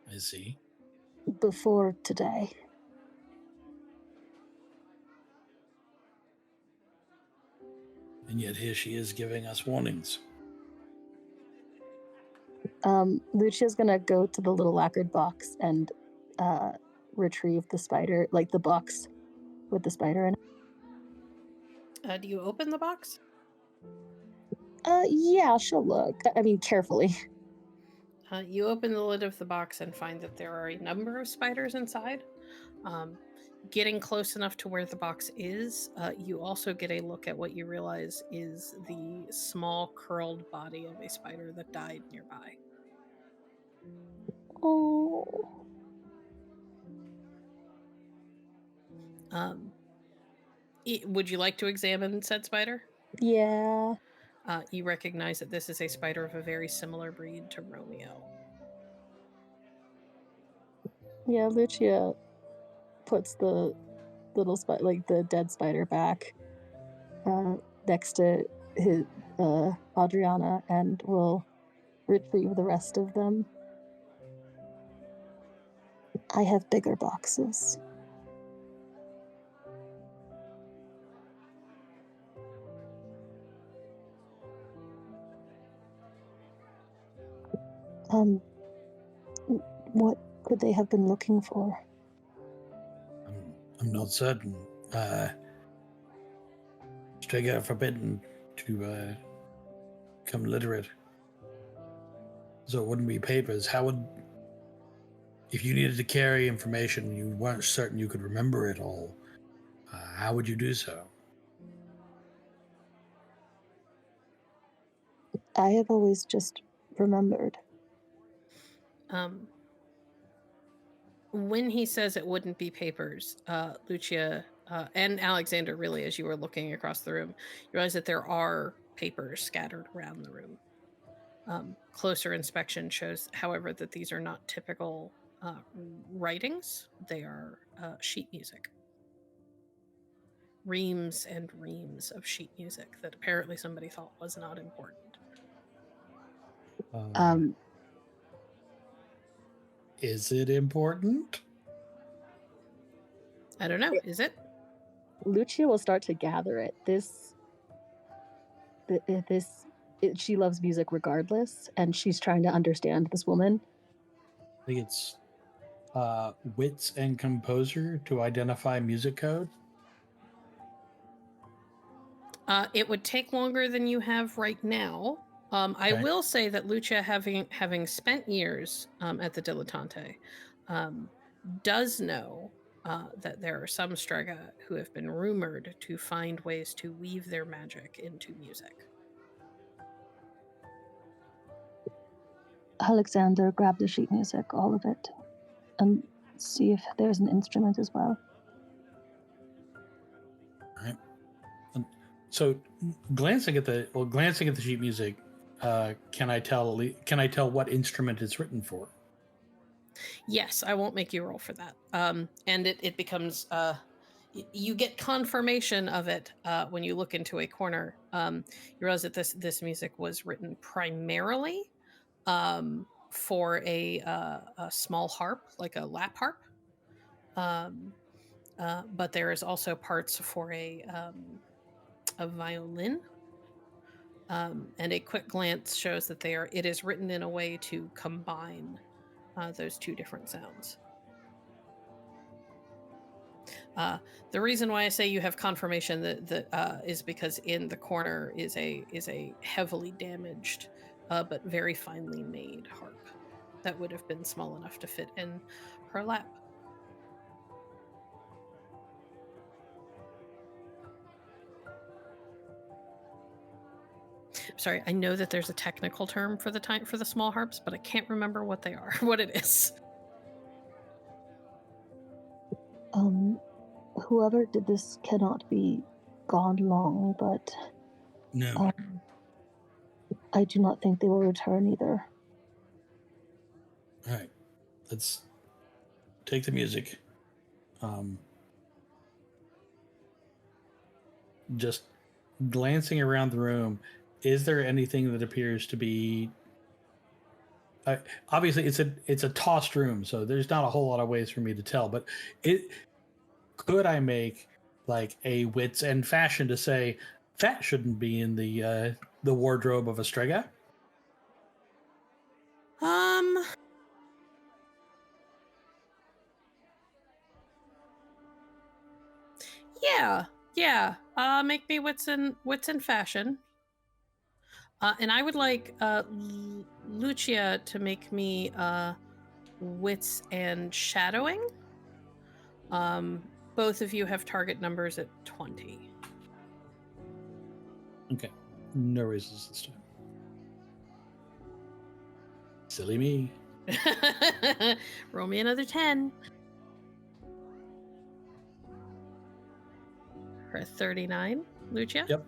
I see. Before today. And yet here she is giving us warnings. Lucia's gonna go to the little lacquered box and retrieve the spider, like the box with the spider in it. Do you open the box? Yeah, she'll look. I mean, carefully. You open the lid of the box and find that there are a number of spiders inside. Getting close enough to where the box is, you also get a look at what you realize is the small curled body of a spider that died nearby. Oh. Would you like to examine said spider? Yeah. You recognize that this is a spider of a very similar breed to Romeo. Yeah, Lucia puts the little like the dead spider back next to his Adriana, and will retrieve the rest of them. I have bigger boxes. What could they have been looking for? I'm not certain. Strega forbidden to become literate. So it wouldn't be papers. How would... If you needed to carry information, you weren't certain you could remember it all. How would you do so? I have always just remembered. When he says it wouldn't be papers, Lucia and Alexander, really, as you were looking across the room, you realize that there are papers scattered around the room. Closer inspection shows, however, that these are not typical writings. They are sheet music. Reams and reams of sheet music that apparently somebody thought was not important. Is it important? I don't know. Is it? Lucia will start to gather it. She loves music regardless, and she's trying to understand this woman. I think it's wits and composer to identify music code. It would take longer than you have right now. I Okay. will say that Lucia, having spent years at the Dilettante, does know that there are some Strega who have been rumored to find ways to weave their magic into music. Alexander, grab the sheet music, all of it, and see if there's an instrument as well. All right. So, glancing at the sheet music, can I tell what instrument it's written for? Yes, I won't make you roll for that. And it becomes you get confirmation of it when you look into a corner. You realize that this music was written primarily for a small harp, like a lap harp. But there is also parts for a violin. And a quick glance shows that it is written in a way to combine those two different sounds. The reason why I say you have confirmation that is because in the corner is a heavily damaged but very finely made harp that would have been small enough to fit in her lap. Sorry, I know that there's a technical term for the small harps, but I can't remember what they are, what it is. Whoever did this cannot be gone long, but No. I do not think they will return either. All right, let's take the music. Just glancing around the room, is there anything that appears to be? Obviously, it's a tossed room, so there's not a whole lot of ways for me to tell. But could I make like a wits and fashion to say that shouldn't be in the wardrobe of a Strega? Yeah. Make me wits and fashion. And I would like Lucia to make me wits and shadowing. Both of you have target numbers at 20. Okay, no raises this time. Silly me. Roll me another 10. For a 39, Lucia? Yep.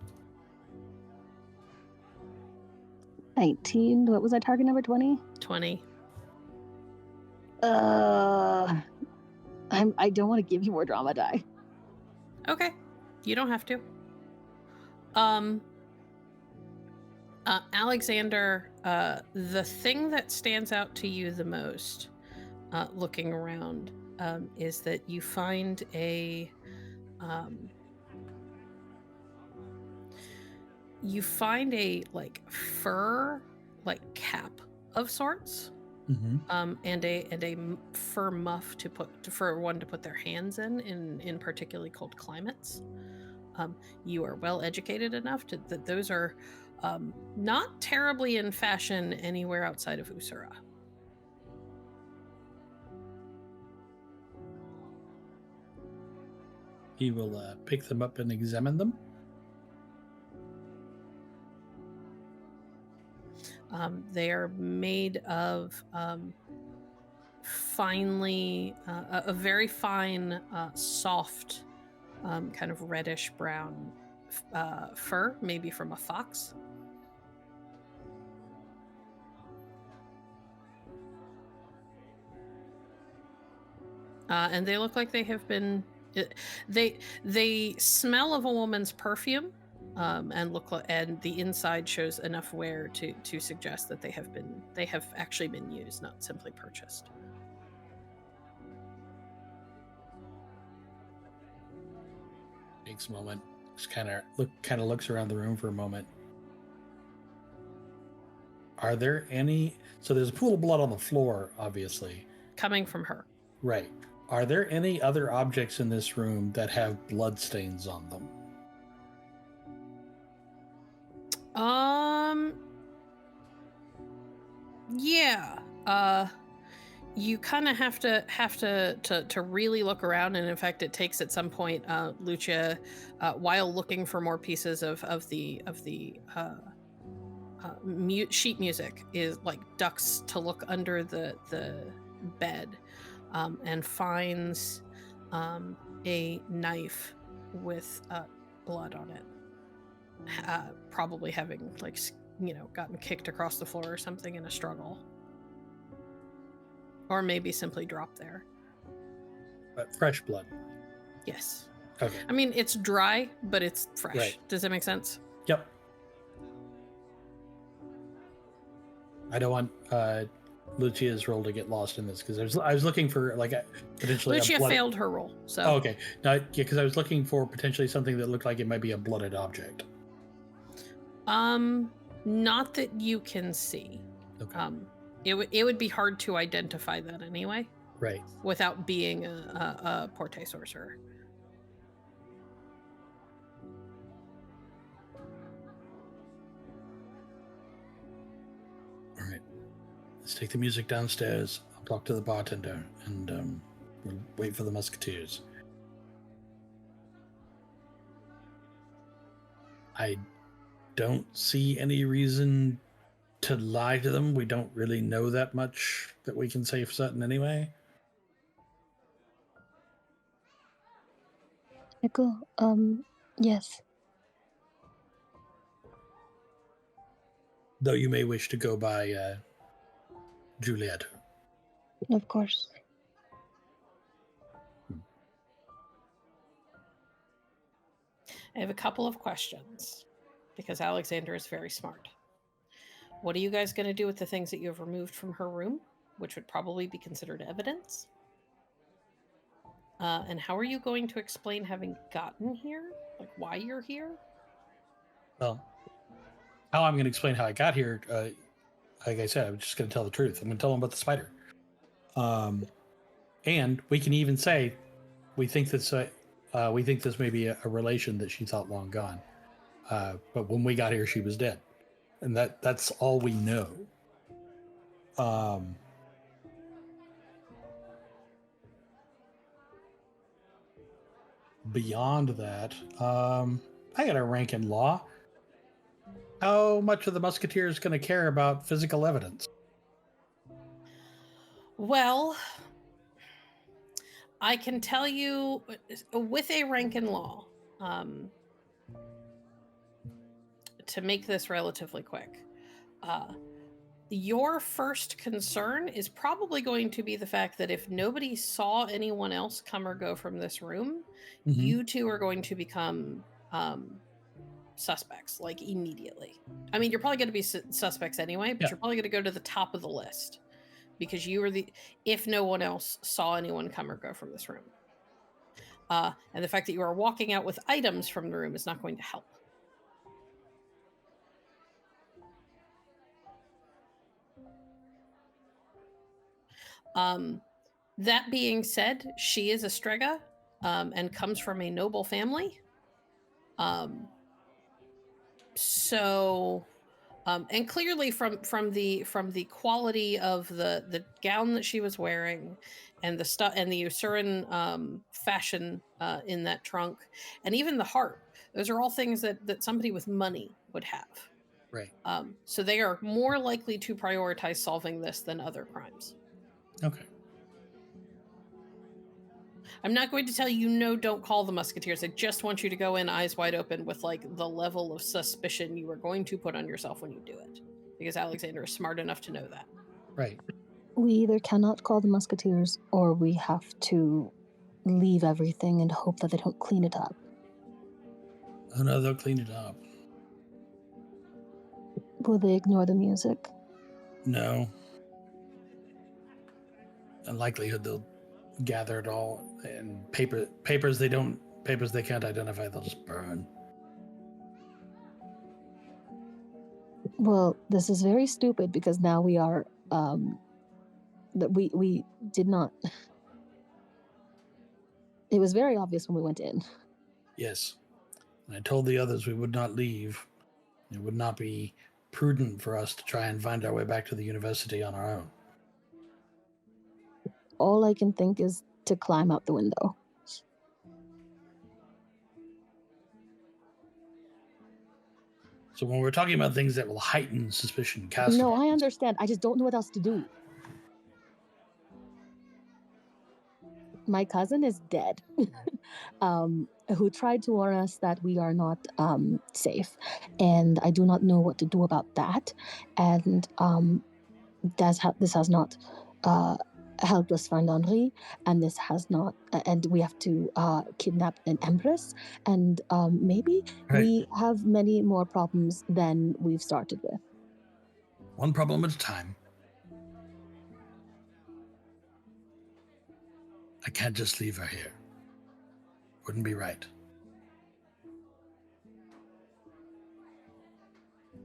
19. What was that target number? 20? 20. I don't want to give you more drama die. Okay. You don't have to. Alexander, the thing that stands out to you the most, looking around, is that you find a like fur like cap of sorts. Mm-hmm. And a fur muff for one to put their hands in particularly cold climates. You are well educated enough that those are not terribly in fashion anywhere outside of Usura. He will pick them up and examine them. They are made of finely, a very fine, soft, kind of reddish brown fur, maybe from a fox. And they look like they have been. They smell of a woman's perfume, and the inside shows enough wear to suggest that they have actually been used, not simply purchased. Takes a moment. Just kind of looks around the room for a moment. Are there any? So there's a pool of blood on the floor, obviously. Coming from her. Right. Are there any other objects in this room that have blood stains on them? Yeah. you kind of have to really look around, and in fact, it takes at some point, Lucia, while looking for more pieces of the sheet music, is like ducks to look under the bed, and finds a knife with blood on it, probably having gotten kicked across the floor or something in a struggle. Or maybe simply drop there. But fresh blood. Yes. Okay. I mean, it's dry, but it's fresh. Right. Does that make sense? Yep. I don't want Lucia's role to get lost in this, because I was looking for potentially. Lucia failed her role. So. Oh, okay. No, because I was looking for potentially something that looked like it might be a blooded object. Not that you can see. Okay. It would be hard to identify that anyway. Right. Without being a Porte sorcerer. All right. Let's take the music downstairs. I'll talk to the bartender, and we'll wait for the musketeers. I don't see any reason to lie to them. We don't really know that much that we can say for certain anyway. Echo, yes. Though you may wish to go by Juliet. Of course. I have a couple of questions, because Alexander is very smart. What are you guys going to do with the things that you have removed from her room, which would probably be considered evidence? And how are you going to explain having gotten here? Like, why you're here? Well, how I'm going to explain how I got here, like I said, I'm just going to tell the truth. I'm going to tell them about the spider. And we can even say we think this may be a relation that she thought long gone. But when we got here, she was dead. And that's all we know. Beyond that, I got a rank in law. How much are the musketeers going to care about physical evidence? Well, I can tell you, with a rank in law, to make this relatively quick, your first concern is probably going to be the fact that if nobody saw anyone else come or go from this room, you two are going to become suspects, like, immediately. I mean, you're probably going to be suspects anyway, but you're probably going to go to the top of the list, because you were if no one else saw anyone come or go from this room. And the fact that you are walking out with items from the room is not going to help. That being said, she is a Strega, and comes from a noble family. And clearly from the quality of the gown that she was wearing, and the stuff, and the Usuran fashion in that trunk, and even the harp, those are all things that somebody with money would have. Right. So they are more likely to prioritize solving this than other crimes. Okay. I'm not going to tell you, no, don't call the musketeers. I just want you to go in eyes wide open with, like, the level of suspicion you are going to put on yourself when you do it. Because Alexander is smart enough to know that. Right. We either cannot call the musketeers, or we have to leave everything and hope that they don't clean it up. Oh no, they'll clean it up. Will they ignore the music? No. In likelihood, they'll gather it all, and papers they can't identify, they'll just burn. Well, this is very stupid, because now we are that we did not. It was very obvious when we went in. Yes. And I told the others we would not leave. It would not be prudent for us to try and find our way back to the university on our own. all I can think is to climb out the window. So when we're talking about things that will heighten suspicion, cast No, upon I us, understand. I just don't know what else to do. My cousin is dead, who tried to warn us that we are not safe, and I do not know what to do about that. And this has not helped us find Henri, and this has not, and we have to kidnap an empress, and maybe Right. we have many more problems than we've started with. one problem at a time. I can't just leave her here. Wouldn't be right.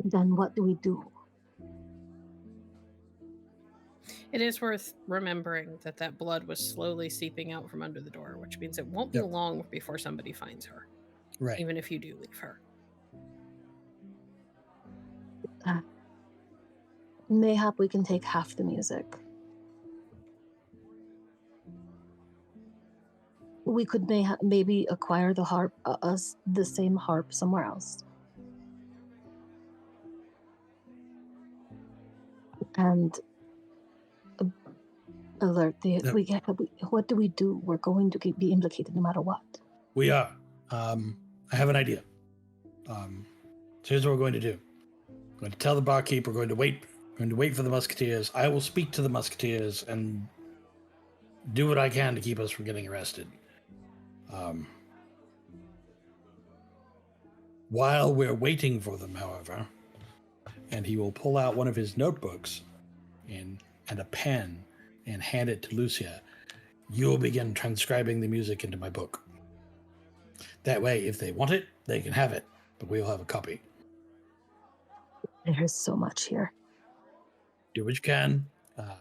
Then what do we do? It is worth remembering that that blood was slowly seeping out from under the door, which means it won't be Yep. long before somebody finds her, Right. even if you do leave her. Mayhap we can take half the music. We could maybe acquire the harp, the same harp somewhere else. And alert the. Yep. What do we do? We're going to be implicated no matter what. We are. I have an idea. So here's what we're going to do. I'm going to tell the barkeep we're going to wait for the musketeers. I will speak to the musketeers and do what I can to keep us from getting arrested. While we're waiting for them, however, and he will pull out one of his notebooks and a pen and hand it to Lucia, you'll begin transcribing the music into my book. That way, if they want it, they can have it, but we'll have a copy. There's so much here. Do what you can.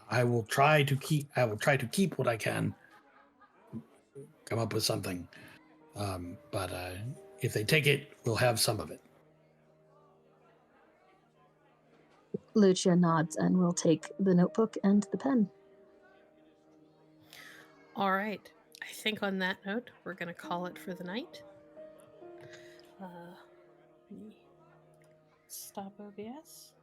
I will try to keep what I can. Come up with something. But if they take it, we'll have some of it. Lucia nods and will take the notebook and the pen. All right. I think on that note, we're going to call it for the night. Let me stop OBS.